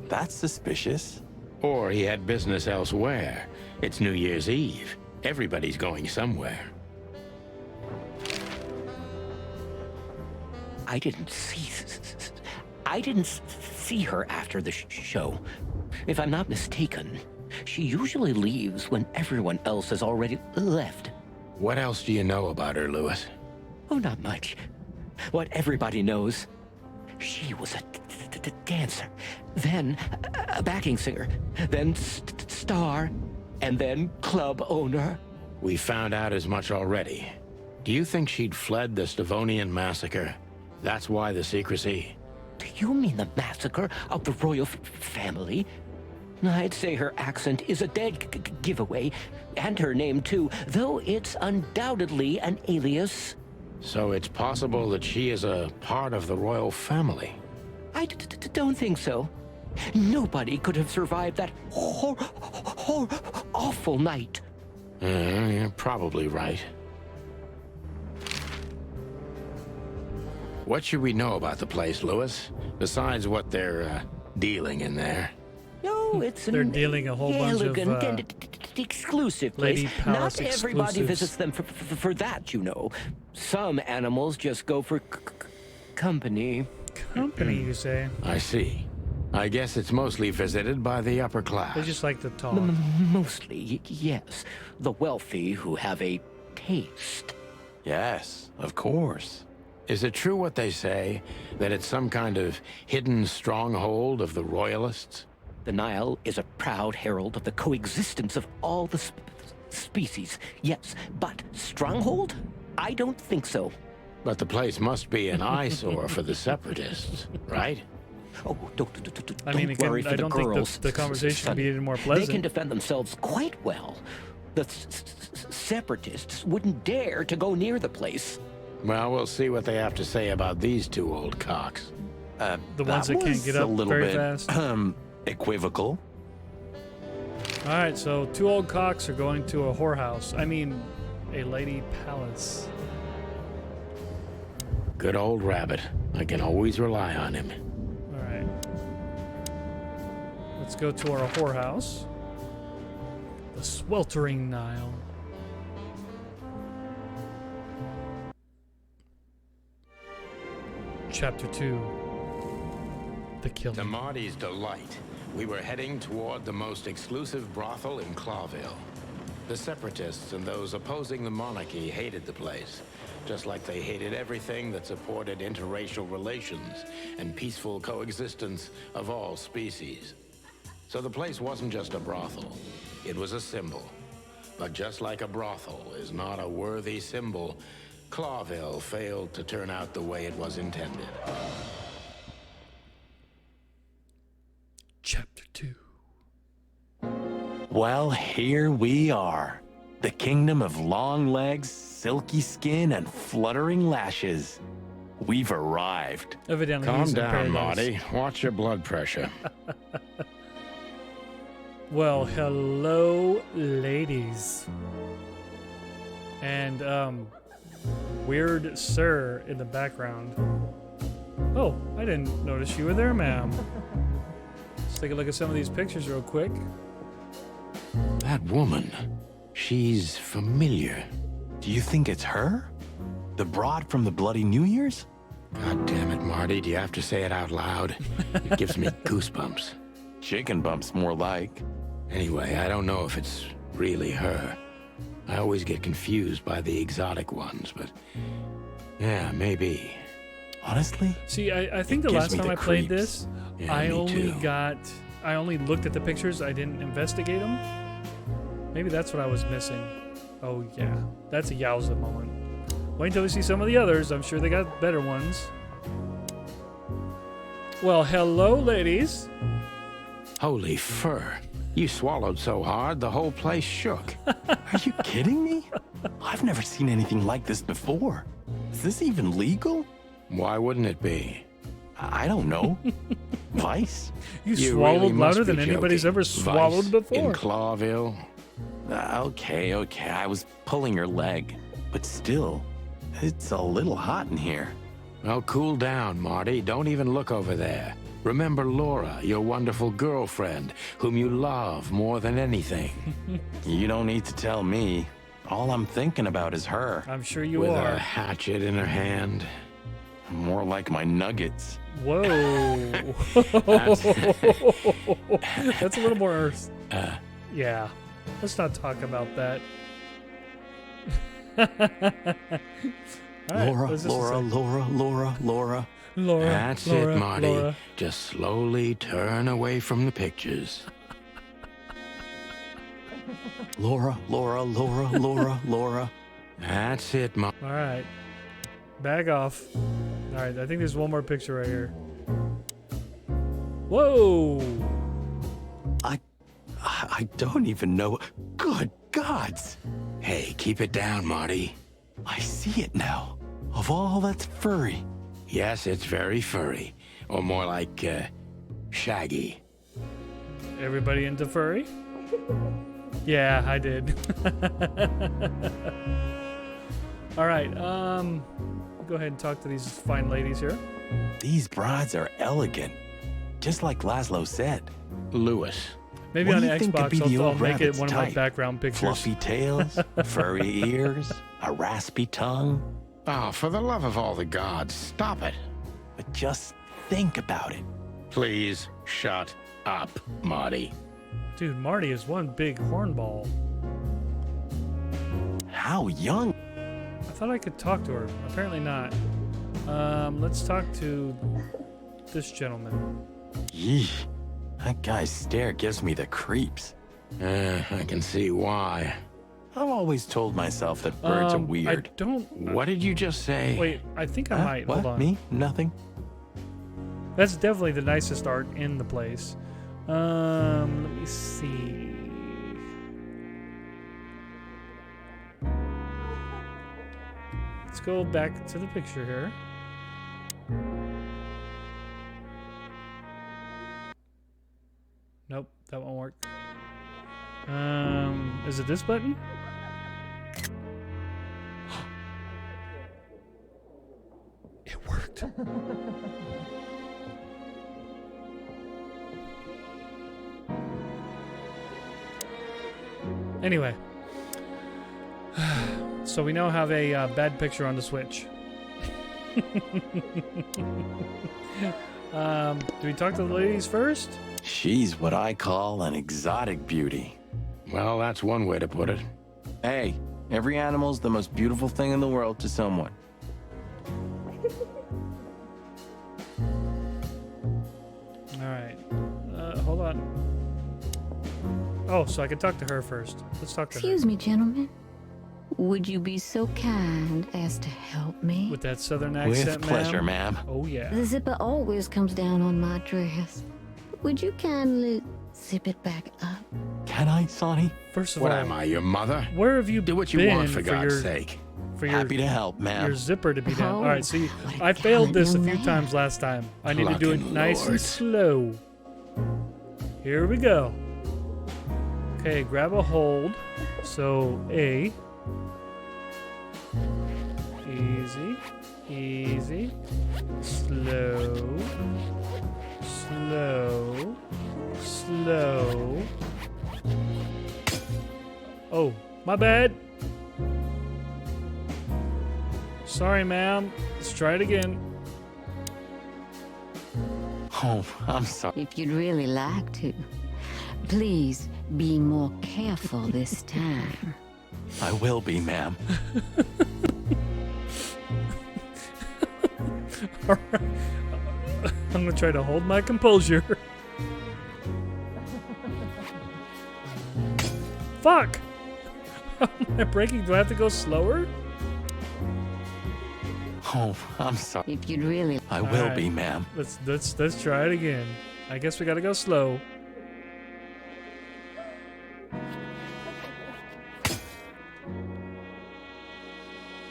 That's suspicious. Or he had business elsewhere. It's New Year's Eve. Everybody's going somewhere. I didn't see her after the show. If I'm not mistaken, she usually leaves when everyone else has already left. What else do you know about her, Lewis? Oh, not much. What everybody knows. She was a dancer, then a backing singer, then star, and then club owner. We found out as much already. Do you think she'd fled the Stavonian massacre? That's why the secrecy. Do you mean the massacre of the royal family? I'd say her accent is a dead giveaway, and her name too, though it's undoubtedly an alias. So it's possible that she is a part of the royal family. I don't think so. Nobody could have survived that awful night. You're probably right. What should we know about the place, Lewis? Besides what they're dealing in there? No, it's They're dealing a whole bunch of elegant and exclusive place. Lady Palace Not everybody exclusives. visits them for that, you know. Some animals just go for company. Company, you say? I see. I guess it's mostly visited by the upper class. They just like to talk. Mostly, yes. The wealthy who have a taste. Yes, of course. Is it true what they say, that it's some kind of hidden stronghold of the royalists? The Nile is a proud herald of the coexistence of all the species. Yes, but stronghold? I don't think so. But the place must be an eyesore for the separatists, right? Oh, don't I mean, it can, worry for I the don't girls. think the conversation can be any more They pleasant. can defend themselves quite well. The separatists wouldn't dare to go near the place. Well, we'll see what they have to say about these two old cocks. The ones that can't get up a little very bit, fast. Equivocal. All right, so two old cocks are going to a whorehouse. I mean, a lady palace. Good old Rabbit. I can always rely on him. All right. Let's go to our whorehouse. The sweltering Nile. Chapter 2. The Killing. To Marty's delight, we were heading toward the most exclusive brothel in Clawville. The separatists and those opposing the monarchy hated the place, just like they hated everything that supported interracial relations and peaceful coexistence of all species. So the place wasn't just a brothel, it was a symbol. But just like a brothel is not a worthy symbol, Clawville failed to turn out the way it was intended. Chapter 2. Well, here we are. The kingdom of long legs, silky skin, and fluttering lashes. We've arrived. Evidently, Calm he's in down, paradise. Marty. Watch your blood pressure. Well, hello, ladies. And, weird sir in the background. Oh, I didn't notice you were there, ma'am. Let's take a look at some of these pictures real quick. That woman, she's familiar. Do you think it's her? The broad from the Bloody New Year's? God damn it, Marty. Do you have to say it out loud? It gives me goosebumps. Chicken bumps, more like. Anyway, I don't know if it's really her. I always get confused by the exotic ones, but yeah, maybe. Honestly? See, I think It the gives last me time the I played creeps. this, Yeah, I me only too. I only looked at the pictures. I didn't investigate them. Maybe that's what I was missing. Oh yeah, that's a yowza moment. Wait until we see some of the others. I'm sure they got better ones. Well, hello, ladies. Holy fur. You swallowed so hard, the whole place shook. Are you kidding me? I've never seen anything like this before. Is this even legal? Why wouldn't it be? I don't know. Vice? You swallowed really must louder be than anybody's joking. ever swallowed Vice before. in Clawville? Okay. I was pulling your leg. But still, it's a little hot in here. Well, cool down, Marty. Don't even look over there. Remember Laura, your wonderful girlfriend, whom you love more than anything. You don't need to tell me. All I'm thinking about is her. I'm sure you With are. a hatchet in her hand. More like my nuggets. Whoa. That's a little more... yeah. Let's not talk about that. All right, Laura, what's this Laura, say? Laura, Laura, Laura. Laura. That's Laura, it, Marty. Laura. Just slowly turn away from the pictures. Laura, Laura, Laura, Laura, Laura. That's it, Marty. All right. Back off. All right, I think there's one more picture right here. Whoa! I don't even know. Good gods! Hey, keep it down, Marty. I see it now. Of all that's furry. Yes, it's very furry. Or more like, shaggy. Everybody into furry? Yeah, I did. All right, go ahead and talk to these fine ladies here. These brides are elegant. Just like Laszlo said. Lewis. Maybe What on do the you think could be Xbox, the I'll old make it rabbit's one of my type? background pictures. Fluffy tails, furry ears, a raspy tongue. Oh, for the love of all the gods, stop it. But just think about it. Please shut up, Marty. Dude, Marty is one big hornball. How young? I thought I could talk to her. Apparently not. Let's talk to this gentleman. Yee. That guy's stare gives me the creeps. I can see why. I've always told myself that birds are weird. I don't... What did you just say? Wait, I think I Huh? might. What? Hold on. Me? Nothing? That's definitely the nicest art in the place. Let me see. Let's go back to the picture here. Nope, that won't work. Is it this button? It worked. Anyway, so we now have a bad picture on the Switch. Do we talk to the ladies first? She's what I call an exotic beauty. Well, that's one way to put it. Hey, every animal's the most beautiful thing in the world to someone. All right. Hold on. Oh, so I can talk to her first. Let's talk to Excuse me, gentlemen. Would you be so kind as to help me? her. With that southern With accent, pleasure, ma'am. Oh, yeah. The zipper always comes down on my dress. Would you kindly zip it back up? Can I, Sonny? First of What all, am I, your mother? where have you Do what you been want, for God's your, sake. For Happy to help, ma'am. your zipper to be down? Oh, All right, see, what a I failed this a gallant few young times last time. I need to do it Plucking nice and Lord. slow. Here we go. Okay, grab a hold. So, A. Easy. Easy. Slow. Slow. Slow. Oh, my bad. Sorry, ma'am. Let's try it again. Oh, I'm sorry. If you'd really like to. Please be more careful this time. I will be, ma'am. All right. I'm gonna try to hold my composure. Fuck! Am I braking? Do I have to go slower? Oh, I'm sorry. If you'd really... I will Alright. be, ma'am. Let's try it again. I guess we gotta go slow.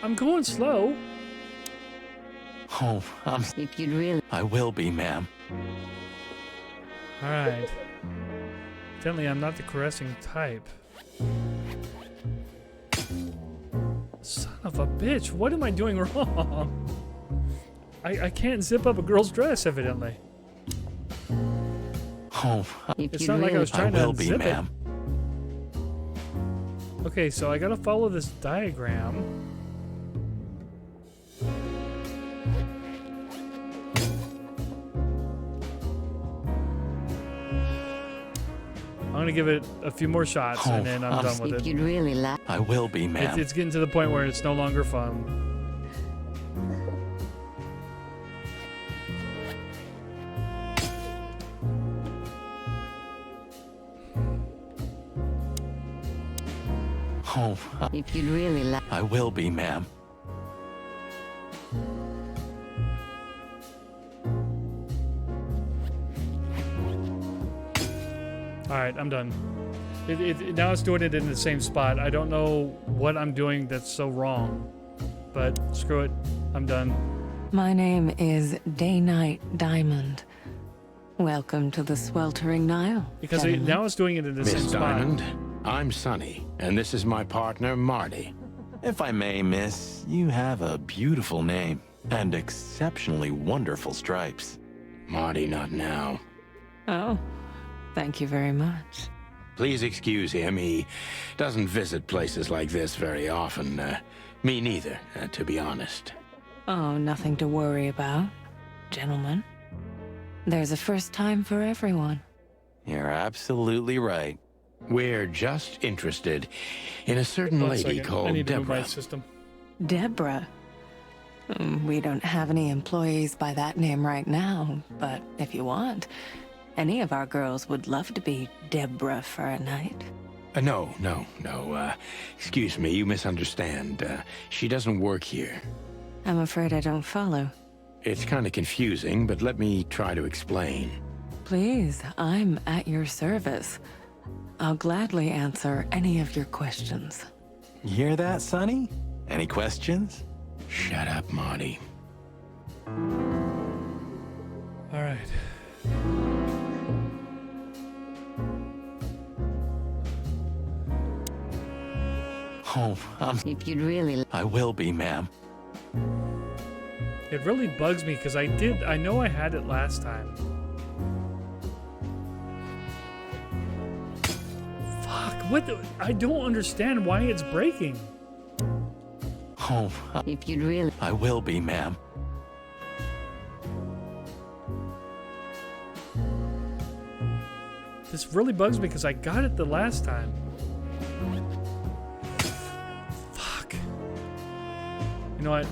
I'm going slow. Oh, If you'd really... I will be, ma'am. Alright. Evidently, I'm not the caressing type. Son of a bitch, what am I doing wrong? I can't zip up a girl's dress, evidently. Oh, It's not like I was trying to will be, unzip ma'am. it. Okay, so I gotta follow this diagram. I'm gonna give it a few more shots and then I'm done with it. If you'd really like... I will be, ma'am. It's getting to the point where it's no longer fun. Oh, If you'd really like... I will be, ma'am. Alright, I'm done. Now it's doing it in the same spot. I don't know what I'm doing that's so wrong. But screw it. I'm done. My name is Day-Night Diamond. Welcome to the sweltering Nile. Because gentlemen. now it's doing it in the same Miss spot. Diamond, I'm Sonny, and this is my partner, Marty. If I may, miss, you have a beautiful name and exceptionally wonderful stripes. Marty, not now. Oh, thank you very much. Please excuse him. He doesn't visit places like this very often. Me neither, to be honest. Oh, nothing to worry about, gentlemen. There's a first time for everyone. You're absolutely right. We're just interested in a certain One lady second. I called need to move my Deborah. system. Deborah. We don't have any employees by that name right now, but if you want, any of our girls would love to be Deborah for a night. No. Excuse me, you misunderstand. She doesn't work here. I'm afraid I don't follow. It's kind of confusing, but let me try to explain. Please, I'm at your service. I'll gladly answer any of your questions. You hear that, Sonny? Any questions? Shut up, Marty. Alright. Oh, If you'd really... I will be, ma'am. It really bugs me because I know I had it last time. Fuck, what the, I don't understand why it's breaking. Oh, If you'd really... I will be, ma'am. This really bugs me because I got it the last time. Fuck. You know what?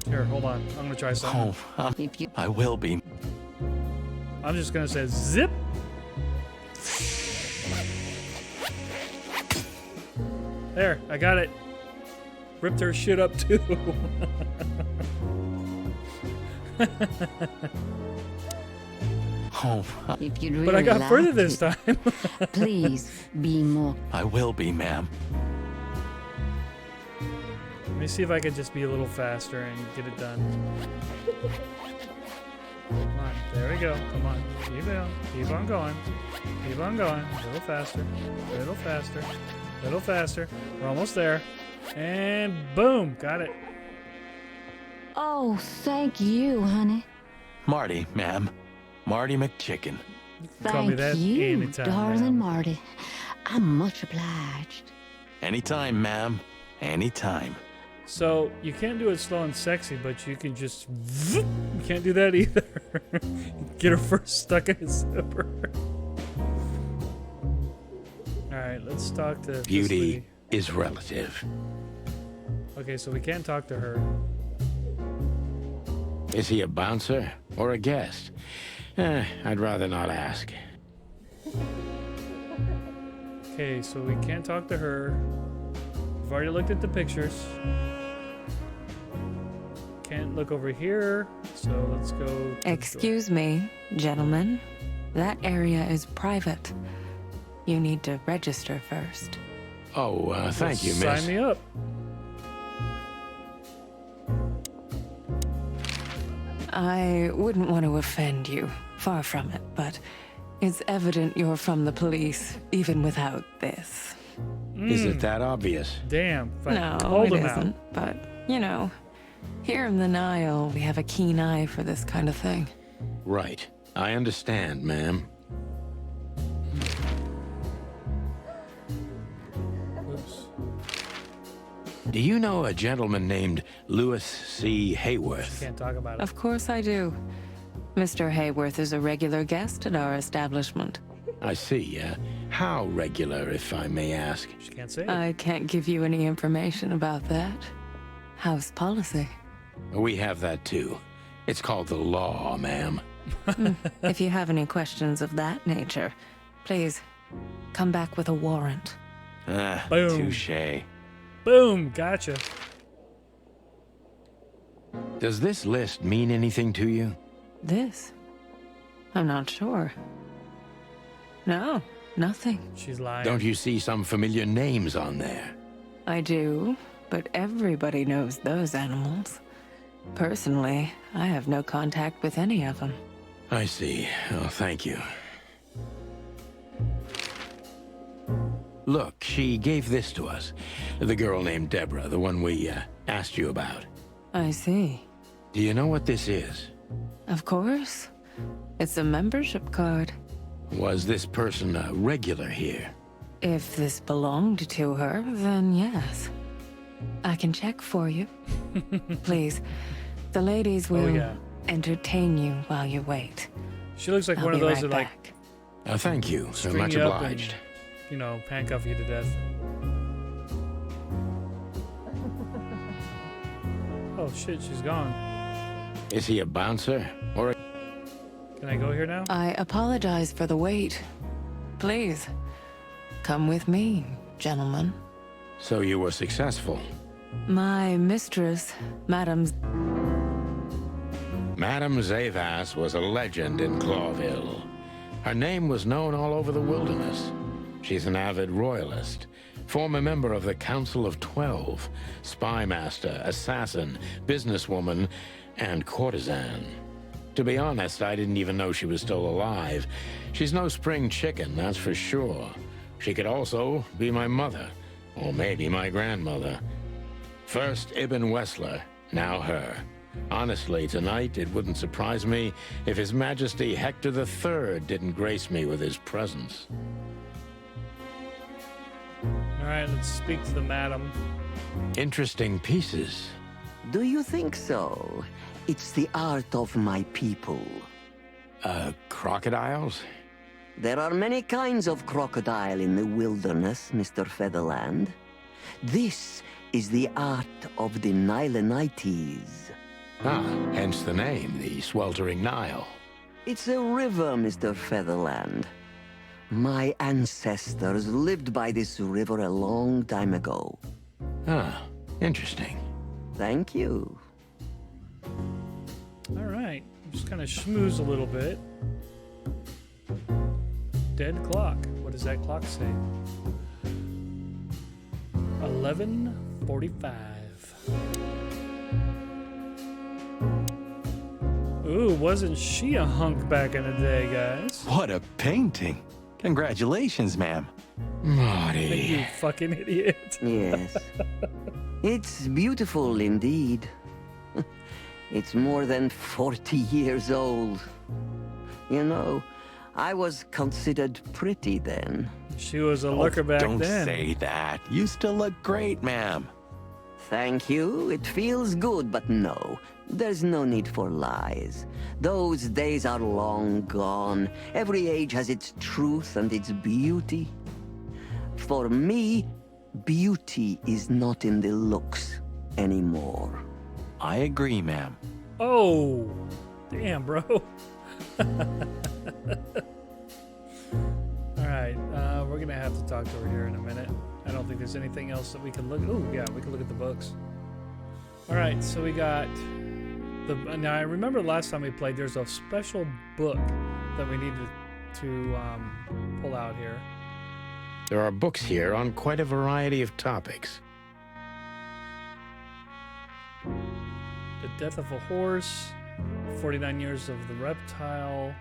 Here, hold on. I'm gonna try something. Oh, I will be. I'm just gonna say zip. There, I got it. Ripped her shit up too. Oh, If you'd really But I got like further to, this time. please be more... I will be, ma'am. Let me see if I can just be a little faster and get it done. Come on, there we go. Come on, keep on going. Keep on going. A little faster, a little faster, a little faster. We're almost there. And boom, got it. Oh, thank you, honey. Marty, ma'am. Marty McChicken. Call me Thank that you, anytime, darling ma'am. Marty. I'm much obliged. Anytime, ma'am. Anytime. So you can't do it slow and sexy, but you can just. You can't do that either. Get her first stuck in a zipper. All right, let's talk to this Beauty lady. is relative. Okay, so we can't talk to her. Is he a bouncer or a guest? I'd rather not ask. Okay, so we can't talk to her. We've already looked at the pictures. Can't look over here, so let's go. to the door. Excuse me, gentlemen. That area is private. You need to register first. Oh, thank you, Sign miss. me up. I wouldn't want to offend you. Far from it, but it's evident you're from the police, even without this. Is it that obvious? Damn. No, Hold it him out. isn't. But, you know, here in the Nile, we have a keen eye for this kind of thing. Right. I understand, ma'am. Oops. Do you know a gentleman named Louis C. Hayworth? Can't talk about it. Of course I do. Mr. Hayworth is a regular guest at our establishment. I see. How regular, if I may ask? She can't say it. I can't give you any information about that. House policy. We have that too. It's called the law, ma'am. If you have any questions of that nature, please come back with a warrant. Boom. Touché. Boom. Gotcha. Does this list mean anything to you? This? I'm not sure. No, nothing. She's lying. Don't you see some familiar names on there? I do, but everybody knows those animals. Personally, I have no contact with any of them. I see. Oh, thank you. Look, she gave this to us. The girl named Deborah, the one we asked you about. I see. Do you know what this is? Of course. It's a membership card. Was this person a regular here? If this belonged to her, then yes. I can check for you. Please, the ladies will entertain you while you wait. She looks like I'll one of be those right that back. Thank you. So string much you up obliged. and, you know, handcuff you to death. Oh shit, she's gone. Is he a bouncer or a... Can I go here now? I apologize for the wait. Please, come with me, gentlemen. So you were successful? My mistress, Madame... Madame Zavas was a legend in Clawville. Her name was known all over the wilderness. She's an avid royalist, former member of the Council of 12, spy master, assassin, businesswoman, and courtesan. To be honest, I didn't even know she was still alive. She's no spring chicken, that's for sure. She could also be my mother, or maybe my grandmother. First Ibn Wessler, now her. Honestly, tonight, it wouldn't surprise me if His Majesty Hector III didn't grace me with his presence. All right, let's speak to the madam. Interesting pieces. Do you think so? It's the art of my people. Crocodiles? There are many kinds of crocodile in the wilderness, Mr. Featherland. This is the art of the Nilenites. Ah, hence the name, the Sweltering Nile. It's a river, Mr. Featherland. My ancestors lived by this river a long time ago. Ah, interesting. Thank you. All right, just kind of schmooze a little bit. Dead clock. What does that clock say? 11:45. Ooh, wasn't she a hunk back in the day, guys? What a painting. Congratulations, ma'am. Marty. You fucking idiot. Yes. It's beautiful indeed. It's more than 40 years old. You know, I was considered pretty then. She was a looker back don't then. Don't say that. You still look great, ma'am. Thank you. It feels good, but no. There's no need for lies. Those days are long gone. Every age has its truth and its beauty. For me, beauty is not in the looks anymore. I agree, ma'am. Oh, damn, bro. All right, we're gonna have to talk to her here in a minute. I don't think there's anything else that we can look at. Oh, yeah, we can look at the books. All right, so we got the. Now I remember last time we played, there's a special book that we needed to pull out here. There are books here on quite a variety of topics. The Death of a Horse, 49 years of the reptile.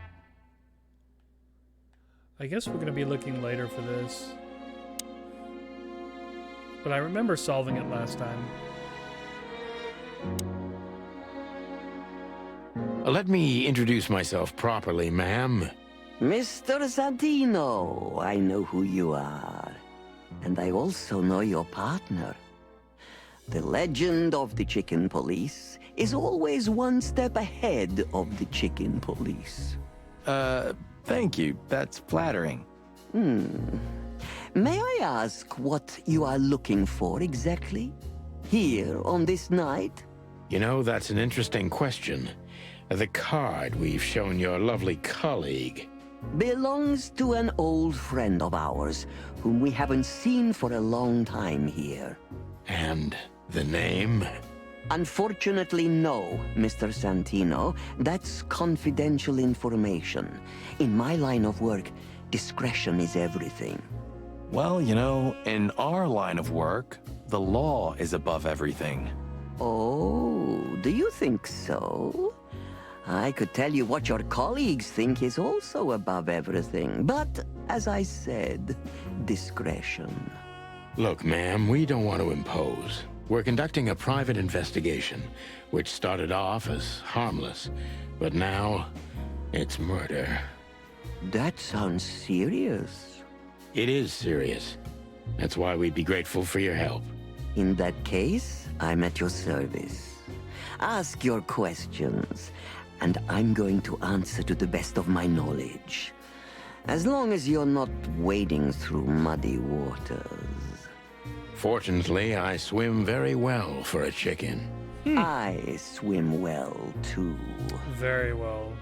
I guess we're going to be looking later for this. But I remember solving it last time. Let me introduce myself properly, ma'am. Mr. Santino, I know who you are. And I also know your partner. The legend of the Chicken Police is always one step ahead of the Chicken Police. Thank you. That's flattering. May I ask what you are looking for exactly? Here on this night? You know, that's an interesting question. The card we've shown your lovely colleague Belongs to an old friend of ours, whom we haven't seen for a long time here. And the name? Unfortunately, no, Mr. Santino. That's confidential information. In my line of work, discretion is everything. Well, you know, in our line of work, the law is above everything. Oh, do you think so? I could tell you what your colleagues think is also above everything, but, as I said, discretion. Look, ma'am, we don't want to impose. We're conducting a private investigation, which started off as harmless, but now it's murder. That sounds serious. It is serious. That's why we'd be grateful for your help. In that case, I'm at your service. Ask your questions, and I'm going to answer to the best of my knowledge. As long as you're not wading through muddy waters. Fortunately, I swim very well for a chicken. I swim well, too. Very well.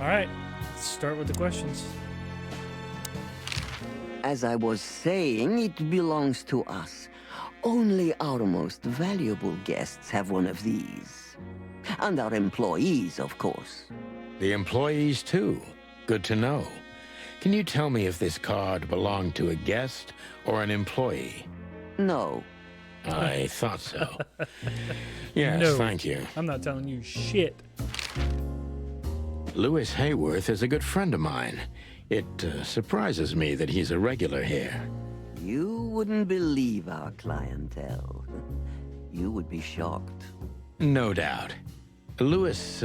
All right, let's start with the questions. As I was saying, it belongs to us. Only our most valuable guests have one of these. And our employees, of course. The employees, too. Good to know. Can you tell me if this card belonged to a guest or an employee? No. I thought so. Yes, No, thank you. I'm not telling you shit. Lewis Hayworth is a good friend of mine. It surprises me that he's a regular here. You wouldn't believe our clientele. You would be shocked. No doubt. Lewis,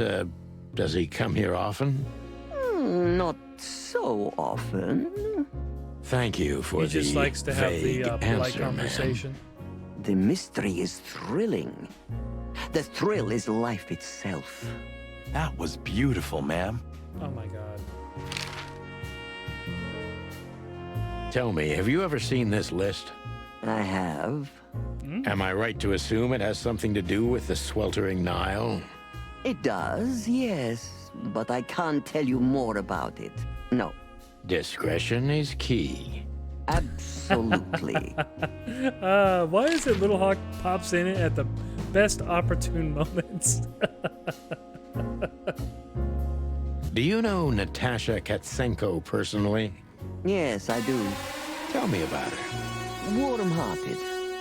does he come here often? Not so often. Thank you for He just the likes to have the vague polite answer, conversation. man. The mystery is thrilling. The thrill is life itself. That was beautiful, ma'am. Oh my god. Tell me, have you ever seen this list? I have. Am I right to assume it has something to do with the sweltering Nile? It does, yes. But I can't tell you more about it. No. Discretion is key. Absolutely. Why is it Little Hawk pops in it at the best opportune moments? Do you know Natasha Katsenko personally? Yes, I do. Tell me about her. Warm-hearted.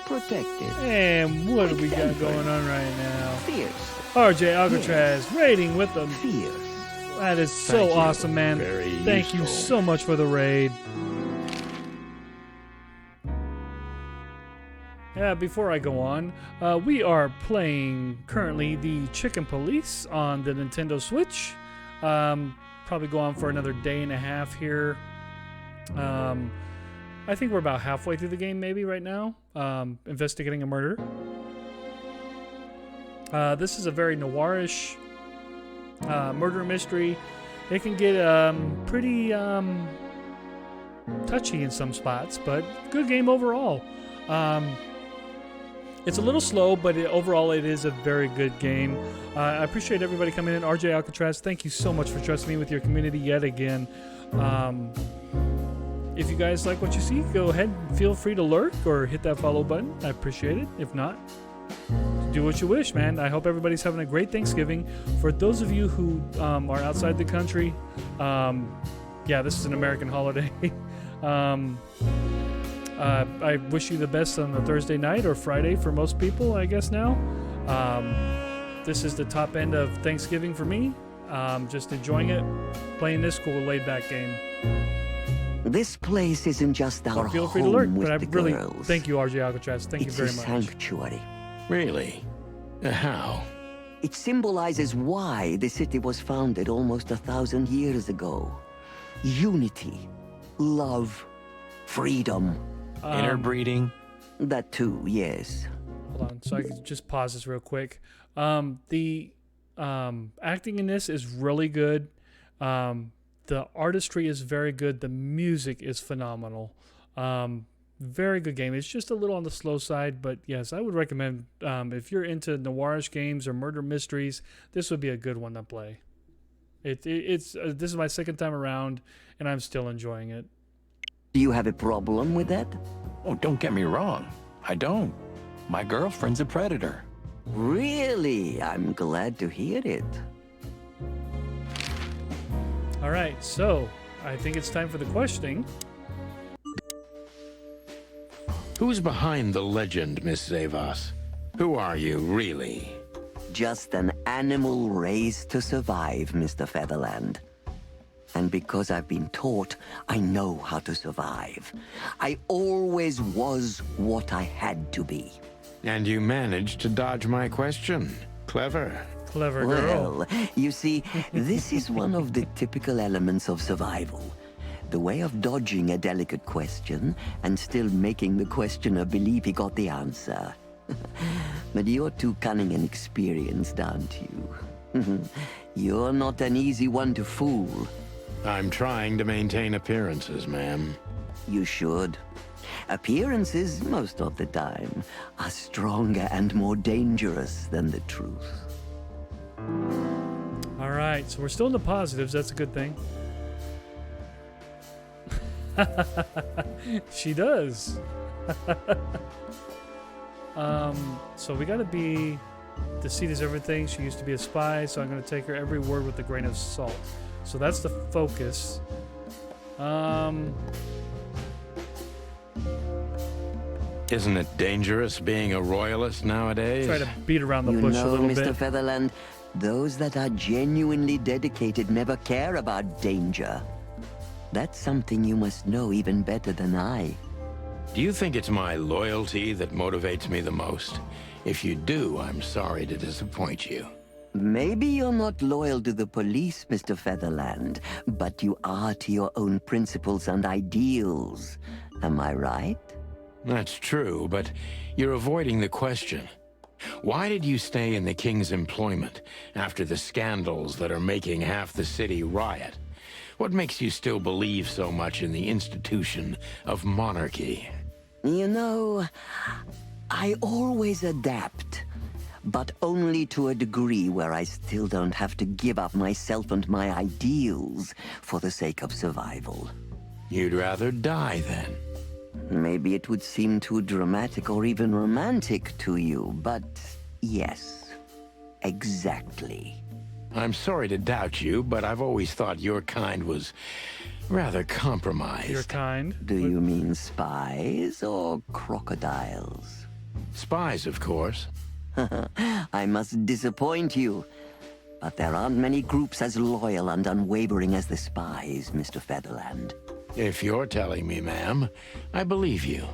Protected. And what do we got going on right now? Fierce. RJ Alcatraz raiding with them. Fierce. That is so Thank you. awesome, man. Very Thank you useful. so much for the raid. Yeah, before I go on, we are playing currently the Chicken Police on the Nintendo Switch. Probably go on for another day and a half here. I think we're about halfway through the game maybe right now, investigating a murder. This is a very noirish murder mystery. It can get pretty touchy in some spots, but good game overall. It's a little slow, but overall it is a very good game. I appreciate everybody coming in. RJ Alcatraz, thank you so much for trusting me with your community yet again. If you guys like what you see, go ahead and feel free to lurk or hit that follow button. I appreciate it. If not, do what you wish, man. I hope everybody's having a great Thanksgiving. For those of you who are outside the country, yeah, this is an American holiday. I wish you the best on the Thursday night or Friday for most people, I guess now. this is the top end of Thanksgiving for me. Just enjoying it, playing this cool laid-back game. This place isn't just our Feel free to home lurk, with but I the really girls. thank you, RJ Alcatraz. Thank you very It's a much. sanctuary. Really? How? It symbolizes why the city was founded almost 1,000 years ago. Unity, love, freedom. Interbreeding? That too, yes. Hold on, so I can just pause this real quick. The acting in this is really good. The artistry is very good. The music is phenomenal. Very good game. It's just a little on the slow side, but yes, I would recommend if you're into noirish games or murder mysteries, this would be a good one to play. It's this is my second time around, and I'm still enjoying it. Do you have a problem with that? Oh, don't get me wrong. I don't. My girlfriend's a predator. Really? I'm glad to hear it. All right, so I think it's time for the questioning. Who's behind the legend, Miss Zavas? Who are you, really? Just an animal raised to survive, Mr. Featherland. And because I've been taught, I know how to survive. I always was what I had to be. And you managed to dodge my question. Clever. Clever girl. Well, you see, this is one of the typical elements of survival. The way of dodging a delicate question and still making the questioner believe he got the answer. But you're too cunning and experienced, aren't you? You're not an easy one to fool. I'm trying to maintain appearances, ma'am. You should. Appearances, most of the time, are stronger and more dangerous than the truth. All right, so we're still in the positives. That's a good thing. She does. So we gotta be. Deceit is everything. She used to be a spy, so I'm gonna take her every word with a grain of salt. So that's the focus. Isn't it dangerous being a royalist nowadays? Try to beat around the You bush know, a little Mr. bit. Featherland, those that are genuinely dedicated never care about danger. That's something you must know even better than I. Do you think it's my loyalty that motivates me the most? If you do, I'm sorry to disappoint you. Maybe you're not loyal to the police, Mr. Featherland, but you are to your own principles and ideals. Am I right? That's true, but you're avoiding the question. Why did you stay in the king's employment after the scandals that are making half the city riot? What makes you still believe so much in the institution of monarchy? You know, I always adapt, but only to a degree where I still don't have to give up myself and my ideals for the sake of survival. You'd rather die then? Maybe it would seem too dramatic or even romantic to you, but yes, exactly. I'm sorry to doubt you, but I've always thought your kind was rather compromised. Your kind? Do you mean spies or crocodiles? Spies, of course. I must disappoint you, but there aren't many groups as loyal and unwavering as the spies, Mr. Featherland. If you're telling me, ma'am, I believe you.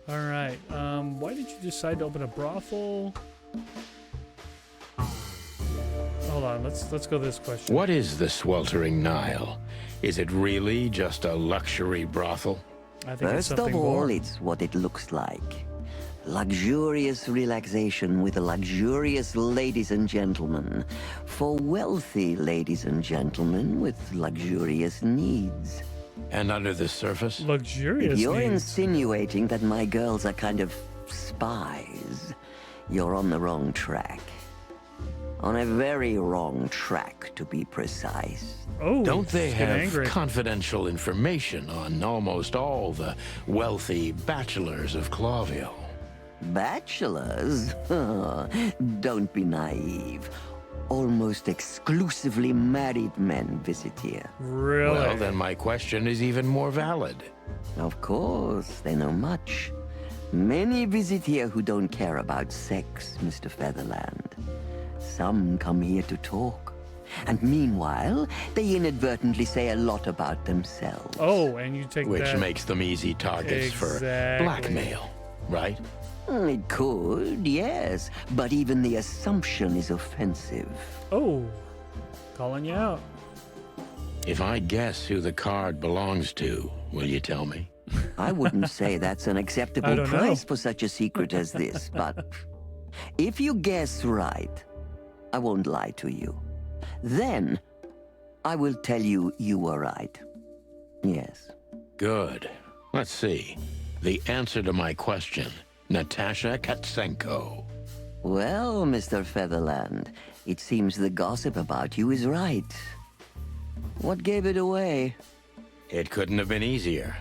All right. Why did you decide to open a brothel? Hold on. Let's go to this question. What is the Sweltering Nile? Is it really just a luxury brothel? I think it's First something of all, more. it's what it looks like. Luxurious relaxation with luxurious ladies and gentlemen. For wealthy ladies and gentlemen with luxurious needs. And under the surface? Luxurious If you're needs. insinuating that my girls are kind of spies, you're on the wrong track. On a very wrong track, to be precise. Oh, Don't they she's getting have angry. confidential information on almost all the wealthy bachelors of Clawville? Bachelors? Don't be naive. Almost exclusively married men visit here. Really? Well, then my question is even more valid. Of course, they know much. Many visit here who don't care about sex, Mr. Featherland. Some come here to talk. And meanwhile, they inadvertently say a lot about themselves. Oh, and you take Which that. makes them easy targets for blackmail, right? It could, yes. But even the assumption is offensive. Oh, calling you out. If I guess who the card belongs to, will you tell me? I wouldn't say that's an I acceptable don't price know. for such a secret as this, but if you guess right, I won't lie to you. Then, I will tell you you were right. Yes. Good. Let's see. The answer to my question. Natasha Katsenko. Well, Mr. Featherland, it seems the gossip about you is right. What gave it away? It couldn't have been easier.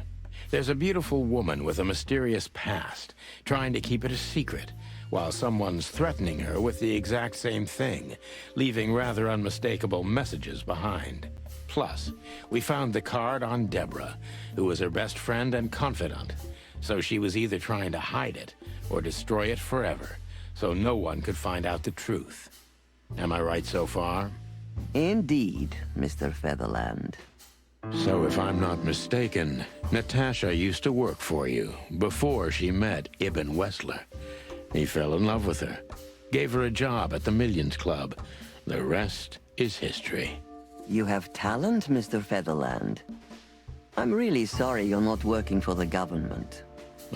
There's a beautiful woman with a mysterious past, trying to keep it a secret, while someone's threatening her with the exact same thing, leaving rather unmistakable messages behind. Plus, we found the card on Deborah, who was her best friend and confidant, so she was either trying to hide it or destroy it forever, so no one could find out the truth. Am I right so far? Indeed, Mr. Featherland. So if I'm not mistaken, Natasha used to work for you before she met Ibn Wessler. He fell in love with her, gave her a job at the Millions Club. The rest is history. You have talent, Mr. Featherland. I'm really sorry you're not working for the government.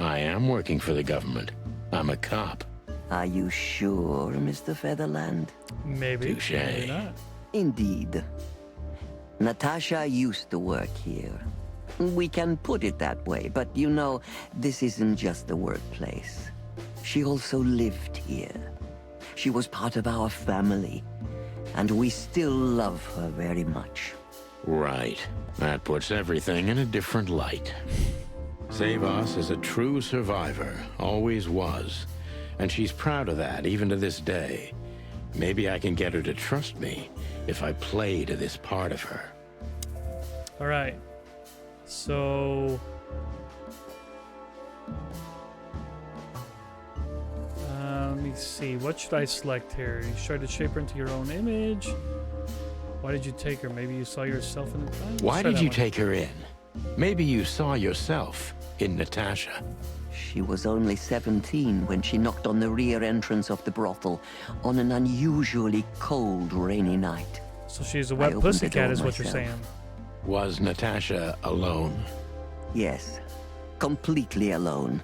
I am working for the government. I'm a cop. Are you sure, Mr. Featherland? Maybe. Touche. Maybe not. Indeed. Natasha used to work here. We can put it that way, but you know, this isn't just a workplace. She also lived here. She was part of our family, and we still love her very much. Right. That puts everything in a different light. Savas is a true survivor, always was. And she's proud of that, even to this day. Maybe I can get her to trust me if I play to this part of her. All right. So... let me see. What should I select here? You tried to shape her into your own image. Why did you take her? Maybe you saw yourself in it. Why did you take her in? Maybe you saw yourself in Natasha. She was only 17 when she knocked on the rear entrance of the brothel on an unusually cold, rainy night. So she's a I wet opened pussycat the is door what you're myself. saying. Was Natasha alone? Yes, completely alone.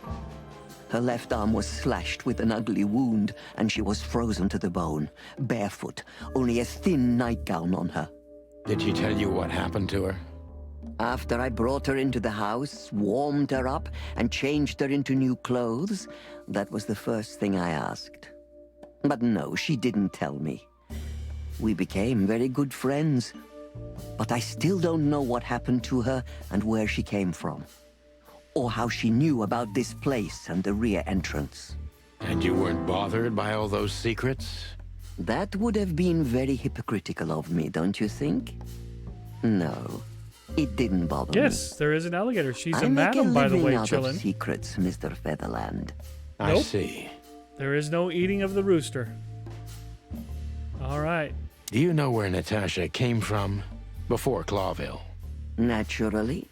Her left arm was slashed with an ugly wound, and she was frozen to the bone, barefoot, only a thin nightgown on her. Did she tell you what happened to her? After I brought her into the house, warmed her up, and changed her into new clothes, that was the first thing I asked. But no, she didn't tell me. We became very good friends, but I still don't know what happened to her and where she came from, or how she knew about this place and the rear entrance. And you weren't bothered by all those secrets? That would have been very hypocritical of me, don't you think? No, it didn't bother me. Yes, there is an alligator. She's I a make madam, by the living way, out chilling. of secrets, Mr. Featherland. I Nope. see. There is no eating of the rooster. All right. Do you know where Natasha came from? Before Clawville? Naturally.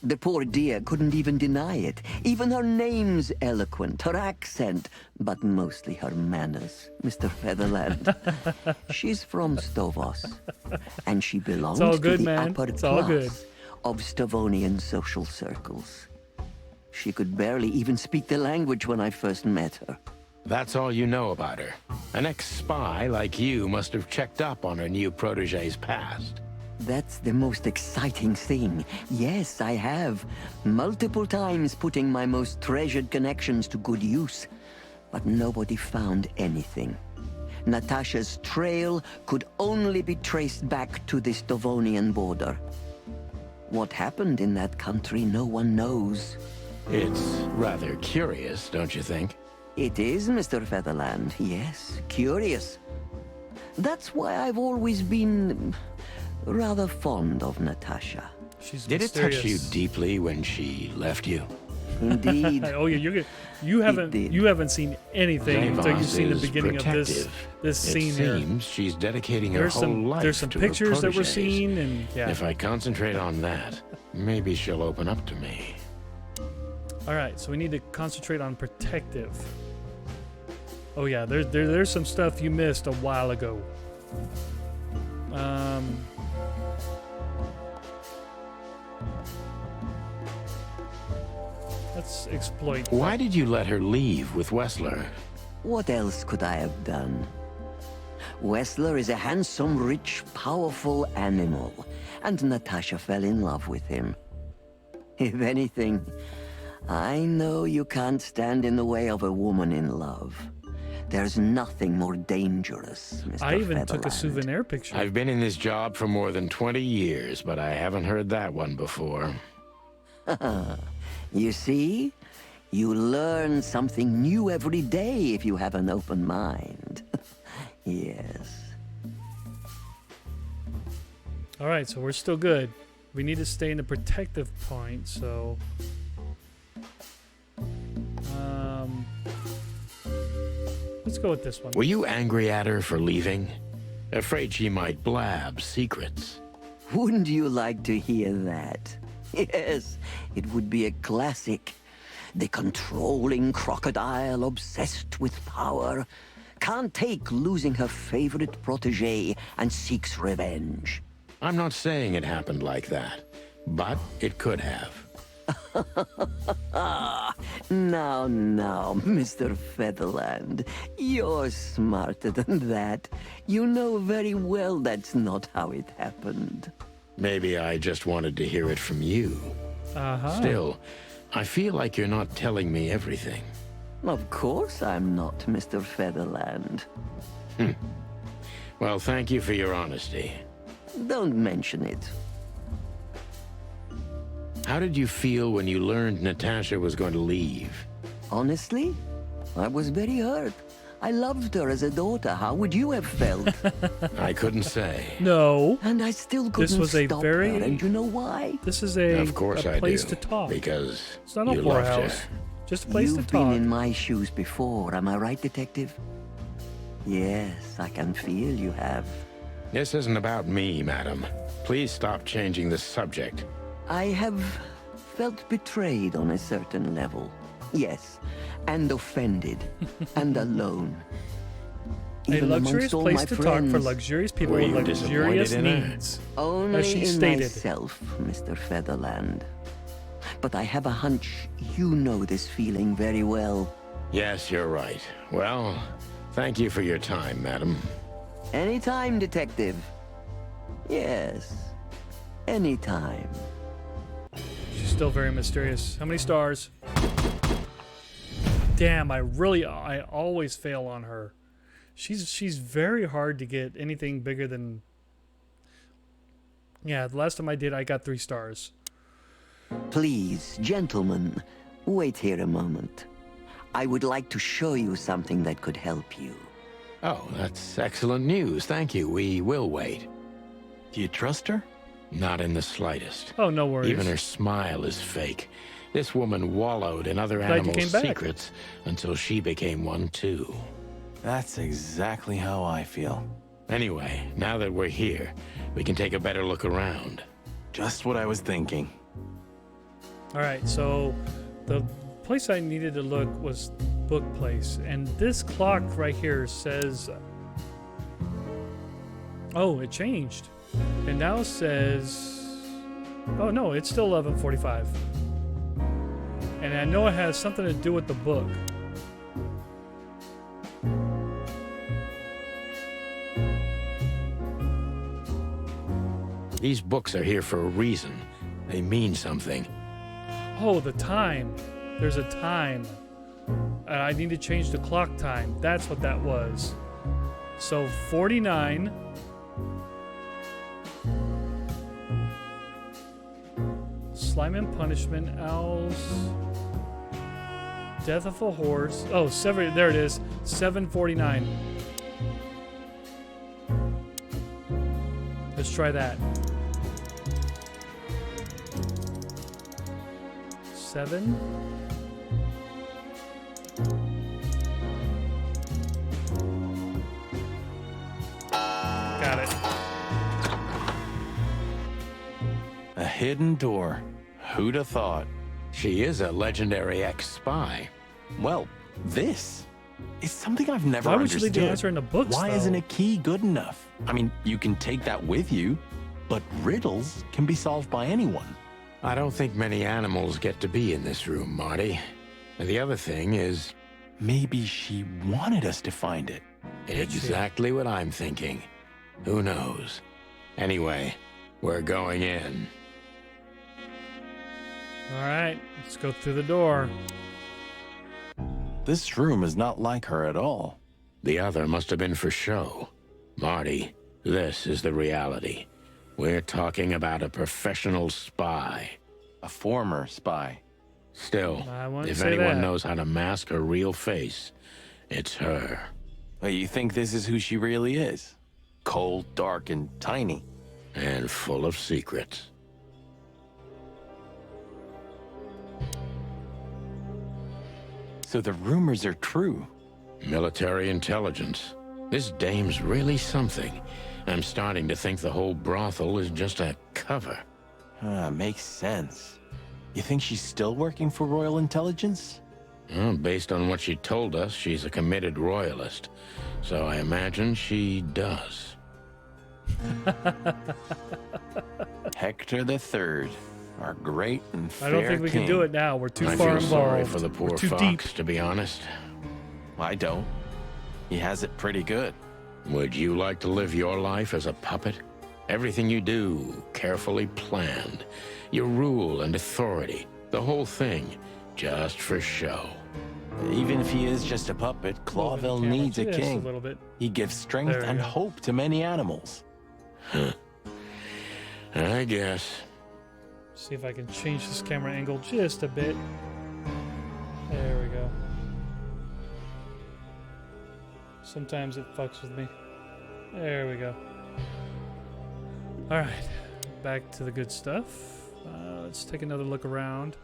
The poor dear couldn't even deny it. Even her name's eloquent, her accent, but mostly her manners, Mr. Featherland. She's from Stovos, and she belongs all to good, the man. upper It's all class good. of Stavonian social circles. She could barely even speak the language when I first met her. That's all you know about her. An ex-spy like you must have checked up on her new protege's past. That's the most exciting thing. Yes, I have. Multiple times putting my most treasured connections to good use. But nobody found anything. Natasha's trail could only be traced back to the Stovonian border. What happened in that country, no one knows. It's rather curious, don't you think? It is, Mr. Featherland. Yes, curious. That's why I've always been rather fond of Natasha. She's Did it touch you mysterious. deeply when she left you? Indeed. Oh yeah, you haven't seen anything until you've seen the beginning of this scene here. It seems she's dedicating her There's whole some life there's some to her pictures that we're protégés. seeing, and yeah. If I concentrate on that, maybe she'll open up to me. All right, so we need to concentrate on protective. Oh yeah, there's some stuff you missed a while ago. Let's exploit. Why did you let her leave with Wessler? What else could I have done? Wessler is a handsome, rich, powerful animal, and Natasha fell in love with him. If anything, I know you can't stand in the way of a woman in love. There's nothing more dangerous, Mr. I even took a Featherland. souvenir picture. I've been in this job for more than 20 years, but I haven't heard that one before. You see? You learn something new every day if you have an open mind. Yes. All right, so we're still good. We need to stay in the protective point, so let's go with this one. Were you angry at her for leaving? Afraid she might blab secrets. Wouldn't you like to hear that? Yes, it would be a classic. The controlling crocodile obsessed with power can't take losing her favorite protege and seeks revenge. I'm not saying it happened like that, but it could have. Now, Mr. Featherland, you're smarter than that. You know very well that's not how it happened. Maybe I just wanted to hear it from you. Still, I feel like you're not telling me everything. Of course I'm not, Mr. Featherland. Well, thank you for your honesty. Don't mention it. How did you feel when you learned Natasha was going to leave? Honestly, I was very hurt. I loved her as a daughter. How would you have felt? I couldn't say. No. And I still couldn't This was a stop very. her, and you know why? This is a Of course I place do, to talk. because It's not a you loved her. whorehouse. Just a place You've to been talk. in my shoes before, am I right, Detective? Yes, I can feel you have. This isn't about me, madam. Please stop changing the subject. I have felt betrayed on a certain level. Yes, and offended, and alone. A Even luxurious amongst all place my to friends. talk for luxurious people Were with you luxurious disappointed in her? needs. Only as she in stated. myself, Mr. Featherland. But I have a hunch you know this feeling very well. Yes, you're right. Well, thank you for your time, madam. Anytime, Detective. Yes, anytime. She's still very mysterious. How many stars? Damn, I always fail on her. She's very hard to get anything bigger than. Yeah, the last time I did, I got 3 stars. Please, gentlemen, wait here a moment. I would like to show you something that could help you. Oh, that's excellent news. Thank you. We will wait. Do you trust her? Not in the slightest. Oh, no worries. Even her smile is fake. This woman wallowed in other Glad you animals' came back. secrets until she became one too. That's exactly how I feel. Anyway, now that we're here, we can take a better look around. Just what I was thinking. All right, so the place I needed to look was book place, and this clock right here says. Oh, it changed. It now says. Oh no, it's still 11:45. And I know it has something to do with the book. These books are here for a reason. They mean something. Oh, the time. There's a time. I need to change the clock time. That's what that was. So 49. Slime and Punishment, Owls. Death of a Horse. Oh, there it is. 7:49. Let's try that. 7. Got it. A hidden door. Who'd have thought? She is a legendary ex-spy. Well, this is something I've never Why would you understood. leave the answer in the books, Why though? isn't a key good enough? I mean, you can take that with you, but riddles can be solved by anyone. I don't think many animals get to be in this room, Marty. And the other thing is... Maybe she wanted us to find it. Exactly what I'm thinking. Who knows? Anyway, we're going in. All right, let's go through the door. This room is not like her at all. The other must have been for show. Marty, this is the reality. We're talking about a professional spy. A former spy. Still, I wouldn't if say anyone that. knows how to mask her real face, it's her. Well, you think this is who she really is? Cold, dark, and tiny. And full of secrets. So the rumors are true. Military intelligence. This dame's really something. I'm starting to think the whole brothel is just a cover. Makes sense. You think she's still working for Royal Intelligence? Well, based on what she told us, she's a committed royalist. So I imagine she does. Hector III, our great and fair I don't think we can king. do it now. We're too I far feel sorry involved. for the poor We're too fox, deep. to be honest. I don't. He has it pretty good. Would you like to live your life as a puppet? Everything you do, carefully planned. Your rule and authority, the whole thing, just for show. Even if he is just a puppet, Clawville camera needs a just a king. little bit. He gives strength There we and go. hope to many animals. I guess. See if I can change this camera angle just a bit. There we go. Sometimes it fucks with me. There we go. Alright, back to the good stuff. Let's take another look around.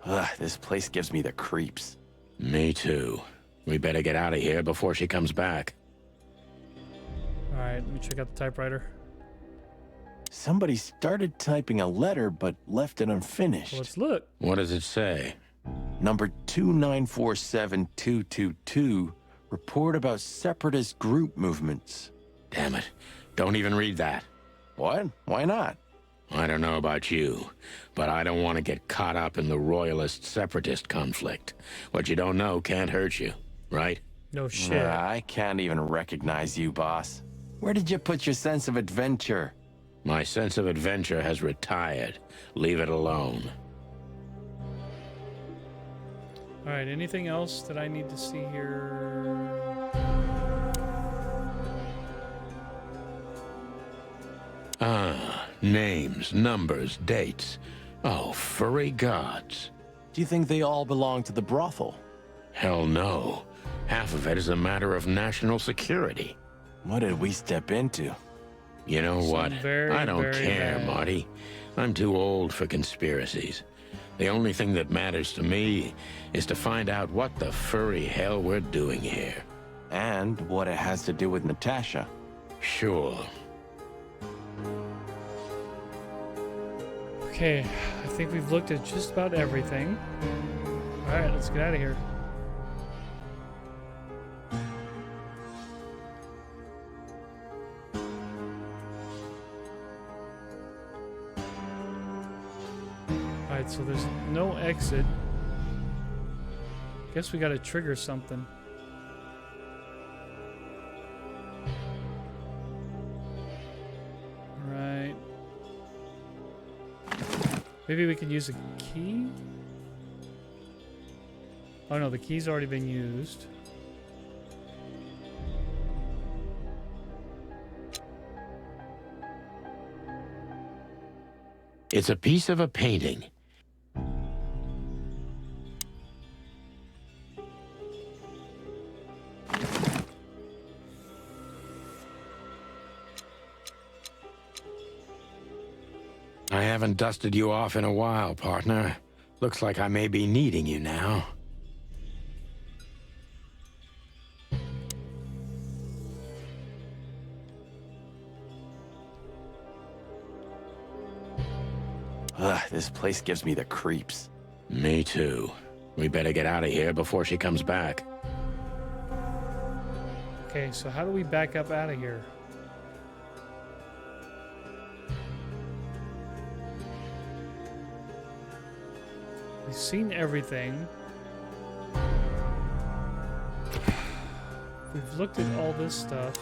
Ugh, this place gives me the creeps. Me too. We better get out of here before she comes back. Alright, let me check out the typewriter. Somebody started typing a letter but left it unfinished. Let's look. What does it say? Number 2947222. Report about separatist group movements. Damn it. Don't even read that. What? Why not? I don't know about you, but I don't want to get caught up in the royalist-separatist conflict. What you don't know can't hurt you, right? No shit. I can't even recognize you, boss. Where did you put your sense of adventure? My sense of adventure has retired. Leave it alone. Alright, anything else that I need to see here? Ah, names, numbers, dates. Oh, furry gods. Do you think they all belong to the brothel? Hell no. Half of it is a matter of national security. What did we step into? You know what? very, I don't very care, bad. Marty. I'm too old for conspiracies. The only thing that matters to me is to find out what the furry hell we're doing here. And what it has to do with Natasha. Sure. Okay, I think we've looked at just about everything. Alright, let's get out of here. Alright, so there's no exit. Guess we gotta trigger something. Right. Maybe we can use a key? Oh no, the key's already been used. It's a piece of a painting. I haven't dusted you off in a while, partner. Looks like I may be needing you now. Ugh, this place gives me the creeps. Me too. We better get out of here before she comes back. Okay, so how do we back up out of here? We've seen everything. We've looked at all this stuff.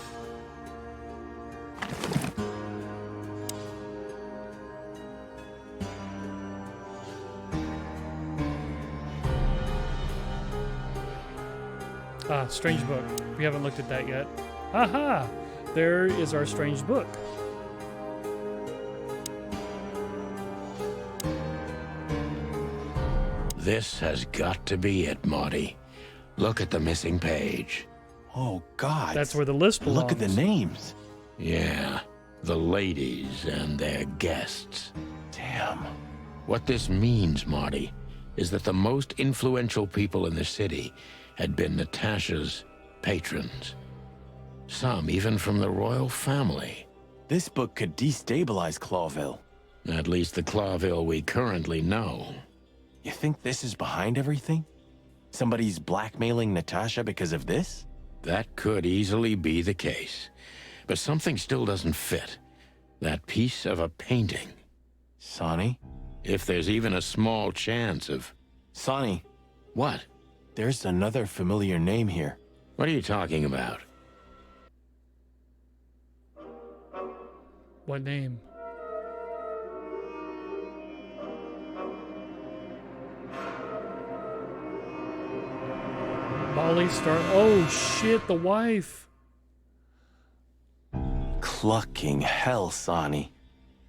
Ah, strange book. We haven't looked at that yet. Aha! There is our strange book. This has got to be it, Marty. Look at the missing page. Oh, God. That's where the list belongs. Look at the names. Yeah, the ladies and their guests. Damn. What this means, Marty, is that the most influential people in the city had been Natasha's patrons. Some even from the royal family. This book could destabilize Clawville. At least the Clawville we currently know. You think this is behind everything? Somebody's blackmailing Natasha because of this? That could easily be the case. But something still doesn't fit. That piece of a painting. Sonny? If there's even a small chance of... Sonny. What? There's another familiar name here. What are you talking about? What name? Molly Star. Oh shit, the wife. Clucking hell, Sonny.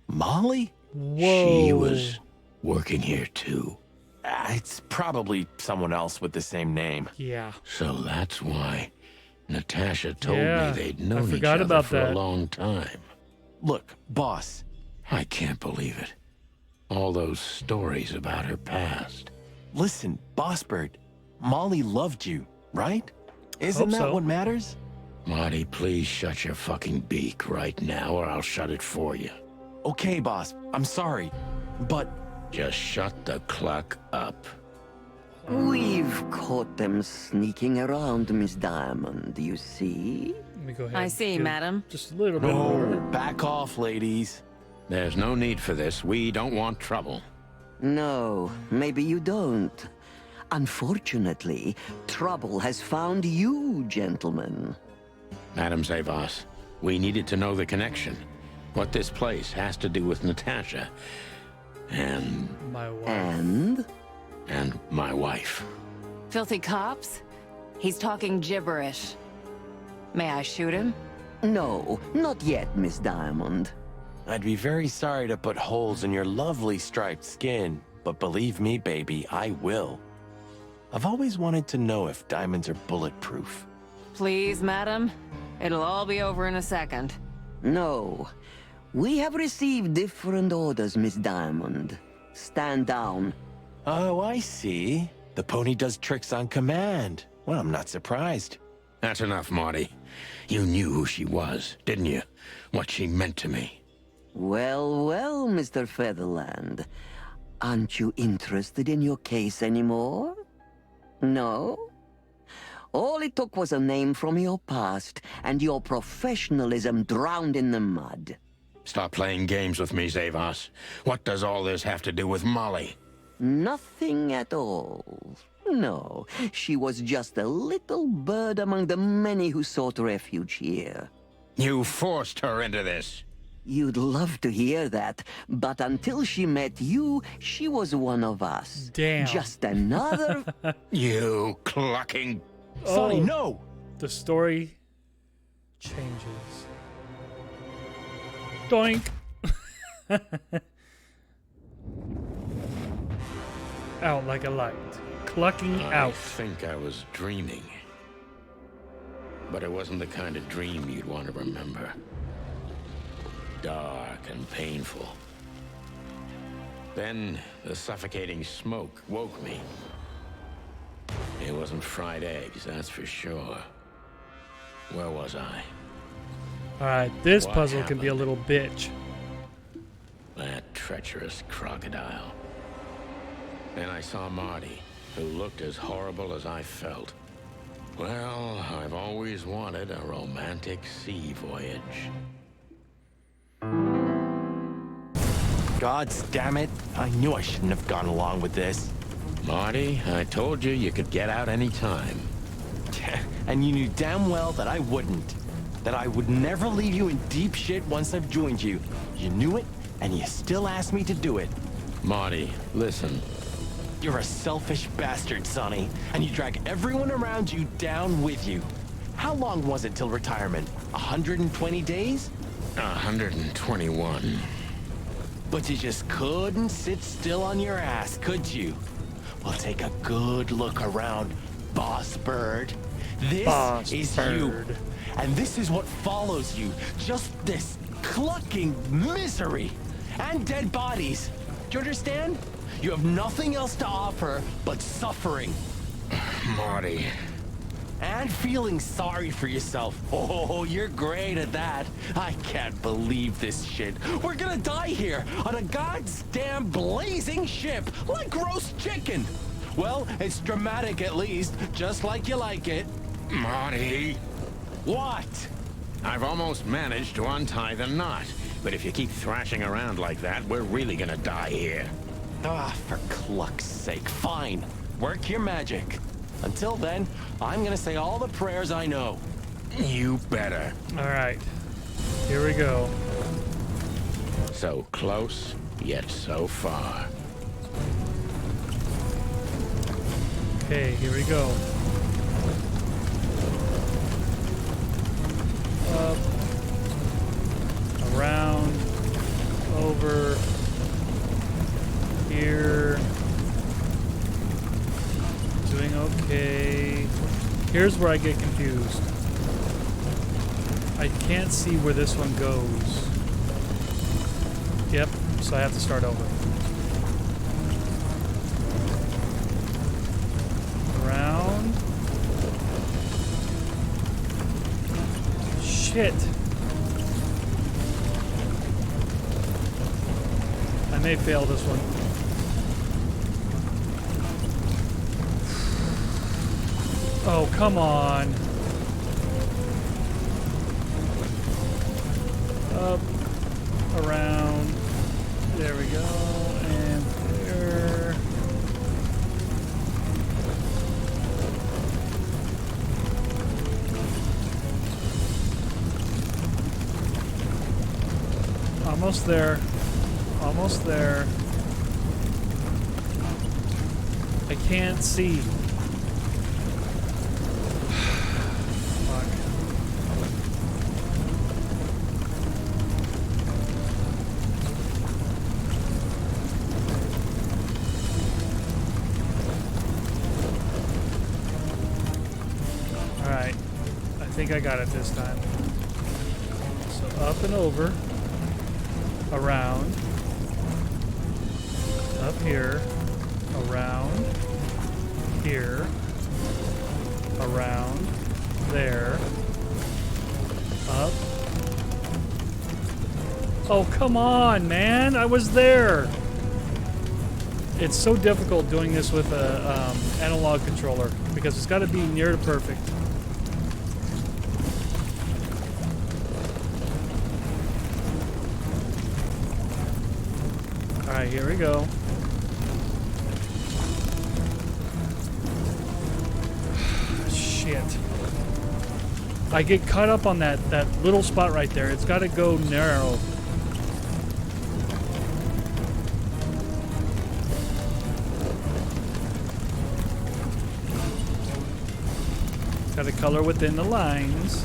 Molly? Whoa. She was working here too. It's probably someone else with the same name. Yeah. So that's why Natasha told Yeah, me they'd I known each forgot other about for that. a long time. Look, boss. I can't believe it. All those stories about her past. Listen, Boss Bird. Molly loved you, right? Isn't that so. what matters? Marty, please shut your fucking beak right now or I'll shut it for you. Okay, boss. I'm sorry. But... Just shut the cluck up. We've caught them sneaking around, Miss Diamond, you see? Let me go ahead. I see, Give madam. Just a little bit No, more. back off, ladies. There's no need for this. We don't want trouble. No, maybe you don't. Unfortunately, trouble has found you, gentlemen. Madam Zavos, we needed to know the connection. What this place has to do with Natasha. And... My wife. And my wife. Filthy cops? He's talking gibberish. May I shoot him? No, not yet, Miss Diamond. I'd be very sorry to put holes in your lovely striped skin, but believe me, baby, I will. I've always wanted to know if diamonds are bulletproof. Please, madam. It'll all be over in a second. No. We have received different orders, Miss Diamond. Stand down. Oh, I see. The pony does tricks on command. Well, I'm not surprised. That's enough, Marty. You knew who she was, didn't you? What she meant to me. Well, well, Mr. Featherland. Aren't you interested in your case anymore? No? All it took was a name from your past, and your professionalism drowned in the mud. Stop playing games with me, Zavos. What does all this have to do with Molly? Nothing at all. No, she was just a little bird among the many who sought refuge here. You forced her into this. You'd love to hear that, but until she met you, she was one of us. Damn. Just another... You clucking... Sonny, Oh, no! The story changes. Doink. Out like a light. Clucking I out. think I was dreaming. But it wasn't the kind of dream you'd want to remember. Dark and painful. Then the suffocating smoke woke me. It wasn't fried eggs, that's for sure. Where was I? Alright, this What puzzle can be a happened? little bitch. That treacherous crocodile. Then I saw Marty, who looked as horrible as I felt. Well, I've always wanted a romantic sea voyage. God damn it. I knew I shouldn't have gone along with this. Marty, I told you you could get out any time. And you knew damn well that I wouldn't. That I would never leave you in deep shit once I've joined you. You knew it, and you still asked me to do it. Marty, listen. You're a selfish bastard, Sonny, and you drag everyone around you down with you. How long was it till retirement? 120 days? 121. But you just couldn't sit still on your ass, could you? Well, take a good look around, Boss Bird. This Boss is Bird. you. And this is what follows you. Just this clucking misery. And dead bodies. Do you understand? You have nothing else to offer but suffering. Marty. And feeling sorry for yourself. Oh, you're great at that. I can't believe this shit. We're gonna die here on a goddamn blazing ship like roast chicken. Well, it's dramatic at least, just like you like it. Marty. What? I've almost managed to untie the knot. But if you keep thrashing around like that, we're really gonna die here. Ah, for cluck's sake. Fine. Work your magic. Until then, I'm gonna say all the prayers I know. You better. Alright. Here we go. So close, yet so far. Okay, here we go. Up. Around. Over. Here. Doing okay. Here's where I get confused. I can't see where this one goes. Yep, so I have to start over. Around. Shit. I may fail this one. Oh, come on. Up, around, there we go, and there. Almost there. Almost there. I can't see. Fuck. Alright. I think I got it this time. So up and over. Around. Up here. Around. Here. Around. There. Up. Oh, come on, man. I was there. It's so difficult doing this with a analog controller because it's got to be near to perfect. All right, here we go. Shit. I get caught up on that little spot right there. It's got to go narrow. Got to color within the lines.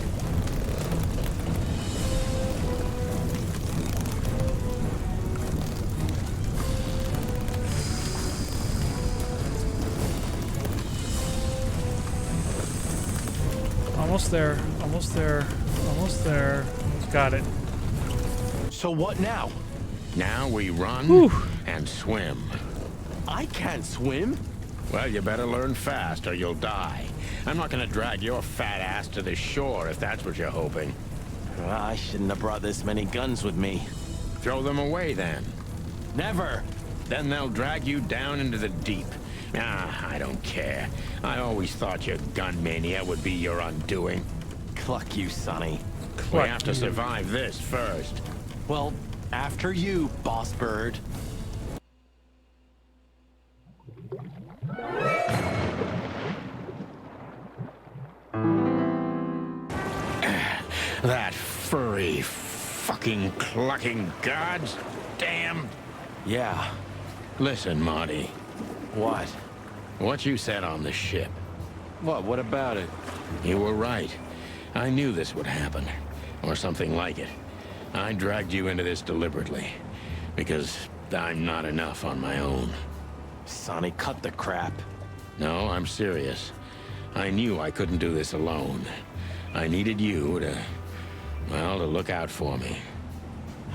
Almost there, almost there, almost there. Got it. So what now? Now we run, Whew. and swim. I can't swim. Well, you better learn fast or you'll die. I'm not gonna drag your fat ass to the shore if that's what you're hoping. Well, I shouldn't have brought this many guns with me. Throw them away then. Never. Then they'll drag you down into the deep. Ah, I don't care. I always thought your gun mania would be your undoing. Cluck you, Sonny. We have to survive this first. Well, after you, boss bird. That furry, fucking clucking gods. Damn. Yeah. Listen, Marty. What? What you said on the ship. What about it? You were right. I knew this would happen. Or something like it. I dragged you into this deliberately. Because I'm not enough on my own. Sonny, cut the crap. No, I'm serious. I knew I couldn't do this alone. I needed you to, well, to look out for me.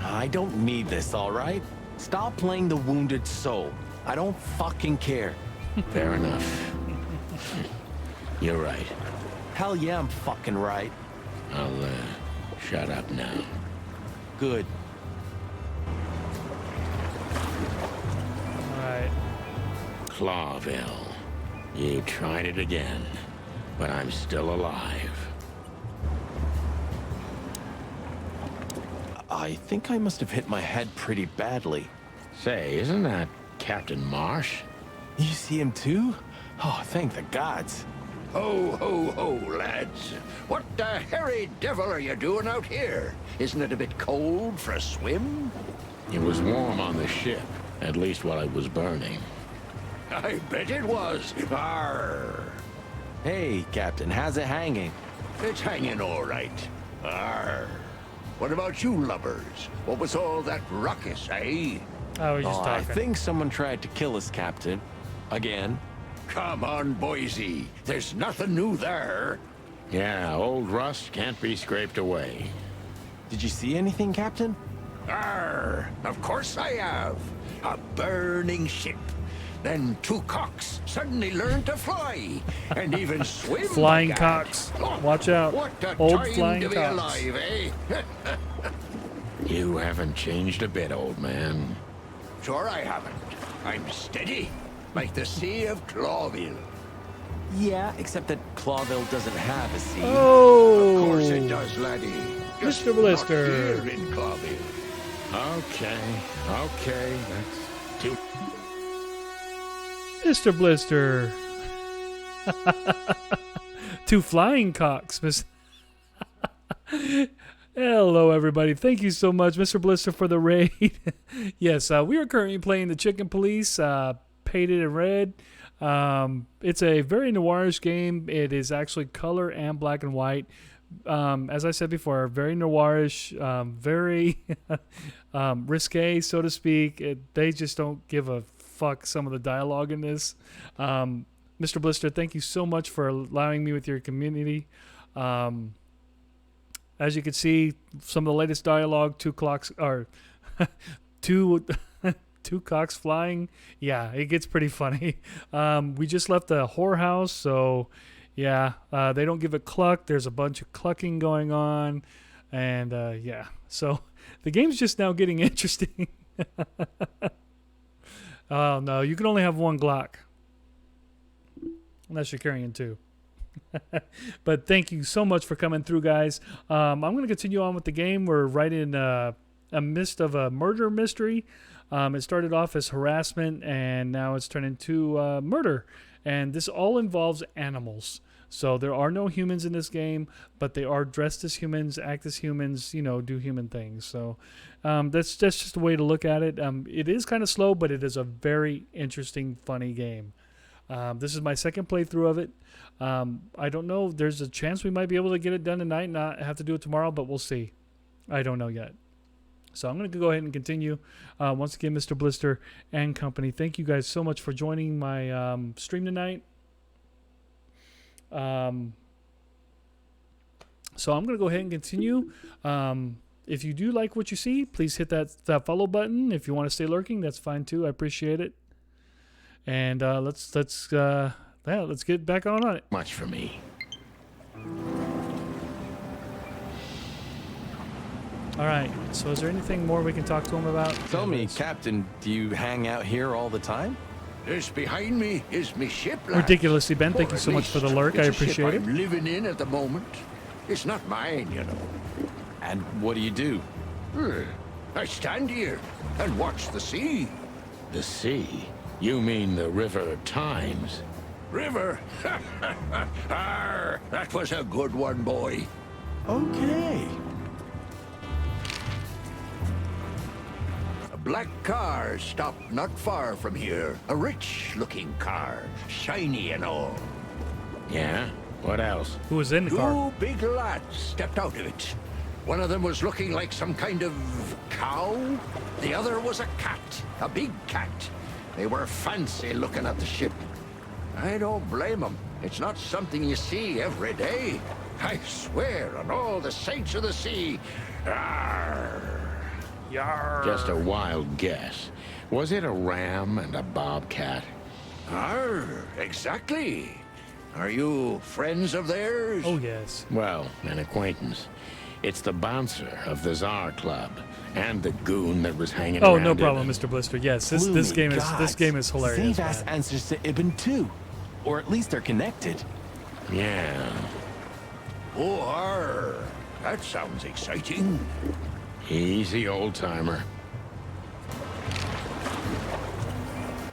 I don't need this, all right? Stop playing the wounded soul. I don't fucking care. Fair enough. You're right. Hell yeah, I'm fucking right. I'll, shut up now. Good. Alright. Clawville. You tried it again. But I'm still alive. I think I must have hit my head pretty badly. Say, isn't that Captain Marsh? You see him too? Oh, thank the gods. Ho, ho, ho, lads. What the hairy devil are you doing out here? Isn't it a bit cold for a swim? It was warm on the ship, at least while it was burning. I bet it was. Arr. Hey, Captain, how's it hanging? It's hanging all right. Arr. What about you lubbers? What was all that ruckus, eh? I was just I talking. think someone tried to kill us, Captain. Again. Come on, Boise. There's nothing new there. Yeah, old rust can't be scraped away. Did you see anything, Captain? Arr, of course I have. A burning ship. Then two cocks suddenly learned to fly. And even swim. Flying by cocks. God. Watch out. What a Old time flying to be cocks. alive, eh? You haven't changed a bit, old man. Sure I haven't. I'm steady. Like the Sea of Clawville. Yeah, except that Clawville doesn't have a sea. Oh! Of course it does, laddie. Just Mr. Blister. Not here in Clawville. Okay, that's too... Mr. Blister. Two flying cocks, Miss. Hello, everybody. Thank you so much, Mr. Blister, for the raid. Yes, we are currently playing the Chicken Police, painted in red. It's a very noirish game. It is actually color and black and white. As I said before, very noirish, very risque, so to speak. They just don't give a fuck some of the dialogue in this. Mr. Blister, thank you so much for allowing me with your community. As you can see, some of the latest dialogue, two cocks flying. Yeah, it gets pretty funny. We just left the whorehouse, so yeah, they don't give a cluck. There's a bunch of clucking going on, and yeah, so the game's just now getting interesting. Oh no, you can only have one Glock, unless you're carrying two. But thank you so much for coming through, guys. I'm going to continue on with the game. We're right in a midst of a murder mystery. It started off as harassment, and now it's turned into murder. And this all involves animals. So there are no humans in this game, but they are dressed as humans, act as humans, you know, do human things. So that's just a way to look at it. It is kind of slow, but it is a very interesting, funny game. This is my second playthrough of it. I don't know. There's a chance we might be able to get it done tonight, not have to do it tomorrow, but we'll see. I don't know yet. So I'm going to go ahead and continue. Once again, Mr. Blister and company, thank you guys so much for joining my stream tonight. So I'm going to go ahead and continue. if you do like what you see, please hit that follow button. If you want to stay lurking, that's fine too. I appreciate it. And let's get back on it. Much for me. All right. So is there anything more we can talk to him about? Tell me, Captain, do you hang out here all the time? This behind me is me ship, lad. Ridiculously, Ben. Thank Or you at so much for the least lurk. I it's a ship appreciate it. I'm living in at the moment. It's not mine, you know. And what do you do? I stand here and watch the sea. The sea? You mean the River Times? River? Arr, that was a good one, boy. Okay. A black car stopped not far from here. A rich-looking car, shiny and all. Yeah? What else? Who was in the car? Two big lads stepped out of it. One of them was looking like some kind of cow. The other was a cat, a big cat. They were fancy looking at the ship. I don't blame them. It's not something you see every day. I swear on all the saints of the sea. Arr. Yarr. Just a wild guess. Was it a ram and a bobcat? Arr, exactly. Are you friends of theirs? Oh, yes. Well, an acquaintance. It's the bouncer of the Tsar Club and the goon that was hanging around. Oh, no problem, Mr. Blister. Yes, this game is hilarious. They've asked answers to Ibn too, or at least they're connected. Yeah. Oh, arr. That sounds exciting. Easy, old-timer.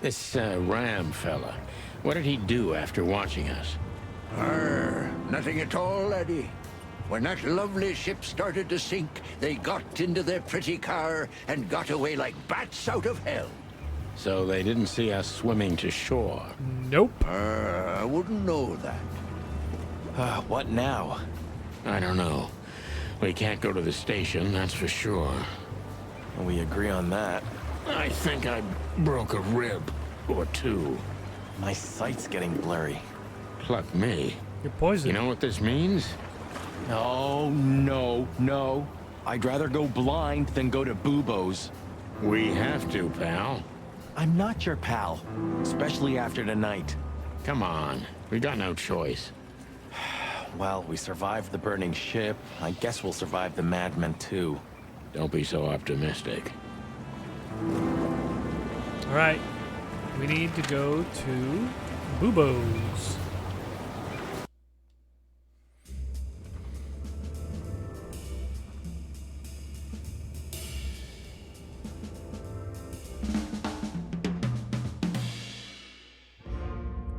This Ram fella, what did he do after watching us? Nothing at all, laddie. When that lovely ship started to sink, they got into their pretty car and got away like bats out of hell. So they didn't see us swimming to shore? Nope. I wouldn't know that. What now? I don't know. We can't go to the station, that's for sure. We agree on that. I think I broke a rib or two. My sight's getting blurry. Pluck me. You're poisoned. You know what this means? Oh, no. I'd rather go blind than go to Bubo's. We have to, pal. I'm not your pal, especially after tonight. Come on, we got no choice. Well, we survived the burning ship. I guess we'll survive the madmen too. Don't be so optimistic. All right. We need to go to Bubo's.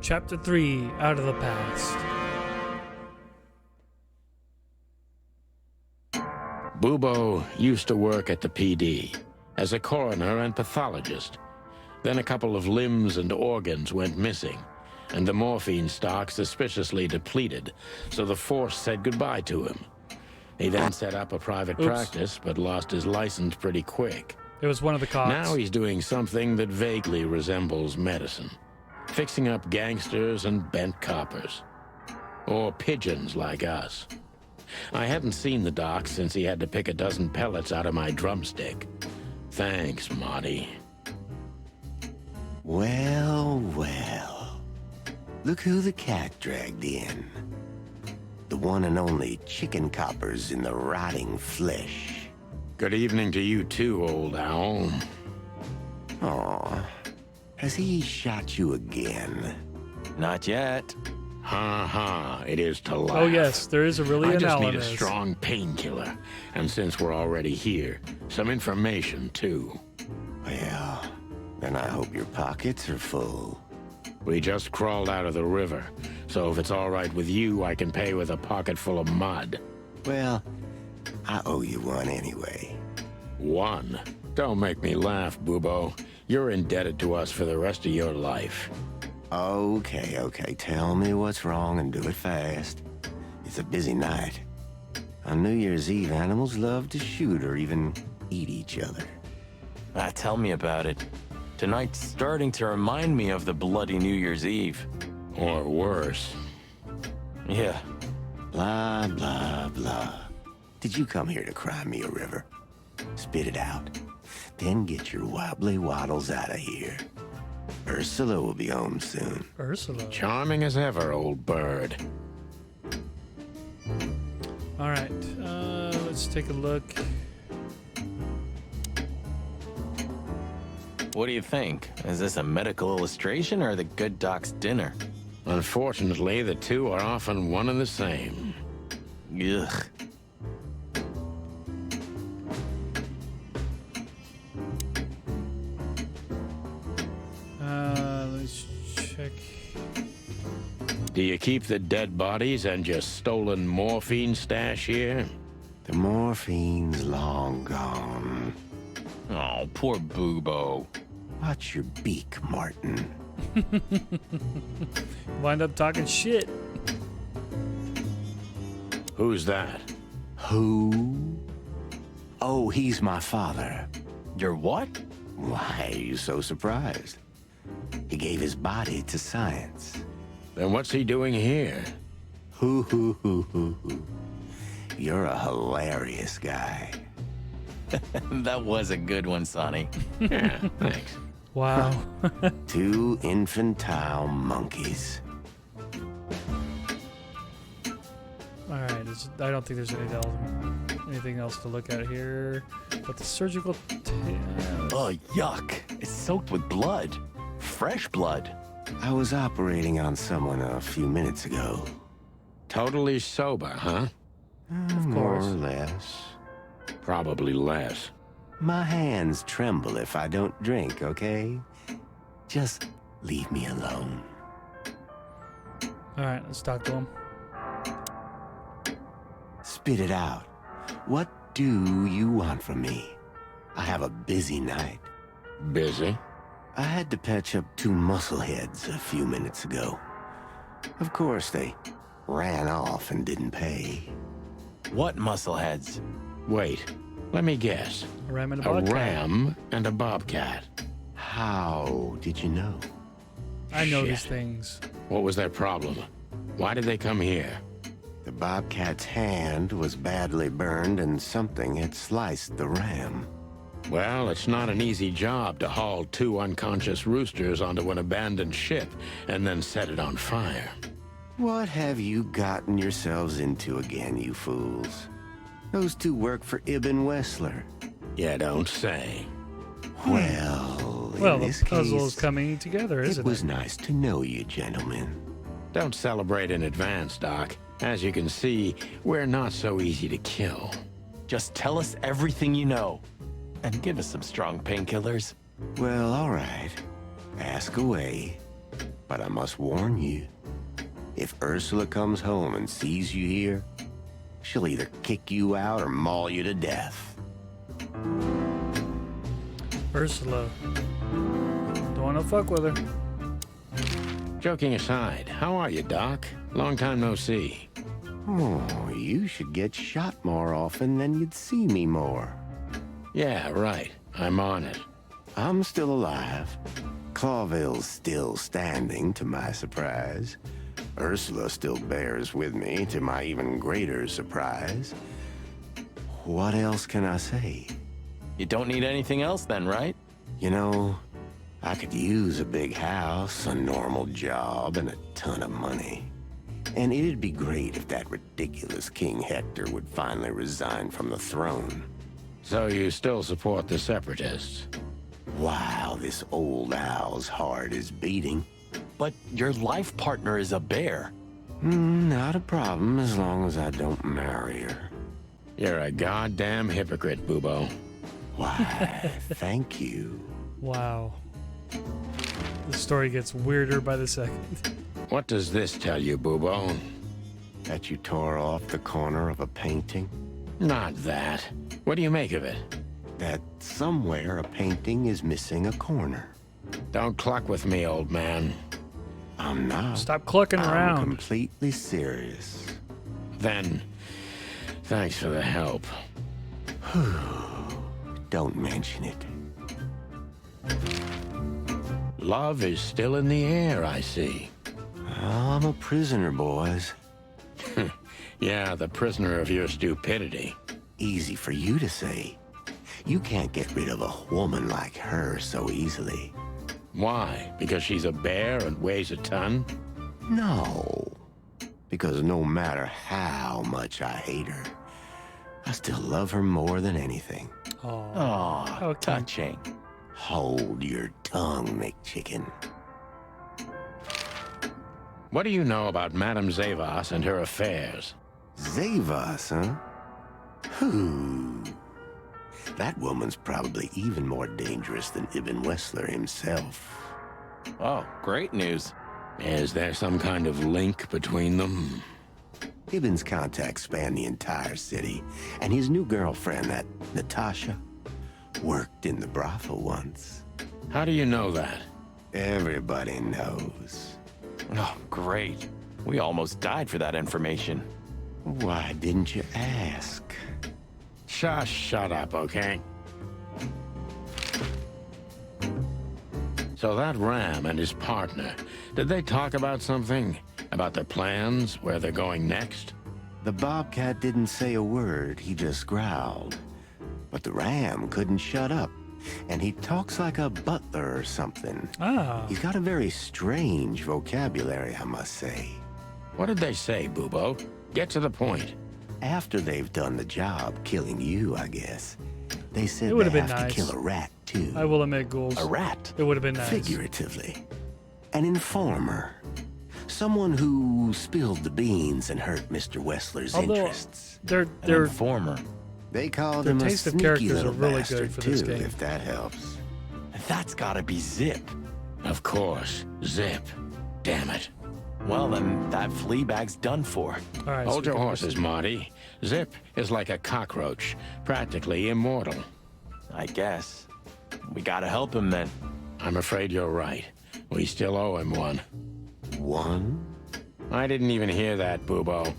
Chapter 3, Out of the Past. Bubo used to work at the PD as a coroner and pathologist. Then a couple of limbs and organs went missing, and the morphine stock suspiciously depleted, so the force said goodbye to him. He then set up a private practice, but lost his license pretty quick. It was one of the cops. Now he's doing something that vaguely resembles medicine. Fixing up gangsters and bent coppers. Or pigeons like us. I hadn't seen the doc since he had to pick a dozen pellets out of my drumstick. Thanks, Marty. Well, well. Look who the cat dragged in. The one and only chicken coppers in the rotting flesh. Good evening to you too, old owl. Aw. Has he shot you again? Not yet. Ha, it is to laugh. Oh yes, there is a really I just need a analysis. strong painkiller. And since we're already here, some information too. Well, then I hope your pockets are full. We just crawled out of the river, so if it's all right with you, I can pay with a pocket full of mud. Well, I owe you one anyway. One? Don't make me laugh, Bubo. You're indebted to us for the rest of your life. Okay. Tell me what's wrong and do it fast. It's a busy night. On New Year's Eve, animals love to shoot or even eat each other. Tell me about it. Tonight's starting to remind me of the bloody New Year's Eve. Or worse. Yeah. Blah, blah, blah. Did you come here to cry me a river? Spit it out. Then get your wobbly waddles out of here. Ursula will be home soon. Ursula. Charming as ever, old bird. All right, let's take a look. What do you think? Is this a medical illustration or the good doc's dinner? Unfortunately, the two are often one and the same. Ugh. Let's check. Do you keep the dead bodies and your stolen morphine stash here? The morphine's long gone. Oh, poor Boobo. Watch your beak, Martin. Wind up talking shit. Who's that? Who? Oh, he's my father. Your what? Why are you so surprised? He gave his body to science. Then what's he doing here? Hoo. You're a hilarious guy. That was a good one, Sonny. Yeah, thanks. Wow. Two infantile monkeys. All right, I don't think there's anything else to look at here. But the surgical. Oh, yuck! It's soaked with blood, fresh blood. I was operating on someone a few minutes ago. Totally sober, huh? More or less. Probably less. My hands tremble if I don't drink, okay? Just leave me alone. All right, let's talk to him. Spit it out. What do you want from me? I have a busy night. Busy? I had to patch up two muscleheads a few minutes ago. Of course, they ran off and didn't pay. What muscleheads? Wait, let me guess. A ram and a A bobcat. ram and a bobcat. How did you know? I know these Shit. things. What was their problem? Why did they come here? The bobcat's hand was badly burned and something had sliced the ram. Well, it's not an easy job to haul two unconscious roosters onto an abandoned ship and then set it on fire. What have you gotten yourselves into again, you fools? Those two work for Ibn Wessler. You don't say. Well, Well, in the this puzzle's case, coming together, isn't it was nice to know you, gentlemen. Don't celebrate in advance, Doc. As you can see, we're not so easy to kill. Just tell us everything you know. And give us some strong painkillers. Well, all right. Ask away. But I must warn you. If Ursula comes home and sees you here, she'll either kick you out or maul you to death. Ursula. Don't want to fuck with her. Joking aside, how are you, Doc? Long time no see. Oh, you should get shot more often, then you'd see me more. Yeah, right. I'm on it. I'm still alive. Clawville's still standing, to my surprise. Ursula still bears with me, to my even greater surprise. What else can I say? You don't need anything else then, right? You know, I could use a big house, a normal job, and a ton of money. And it'd be great if that ridiculous King Hector would finally resign from the throne. So you still support the Separatists? Wow, this old owl's heart is beating. But your life partner is a bear. Not a problem as long as I don't marry her. You're a goddamn hypocrite, Boobo. Why, thank you. Wow. The story gets weirder by the second. What does this tell you, Boobo? That you tore off the corner of a painting? Not that. What do you make of it? That somewhere a painting is missing a corner. Don't cluck with me, old man. I'm not. Stop clucking I'm around. completely serious. Then, thanks for the help. Don't mention it. Love is still in the air, I see. I'm a prisoner, boys. Yeah, the prisoner of your stupidity. Easy for you to say. You can't get rid of a woman like her so easily. Why? Because she's a bear and weighs a ton? No. Because no matter how much I hate her, I still love her more than anything. Oh, touching. Hold your tongue, McChicken. What do you know about Madame Zavas and her affairs? Zavas, huh? Who? That woman's probably even more dangerous than Ibn Wessler himself. Oh, great news. Is there some kind of link between them? Ibn's contacts span the entire city, and his new girlfriend, that Natasha, worked in the brothel once. How do you know that? Everybody knows. Oh, great. We almost died for that information. Why didn't you ask? Just shut up, okay? So that Ram and his partner, did they talk about something? About their plans, where they're going next? The Bobcat didn't say a word, he just growled. But the Ram couldn't shut up, and he talks like a butler or something. Ah. He's got a very strange vocabulary, I must say. What did they say, Bubo? Get to the point. After they've done the job killing you, I guess, they said It would they have been have nice. to kill a rat, too. I will admit, Ghouls. A rat? It would have been nice. Figuratively. An informer. Someone who spilled the beans and hurt Mr. Wessler's Although interests. They're An informer. They called their him a taste of sneaky characters little are really bastard, good for this too, game. if that helps. That's gotta be Zip. Of course. Zip. Damn it. Well, then that flea bag's done for. All right, Hold so your we can horses, proceed. Marty. Zip is like a cockroach, practically immortal. I guess. We gotta help him then. I'm afraid you're right. We still owe him one. One? I didn't even hear that, Bubo.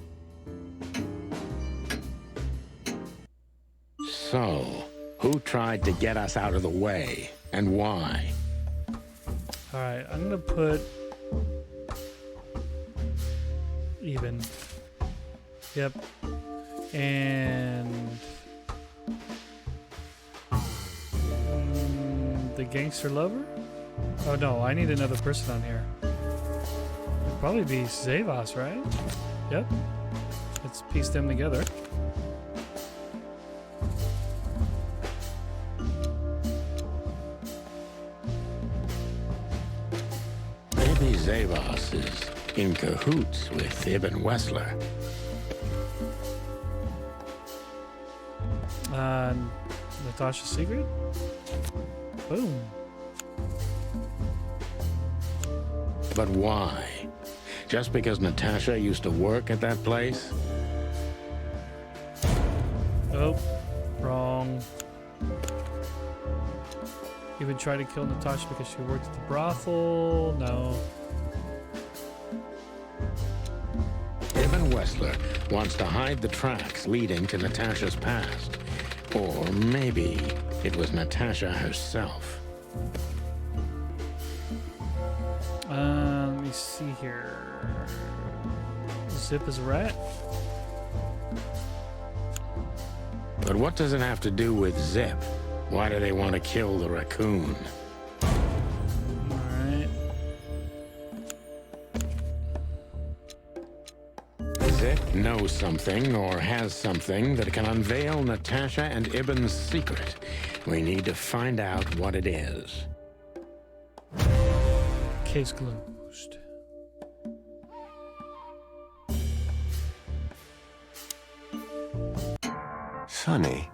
So, who tried to get us out of the way, and why? All right, I'm gonna put even. Yep. And the gangster lover? Oh no, I need another person on here. It'd probably be Zavas, right? Yep. Let's piece them together. Maybe Zavas is in cahoots with Ibn Wessler. Natasha's secret? Boom. But why? Just because Natasha used to work at that place? Oh, wrong. He would try to kill Natasha because she worked at the brothel. No. Ibn Wessler wants to hide the tracks leading to Natasha's past. Or maybe it was Natasha herself. Let me see here. Zip is a rat. But what does it have to do with Zip? Why do they want to kill the raccoon? Alright. Zip knows something or has something that can unveil Natasha and Ibn's secret. We need to find out what it is. Case closed. Sonny,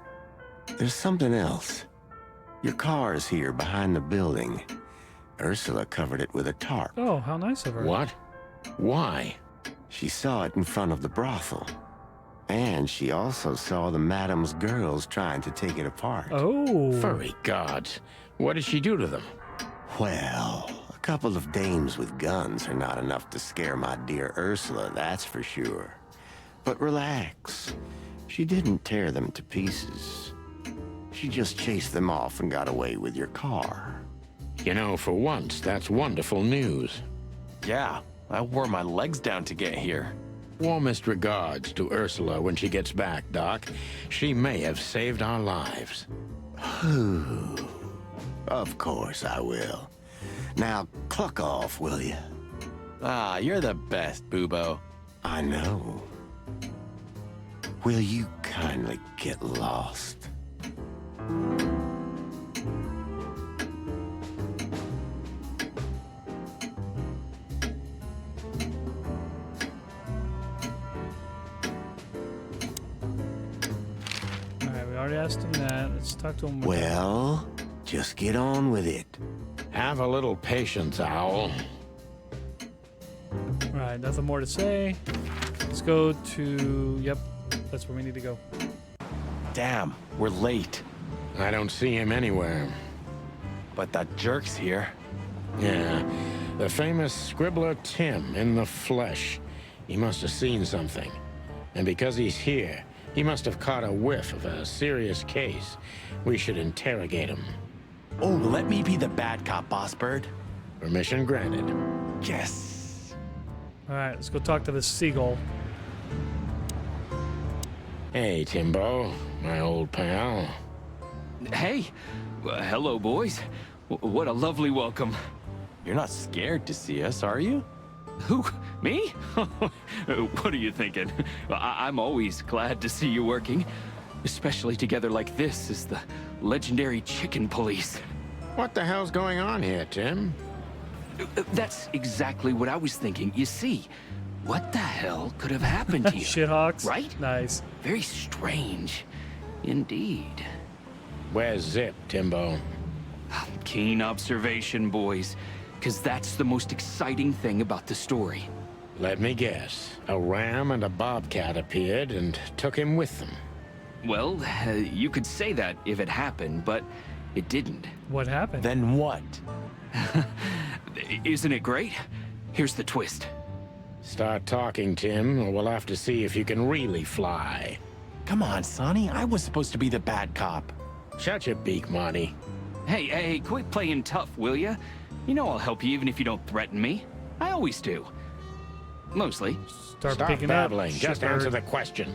there's something else. Your car is here behind the building. Ursula covered it with a tarp. Oh, how nice of her. What? Why? She saw it in front of the brothel. And she also saw the madam's girls trying to take it apart. Oh. Furry gods. What did she do to them? Well, a couple of dames with guns are not enough to scare my dear Ursula, that's for sure. But relax. She didn't tear them to pieces. She just chased them off and got away with your car. You know, for once, that's wonderful news. Yeah, I wore my legs down to get here. Warmest regards to Ursula when she gets back, Doc. She may have saved our lives. Of course I will. Now, cluck off, will you? Ah, you're the best, Bubo. I know. Will you kindly get lost? Alright, we already asked him that. Let's talk to him more. Well, just get on with it. Have a little patience, Owl. Alright, nothing more to say. Let's go to... Yep, that's where we need to go. Damn, we're late. I don't see him anywhere. But that jerk's here. Yeah, the famous scribbler Tim in the flesh. He must have seen something. And because he's here, he must have caught a whiff of a serious case. We should interrogate him. Oh, let me be the bad cop, Boss Bird. Permission granted. Yes. Alright, let's go talk to this seagull. Hey, Timbo, my old pal. Hey, hello, boys. What a lovely welcome. You're not scared to see us, are you? Who? Me? What are you thinking? I'm always glad to see you working, especially together like this as the legendary Chicken Police. What the hell's going on here, Tim? That's exactly what I was thinking. You see, what the hell could have happened to you? Shithawks. Right? Nice. Very strange. Indeed. Where's Zip, Timbo? Keen observation, boys. Because that's the most exciting thing about the story. Let me guess. A ram and a bobcat appeared and took him with them. Well, you could say that if it happened, but it didn't. What happened? Then what? Isn't it great? Here's the twist. Start talking, Tim, or we'll have to see if you can really fly. Come on, Sonny. I was supposed to be the bad cop. Shut your beak, Monty. Hey, quit playing tough, will ya? You know I'll help you even if you don't threaten me. I always do. Mostly. Start picking babbling. up. Just answer the question.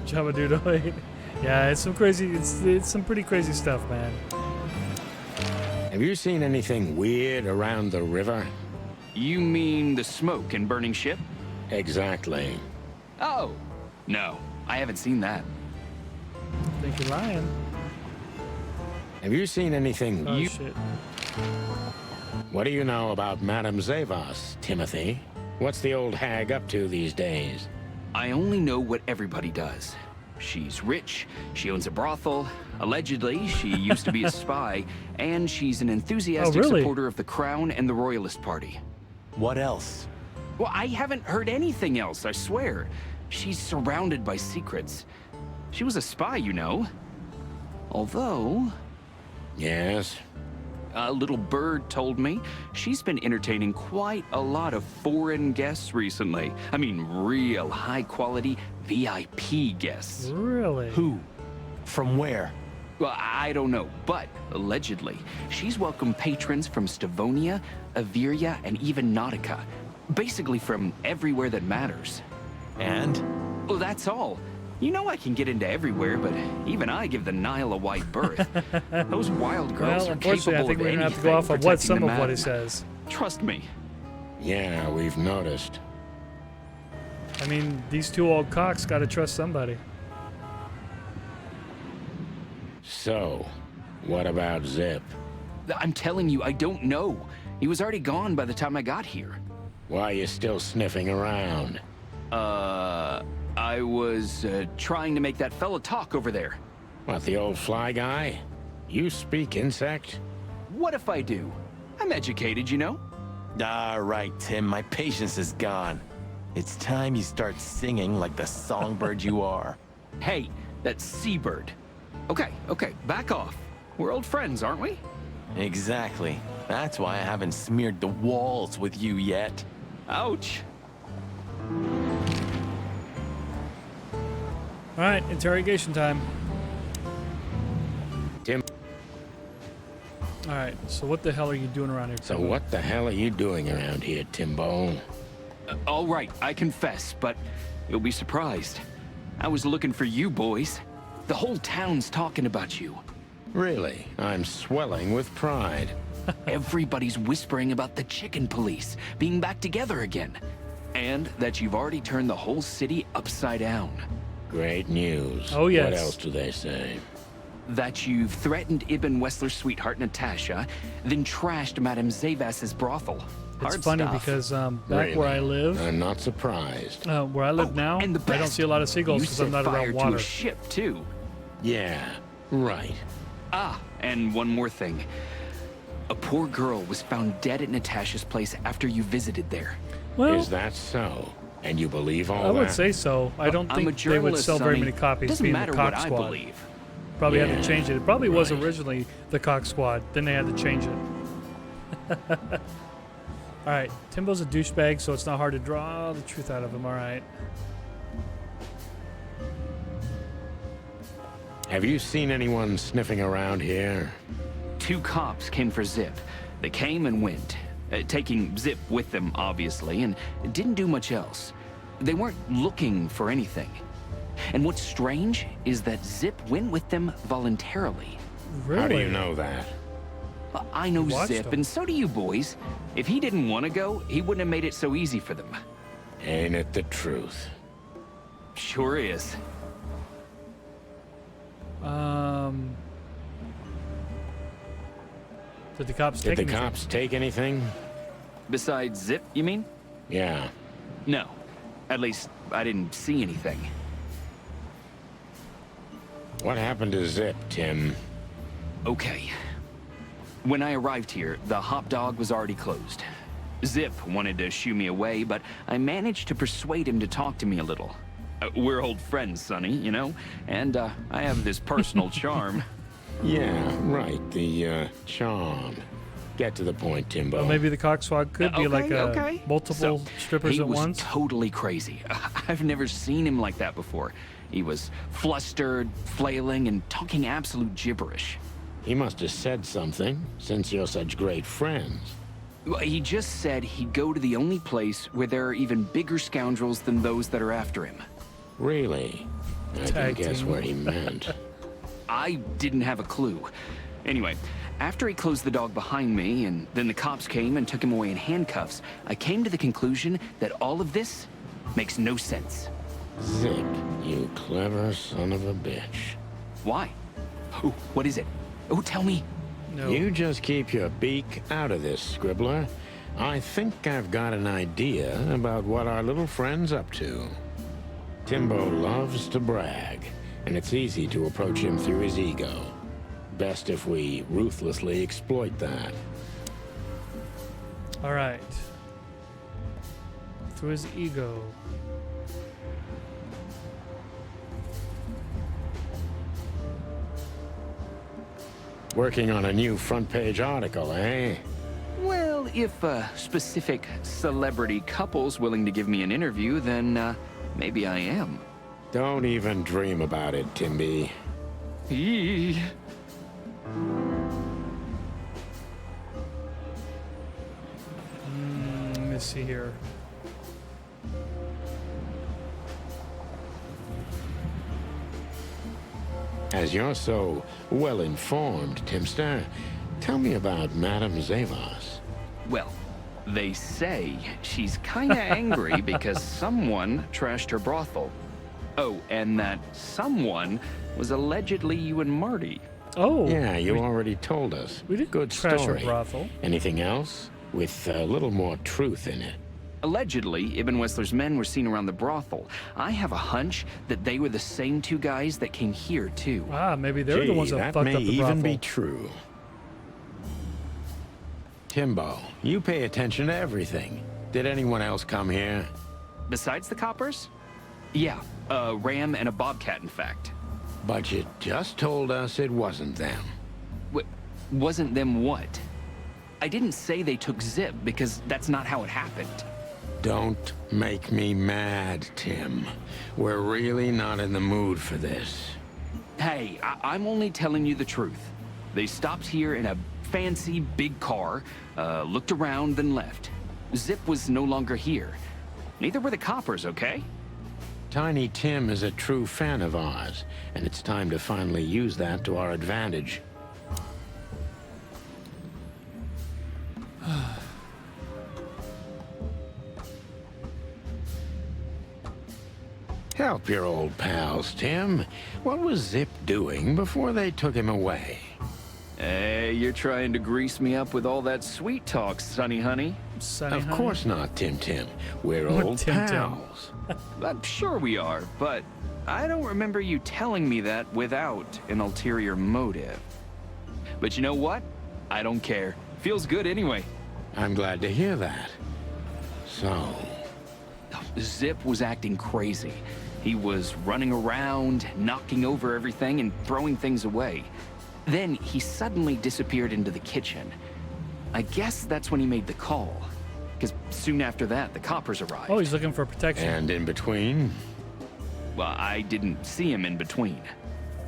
Jabba Dude. Yeah, it's some crazy. It's some pretty crazy stuff, man. Have you seen anything weird around the river? You mean the smoke and burning ship? Exactly. Oh, no. I haven't seen that. I think you're lying. Have you seen anything? Oh, shit. What do you know about Madame Zavos, Timothy? What's the old hag up to these days? I only know what everybody does. She's rich, she owns a brothel, allegedly she used to be a spy, and she's an enthusiastic supporter of the Crown and the Royalist Party. What else? Well, I haven't heard anything else, I swear. She's surrounded by secrets. She was a spy, you know. Although... Yes? A little bird told me she's been entertaining quite a lot of foreign guests recently. I mean, real high-quality VIP guests. Really? Who? From where? Well, I don't know, but allegedly, she's welcomed patrons from Stavonia, Averia, and even Nautica. Basically from everywhere that matters. And? Well, that's all. You know I can get into everywhere, but even I give the Nile a wide berth. Those wild girls are capable I think of we're gonna have to go anything off of what protecting some the of what he madman. says. Trust me. Yeah, we've noticed. I mean, these two old cocks gotta trust somebody. So, what about Zip? I'm telling you, I don't know. He was already gone by the time I got here. Why are you still sniffing around? I was trying to make that fella talk over there. What, the old fly guy? You speak insect? What if I do? I'm educated, you know? All right, Tim, my patience is gone. It's time you start singing like the songbird you are. Hey, that's Seabird. Okay, back off. We're old friends, aren't we? Exactly. That's why I haven't smeared the walls with you yet. Ouch. Alright, interrogation time. Tim. Alright, so what the hell are you doing around here? So what the hell are you doing around here, Timbo? All right, I confess, but you'll be surprised. I was looking for you boys. The whole town's talking about you. Really? I'm swelling with pride. Everybody's whispering about the chicken police being back together again. And that you've already turned the whole city upside down. Great news. Oh, yes. What else do they say? That you've threatened Ibn Wessler's sweetheart Natasha, then trashed Madame Zavas's brothel. It's Hard funny stuff. because back where I live, I'm not surprised. where I live now, and the I don't best, see a lot of seagulls you because I'm set not fire around to water. a ship too. Yeah, right. Ah, and one more thing. A poor girl was found dead at Natasha's place after you visited there. Well, is that so? And you believe all that? I would say so. I don't I'm a think they would journalist, sell very Sonny. many copies Doesn't being matter the Cock what I Squad. believe. Probably had Yeah, to change it. It probably was right. originally the Cock Squad. Then they had to change it. All right, Timbo's a douchebag, so it's not hard to draw the truth out of him. All right. Have you seen anyone sniffing around here? 2 cops came for Zip. They came and went, taking Zip with them, obviously, and didn't do much else. They weren't looking for anything. And what's strange is that Zip went with them voluntarily. Really? How do you know that? I know Watched Zip, him. and so do you boys. If he didn't want to go, he wouldn't have made it so easy for them. Ain't it the truth? Sure is. Did the cops Did take the anything? cops take anything? Besides Zip, you mean? Yeah. No. At least, I didn't see anything. What happened to Zip, Tim? Okay. When I arrived here, the Hop Dog was already closed. Zip wanted to shoo me away, but I managed to persuade him to talk to me a little. We're old friends, Sonny, you know? And I have this personal charm. Yeah, right. The charm. Get to the point, Timbo. Well, maybe the Cock Squad could be like multiple So, strippers at once. He was totally crazy. I've never seen him like that before. He was flustered, flailing, and talking absolute gibberish. He must have said something, since you're such great friends. Well, he just said he'd go to the only place where there are even bigger scoundrels than those that are after him. Really? I can Tag guess team. what he meant. I didn't have a clue. Anyway, after he closed the dog behind me, and then the cops came and took him away in handcuffs, I came to the conclusion that all of this makes no sense. Zip, you clever son of a bitch. Why? Oh, what is it? Oh, tell me. No. You just keep your beak out of this, Scribbler. I think I've got an idea about what our little friend's up to. Timbo loves to brag, and it's easy to approach him through his ego. Best if we ruthlessly exploit that. All right. Through his ego. Working on a new front-page article, eh? Well, if specific celebrity couple's willing to give me an interview, then maybe I am. Don't even dream about it, Timby. Eee. Let me see here. As you're so well-informed, Timster, tell me about Madame Zavas. Well, they say she's kinda angry because someone trashed her brothel. Oh, and that someone was allegedly you and Marty. Oh. Yeah, you already told us. We did Good trash her story. brothel. Anything else? With a little more truth in it. Allegedly, Ibn Wessler's men were seen around the brothel. I have a hunch that they were the same 2 guys that came here, too. Ah, maybe they're the Gee, ones that that fucked may up the even brothel. be true. Timbo, you pay attention to everything. Did anyone else come here? Besides the coppers? Yeah, a ram and a bobcat, in fact. But you just told us it wasn't them. Wasn't them what? I didn't say they took Zip, because that's not how it happened. Don't make me mad, Tim. We're really not in the mood for this. Hey, I'm only telling you the truth. They stopped here in a fancy big car, looked around, then left. Zip was no longer here. Neither were the coppers, okay? Tiny Tim is a true fan of ours, and it's time to finally use that to our advantage. Help your old pals, Tim. What was Zip doing before they took him away? Hey, you're trying to grease me up with all that sweet talk, Sonny honey. Of course not, Tim Tim. We're old pals. I'm sure we are, but I don't remember you telling me that without an ulterior motive. But you know what? I don't care. Feels good anyway. I'm glad to hear that. So... Zip was acting crazy. He was running around, knocking over everything and throwing things away. Then he suddenly disappeared into the kitchen. I guess that's when he made the call. Because soon after that, the coppers arrived. Oh, he's looking for protection. And in between? Well, I didn't see him in between.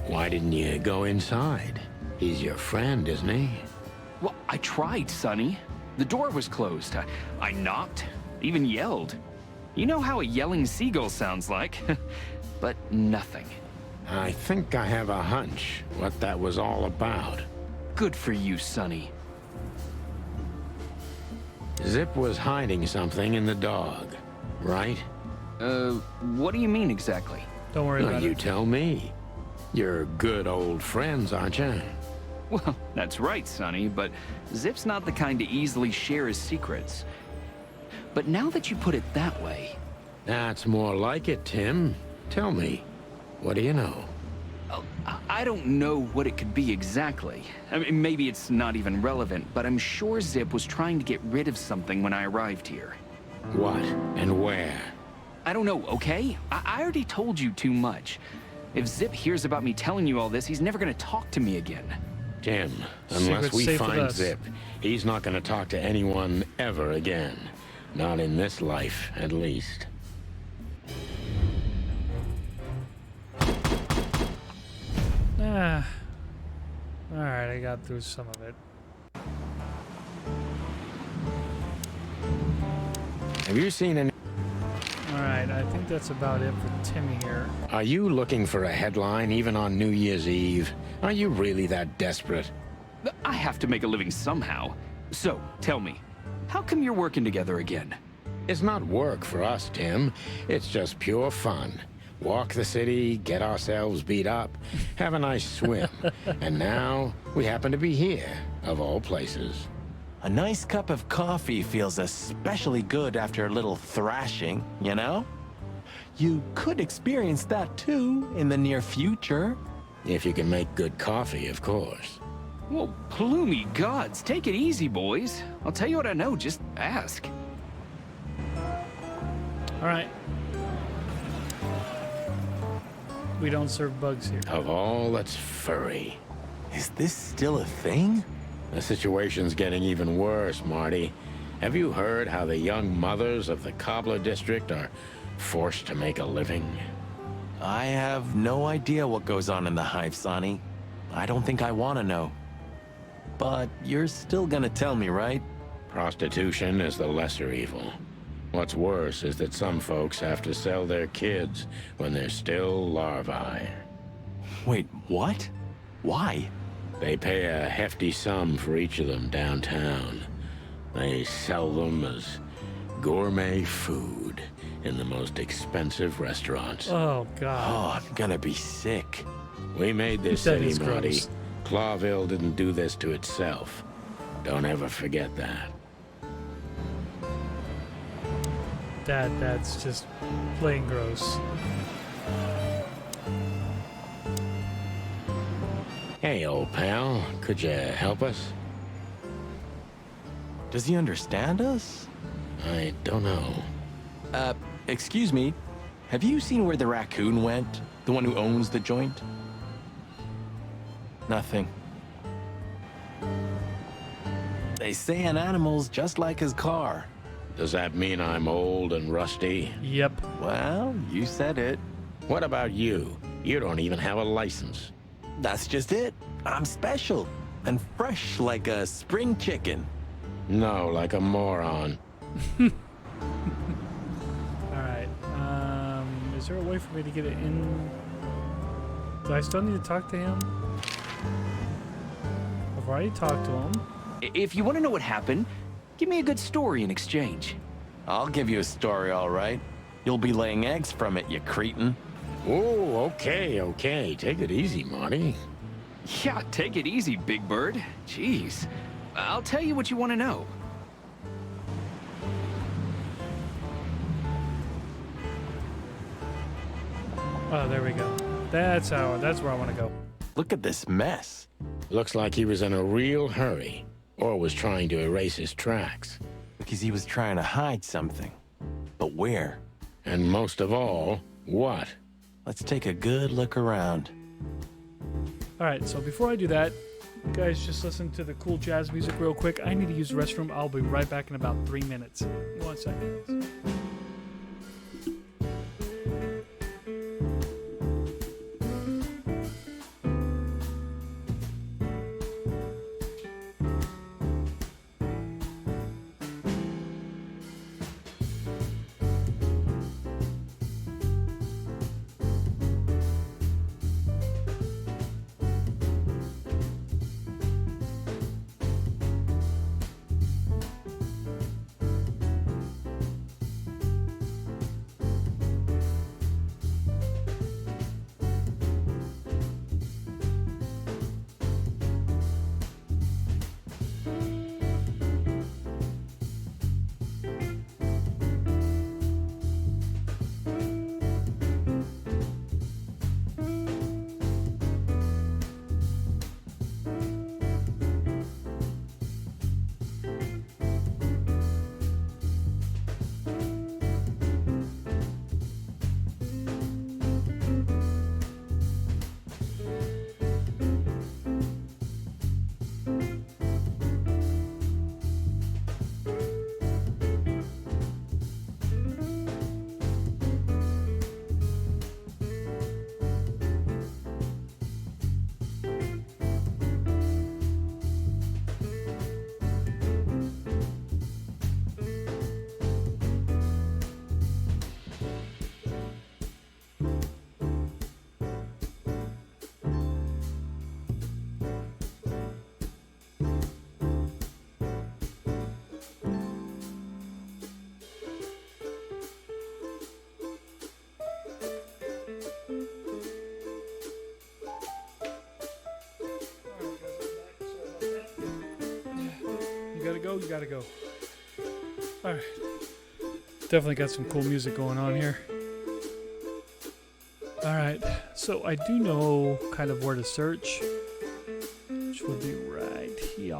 Why didn't you go inside? He's your friend, isn't he? Well, I tried, Sonny. The door was closed. I knocked, even yelled. You know how a yelling seagull sounds like. But nothing. I think I have a hunch what that was all about. Good for you, Sonny. Zip was hiding something in the dog, right? What do you mean exactly? Don't worry about it. You tell me. You're good old friends, aren't you? Well, that's right, Sonny, but Zip's not the kind to easily share his secrets. But now that you put it that way... That's more like it, Tim. Tell me, what do you know? I don't know what it could be exactly. I mean, maybe it's not even relevant, but I'm sure Zip was trying to get rid of something when I arrived here. What and where? I don't know, okay? I already told you too much. If Zip hears about me telling you all this, he's never gonna talk to me again. Tim, unless we find Zip, he's not gonna talk to anyone ever again. Not in this life, at least. Alright, I got through some of it. Have you seen any... Alright, I think that's about it for Timmy here. Are you looking for a headline even on New Year's Eve? Are you really that desperate? I have to make a living somehow. So, tell me, how come you're working together again? It's not work for us, Tim. It's just pure fun. Walk the city, get ourselves beat up, have a nice swim. And now, we happen to be here, of all places. A nice cup of coffee feels especially good after a little thrashing, you know? You could experience that too in the near future. If you can make good coffee, of course. Well, plumey gods, take it easy, boys. I'll tell you what I know, just ask. Alright. We don't serve bugs here. Of all that's furry. Is this still a thing? The situation's getting even worse, Marty. Have you heard how the young mothers of the Cobbler District are forced to make a living? I have no idea what goes on in the hive, Sonny. I don't think I want to know. But you're still gonna tell me, right? Prostitution is the lesser evil. What's worse is that some folks have to sell their kids when they're still larvae. Wait, what? Why? They pay a hefty sum for each of them downtown. They sell them as gourmet food in the most expensive restaurants. Oh, God. Oh, I'm gonna be sick. We made this city, Marty. Clawville didn't do this to itself. Don't ever forget that. That's just plain gross. Hey, old pal, could you help us? Does he understand us? I don't know. Excuse me. Have you seen where the raccoon went? The one who owns the joint? Nothing. They say an animal's just like his car. Does that mean I'm old and rusty? Yep. Well, you said it. What about you? You don't even have a license. That's just it. I'm special and fresh like a spring chicken. No, like a moron. Alright, is Is there a way for me to get it in? Do I still need to talk to him? I've already talked to him. If you want to know what happened, give me a good story in exchange. I'll give you a story, all right. You'll be laying eggs from it, you cretin. Oh, okay. Take it easy, Marty. Yeah, take it easy, Big Bird. Jeez. I'll tell you what you want to know. Oh, there we go. That's where I want to go. Look at this mess. Looks like he was in a real hurry, or was trying to erase his tracks. Because he was trying to hide something. But where? And most of all, what? Let's take a good look around. Alright, so before I do that, you guys just listen to the cool jazz music real quick. I need to use the restroom. I'll be right back in about 3 minutes. 1 second. You gotta go. Alright. Definitely got some cool music going on here. Alright, so I do know kind of where to search, which would be right here.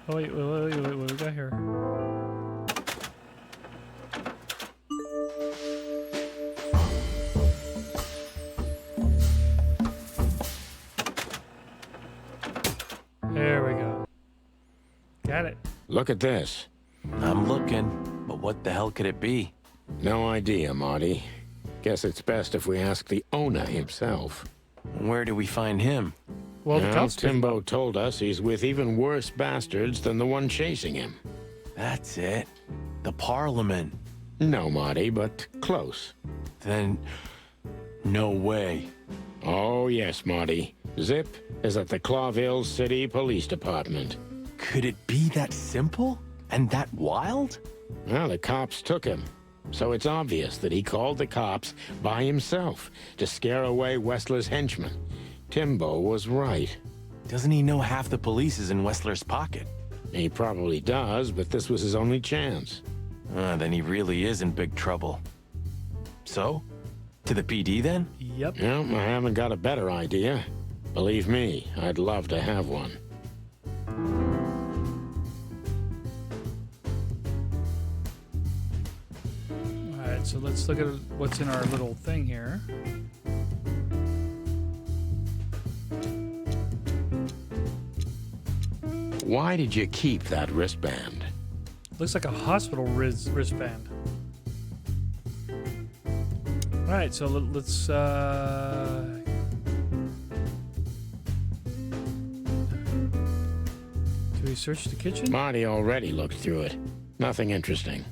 Oh, wait, what we got here? There we go. Got it. Look at this. I'm looking, but what the hell could it be? No idea, Marty. Guess it's best if we ask the owner himself. Where do we find him? Well, the cops Timbo told us he's with even worse bastards than the one chasing him. That's it. The Parliament. No, Marty, but close. Then, no way. Oh, yes, Marty. Zip is at the Clawville City Police Department. Could it be that simple? And that wild? Well, the cops took him. So it's obvious that he called the cops by himself to scare away Wessler's henchmen. Timbo was right. Doesn't he know half the police is in Wessler's pocket? He probably does, but this was his only chance. Then he really is in big trouble. So? To the PD then? Yep. No, I haven't got a better idea. Believe me, I'd love to have one. Alright, so let's look at what's in our little thing here. Why did you keep that wristband? Looks like a hospital wristband. Alright, so let's do we search the kitchen? Marty already looked through it. Nothing interesting.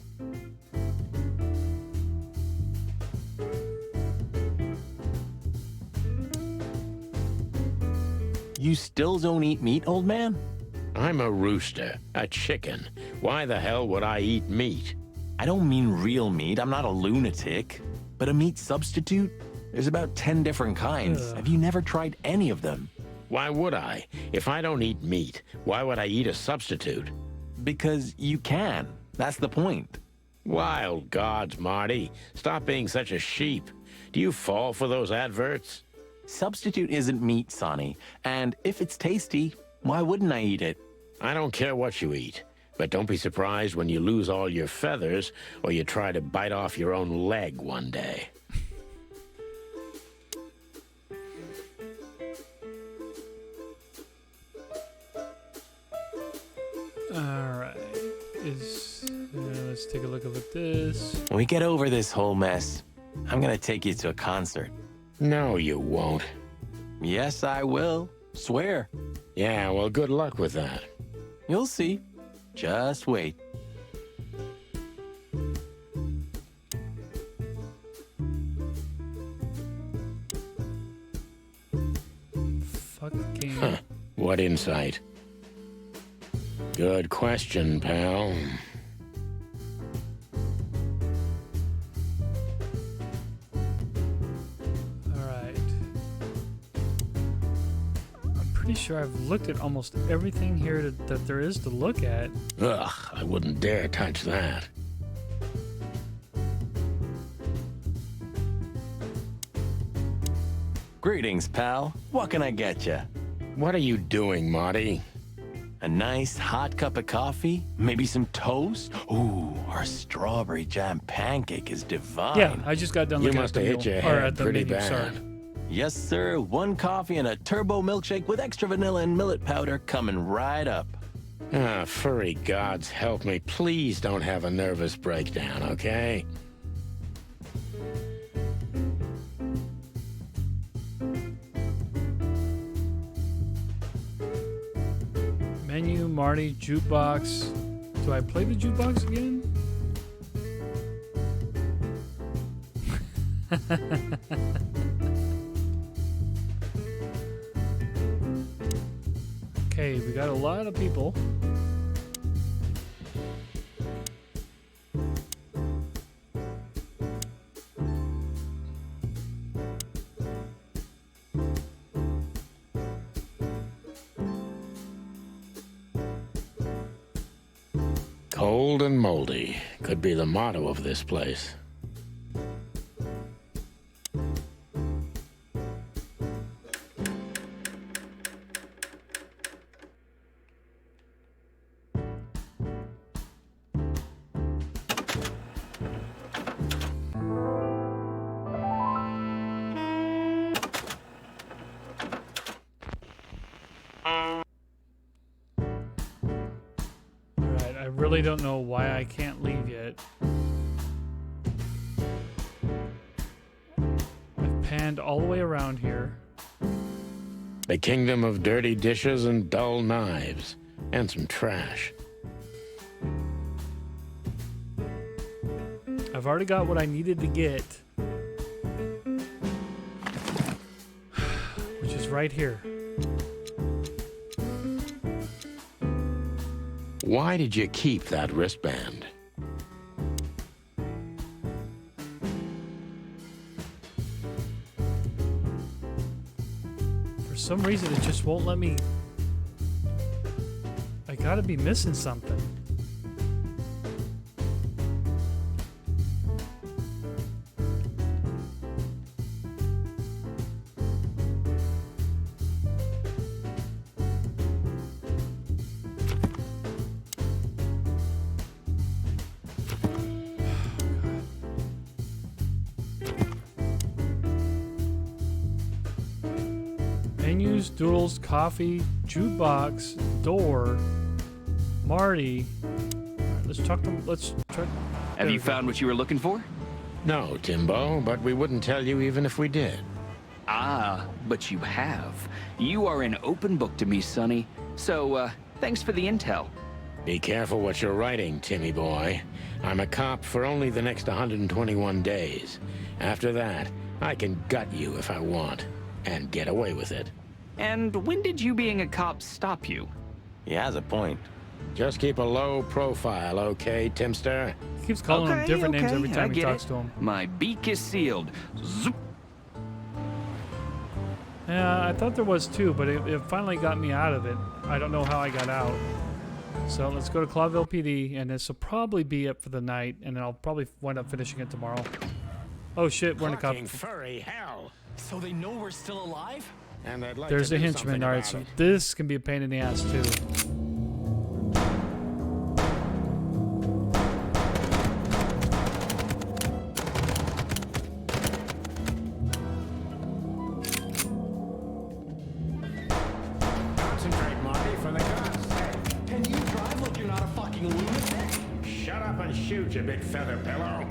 You still don't eat meat, old man? I'm a rooster, a chicken. Why the hell would I eat meat? I don't mean real meat. I'm not a lunatic. But a meat substitute? There's about 10 different kinds. Ugh. Have you never tried any of them? Why would I? If I don't eat meat, why would I eat a substitute? Because you can. That's the point. Wild gods, Marty. Stop being such a sheep. Do you fall for those adverts? Substitute isn't meat, Sonny. And if it's tasty, why wouldn't I eat it? I don't care what you eat. But don't be surprised when you lose all your feathers or you try to bite off your own leg one day. Alright. Let's take a look at this. When we get over this whole mess, I'm gonna take you to a concert. No, you won't. Yes, I will. Swear. Yeah, well, good luck with that. You'll see. Just wait. Fucking. Huh. What insight? Good question, pal. Alright. I'm pretty sure I've looked at almost everything here that there is to look at. Ugh, I wouldn't dare touch that. Greetings, pal. What can I get you? What are you doing, Marty? A nice hot cup of coffee? Maybe some toast? Ooh, our strawberry jam pancake is divine. Yeah, I just got done You looking must at the have hit meal, your or head at the pretty menu, bad. sorry. Yes, sir. One coffee and a turbo milkshake with extra vanilla and millet powder coming right up. Ah, furry gods help me. Please don't have a nervous breakdown, okay? Menu, Marty, jukebox. Do I play the jukebox again? Okay, we got a lot of people. Cold and moldy could be the motto of this place. Alright, I really don't know why I can't leave yet. I've panned all the way around here. The kingdom of dirty dishes and dull knives. And some trash. I've already got what I needed to get. Which is right here. Why did you keep that wristband? For some reason, it just won't let me. I gotta be missing something. Menus, doodles, coffee, jukebox, door, Marty. All right, let's talk to. Let's try. Have you found what you were looking for? No, Timbo, but we wouldn't tell you even if we did. Ah, but you have. You are an open book to me, Sonny. So, thanks for the intel. Be careful what you're writing, Timmy boy. I'm a cop for only the next 121 days. After that, I can gut you if I want, and get away with it. And when did you being a cop stop you? He has a point. Just keep a low profile, okay, Timster? He keeps calling him different names every time he talks to him. My beak is sealed. Zoop. Yeah, I thought there was too, but it finally got me out of it. I don't know how I got out. So let's go to Clawville PD, and this will probably be it for the night, and then I'll probably wind up finishing it tomorrow. Oh shit, we're in a cop. Furry hell. So they know we're still alive? And I'd like There's to a do henchman. something All right, about so it. this can be a pain in the ass too. Concentrate, Marty, for the God's sake. Can you drive like you're not a fucking lunatic? Shut up and shoot, you big feather pillow.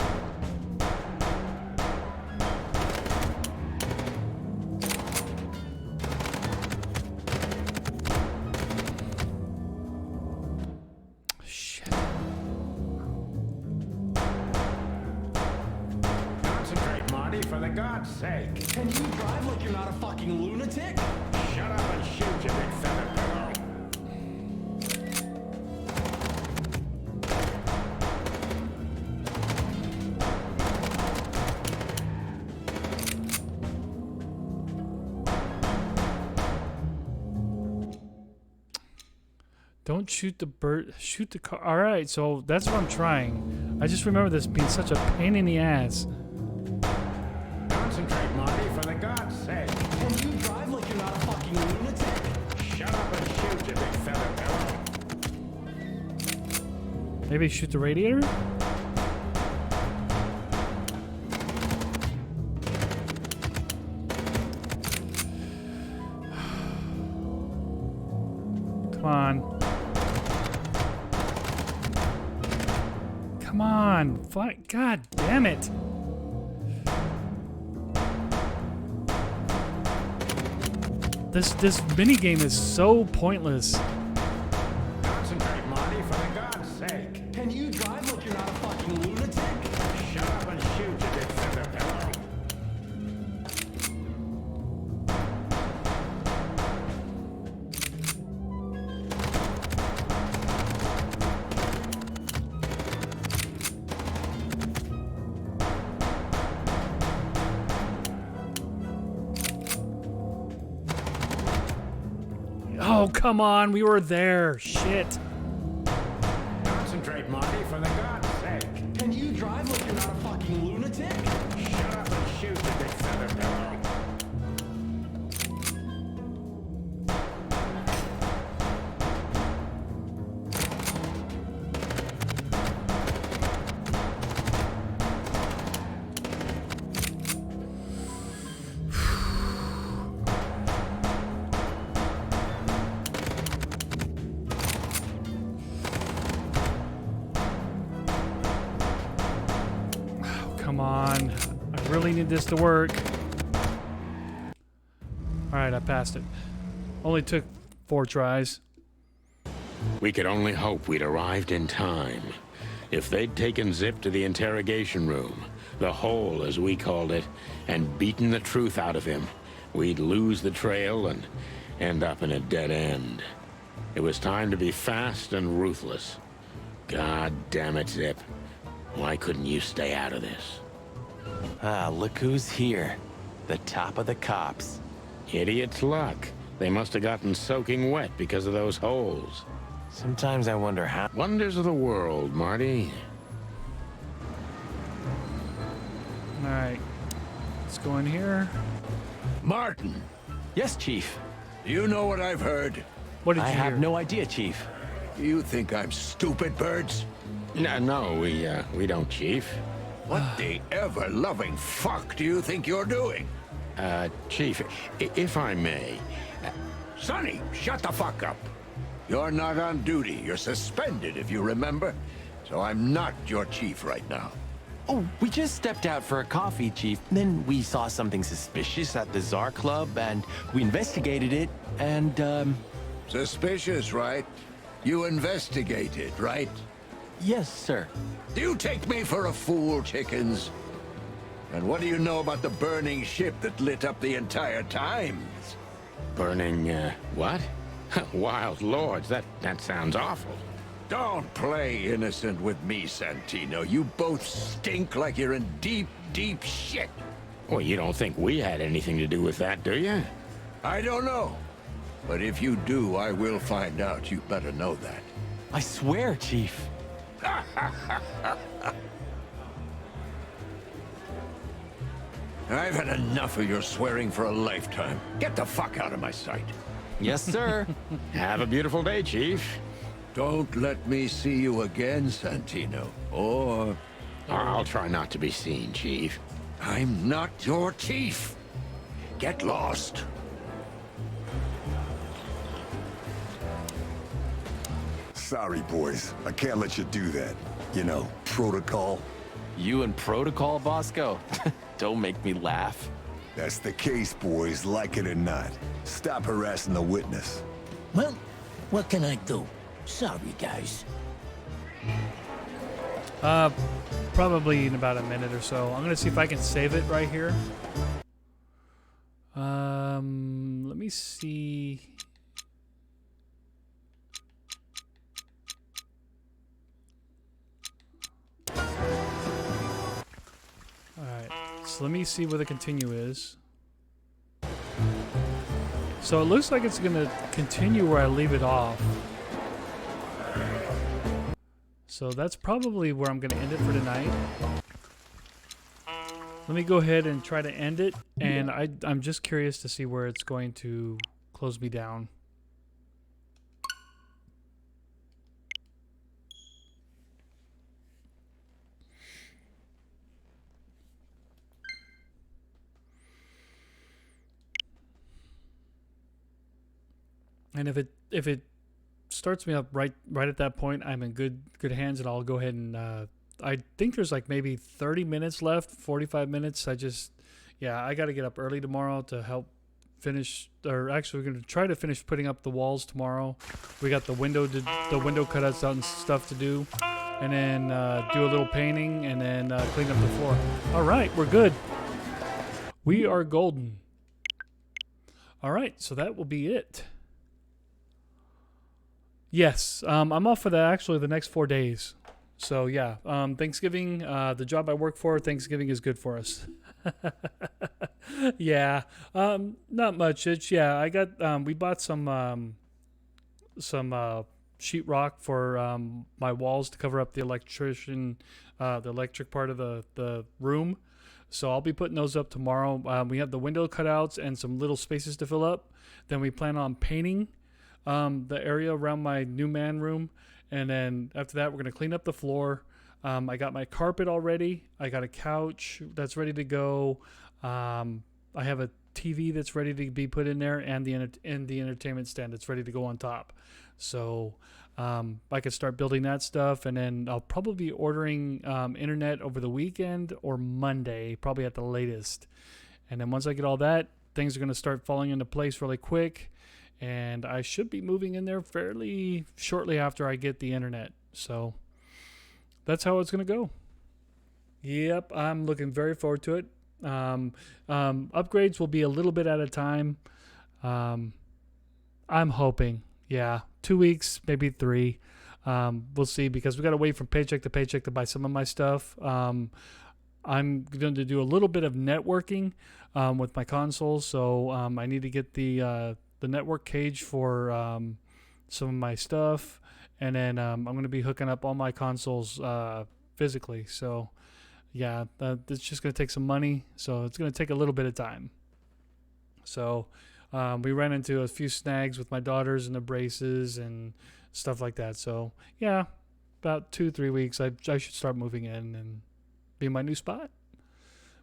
Shit. Concentrate, Marty, for the God's sake. Can you drive like you're not a fucking lunatic? Shut up and shoot, you big feather pillow. Don't shoot the bird. Shoot the car. All right, so that's what I'm trying. I just remember this being such a pain in the ass. Concentrate, Marty, for the God's sake. Can you drive like you're not a fucking lunatic? Shut up and shoot, you big feather pillow. Maybe shoot the radiator? Come on. Come on. God damn it. This mini game is so pointless. Concentrate, Marty, for the God's sake. Can you drive like you're not a fucking lunatic? Shut up and shoot, you big feather pillow. Oh, come on. We were there. Shit. Concentrate, Marty, for the God's sake. Can you drive like you're not a fucking lunatic? Shut up and shoot, you big feather pillow. Come on. I really need this to work. Alright, I passed it. Only took 4 tries. We could only hope we'd arrived in time. If they'd taken Zip to the interrogation room, the hole as we called it, and beaten the truth out of him, we'd lose the trail and end up in a dead end. It was time to be fast and ruthless. God damn it, Zip. Why couldn't you stay out of this? Ah, look who's here. The top of the cops. Idiot's luck. They must have gotten soaking wet because of those holes. Sometimes I wonder how... Wonders of the world, Marty. Alright. Let's go in here. Martin. Yes, Chief. You know what I've heard? What did I you have hear? no idea, Chief. You think I'm stupid, Birds? No, we don't, Chief. What the ever-loving fuck do you think you're doing? Chief, if I may... Sonny, shut the fuck up. You're not on duty. You're suspended, if you remember. So I'm not your chief right now. Oh, we just stepped out for a coffee, Chief. Then we saw something suspicious at the Tsar Club, and we investigated it, and, Suspicious, right? You investigated, right? Yes, sir. Do you take me for a fool, Chickens? And what do you know about the burning ship that lit up the entire Times? Burning, what? Wild lords, that sounds awful. Don't play innocent with me, Santino. You both stink like you're in deep, deep shit. Well, you don't think we had anything to do with that, do you? I don't know. But if you do, I will find out. You better know that. I swear, Chief. I've had enough of your swearing for a lifetime. Get the fuck out of my sight. Yes, sir. Have a beautiful day, Chief. Don't let me see you again, Santino. Or... I'll try not to be seen, Chief. I'm not your chief. Get lost. Sorry, boys. I can't let you do that. You know, protocol. You and protocol, Bosco? Don't make me laugh. That's the case, boys, like it or not. Stop harassing the witness. Well, what can I do? Sorry, guys. Probably in about a minute or so. I'm gonna see if I can save it right here. Let me see. Alright, so let me see where the continue is. So it looks like it's gonna continue where I leave it off. So that's probably where I'm gonna end it for tonight. Let me go ahead and try to end it, and I'm just curious to see where it's going to close me down. And if it starts me up right at that point, I'm in good hands, and I'll go ahead and I think there's like maybe 30 minutes left, 45 minutes. I got to get up early tomorrow to help finish, or actually we're going to try to finish putting up the walls tomorrow. We got the window cutouts out and stuff to do, and then do a little painting, and then clean up the floor. All right, we're good. We are golden. All right, so that will be it. Yes, I'm off for the next 4 days. So yeah, Thanksgiving, the job I work for, Thanksgiving is good for us. Yeah, not much. I got we bought some sheetrock for my walls to cover up the electric part of the room. So I'll be putting those up tomorrow. We have the window cutouts and some little spaces to fill up. Then we plan on painting the area around my new man room, and then after that we're going to clean up the floor. I got my carpet already. I got a couch that's ready to go. I have a TV that's ready to be put in there, and the entertainment stand that's ready to go on top. So I could start building that stuff, and then I'll probably be ordering internet over the weekend or Monday, probably at the latest. And then once I get all that, things are going to start falling into place really quick. And I should be moving in there fairly shortly after I get the internet. So that's how it's going to go. Yep, I'm looking very forward to it. Upgrades will be a little bit at a time. I'm hoping, 2 weeks, maybe 3. We'll see, because we got to wait from paycheck to paycheck to buy some of my stuff. I'm going to do a little bit of networking with my consoles. So I need to get the network cage for some of my stuff, and then I'm going to be hooking up all my consoles physically. So yeah, it's just going to take some money, so it's going to take a little bit of time. So we ran into a few snags with my daughters and the braces and stuff like that. So yeah, about 2-3 weeks I should start moving in and be my new spot.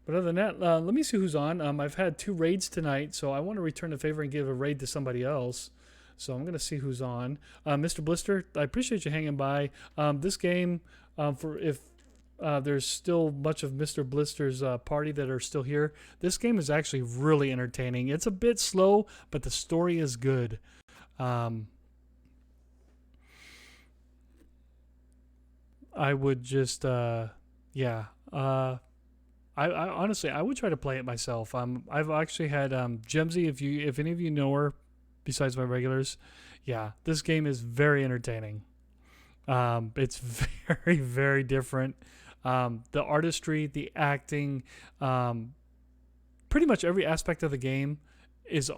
But other than that, let me see who's on. I've had 2 raids tonight, so I want to return the favor and give a raid to somebody else. So I'm going to see who's on. Mr. Blister, I appreciate you hanging by. This game, for if there's still much of Mr. Blister's party that are still here. This game is actually really entertaining. It's a bit slow, but the story is good. I would just, yeah. I honestly, I would try to play it myself. I've actually had Gemsy, if any of you know her, besides my regulars, yeah, this game is very entertaining. It's very, very different. The artistry, the acting, pretty much every aspect of the game is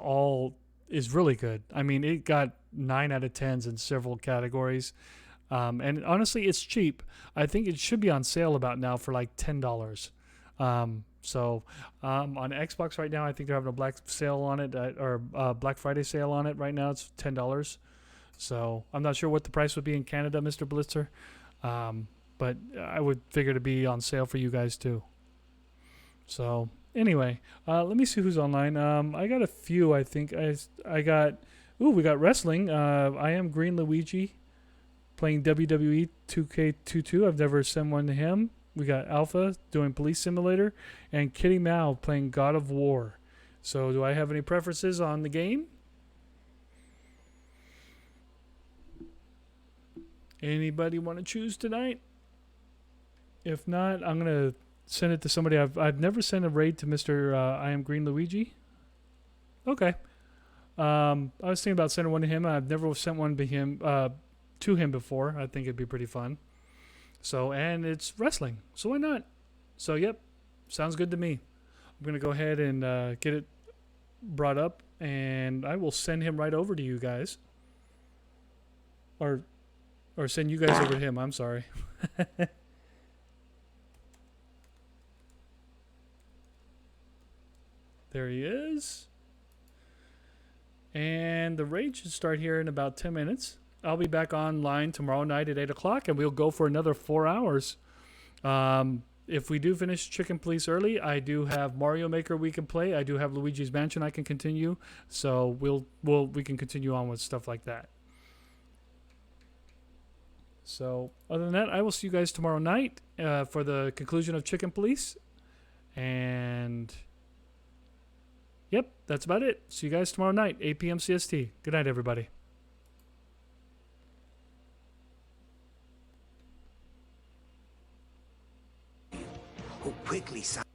really good. I mean, it got 9 out of 10s in several categories. And honestly, it's cheap. I think it should be on sale about now for like $10. So on Xbox right now, I think they're having a Black sale on it, or Black Friday sale on it right now. It's $10. So I'm not sure what the price would be in Canada, Mr. Blitzer. But I would figure to be on sale for you guys too. So anyway, let me see who's online. I got a few, I think. I got, we got wrestling. I am Green Luigi playing WWE 2K22. I've never sent one to him. We got Alpha doing Police Simulator, and Kitty Mao playing God of War. So do I have any preferences on the game? Anybody want to choose tonight? If not, I'm going to send it to somebody. I've never sent a raid to Mr. I am Green Luigi. Okay. I was thinking about sending one to him. I've never sent one to him before. I think it'd be pretty fun. So, and it's wrestling, so why not? So, yep, sounds good to me. I'm going to go ahead and get it brought up, and I will send him right over to you guys. Or send you guys over to him, I'm sorry. There he is. And the raid should start here in about 10 minutes. I'll be back online tomorrow night at 8 o'clock, and we'll go for another 4 hours. If we do finish Chicken Police early, I do have Mario Maker we can play. I do have Luigi's Mansion I can continue. So we can continue on with stuff like that. So other than that, I will see you guys tomorrow night for the conclusion of Chicken Police. And yep, that's about it. See you guys tomorrow night, 8 p.m. CST. Good night, everybody. Oh, quickly, son.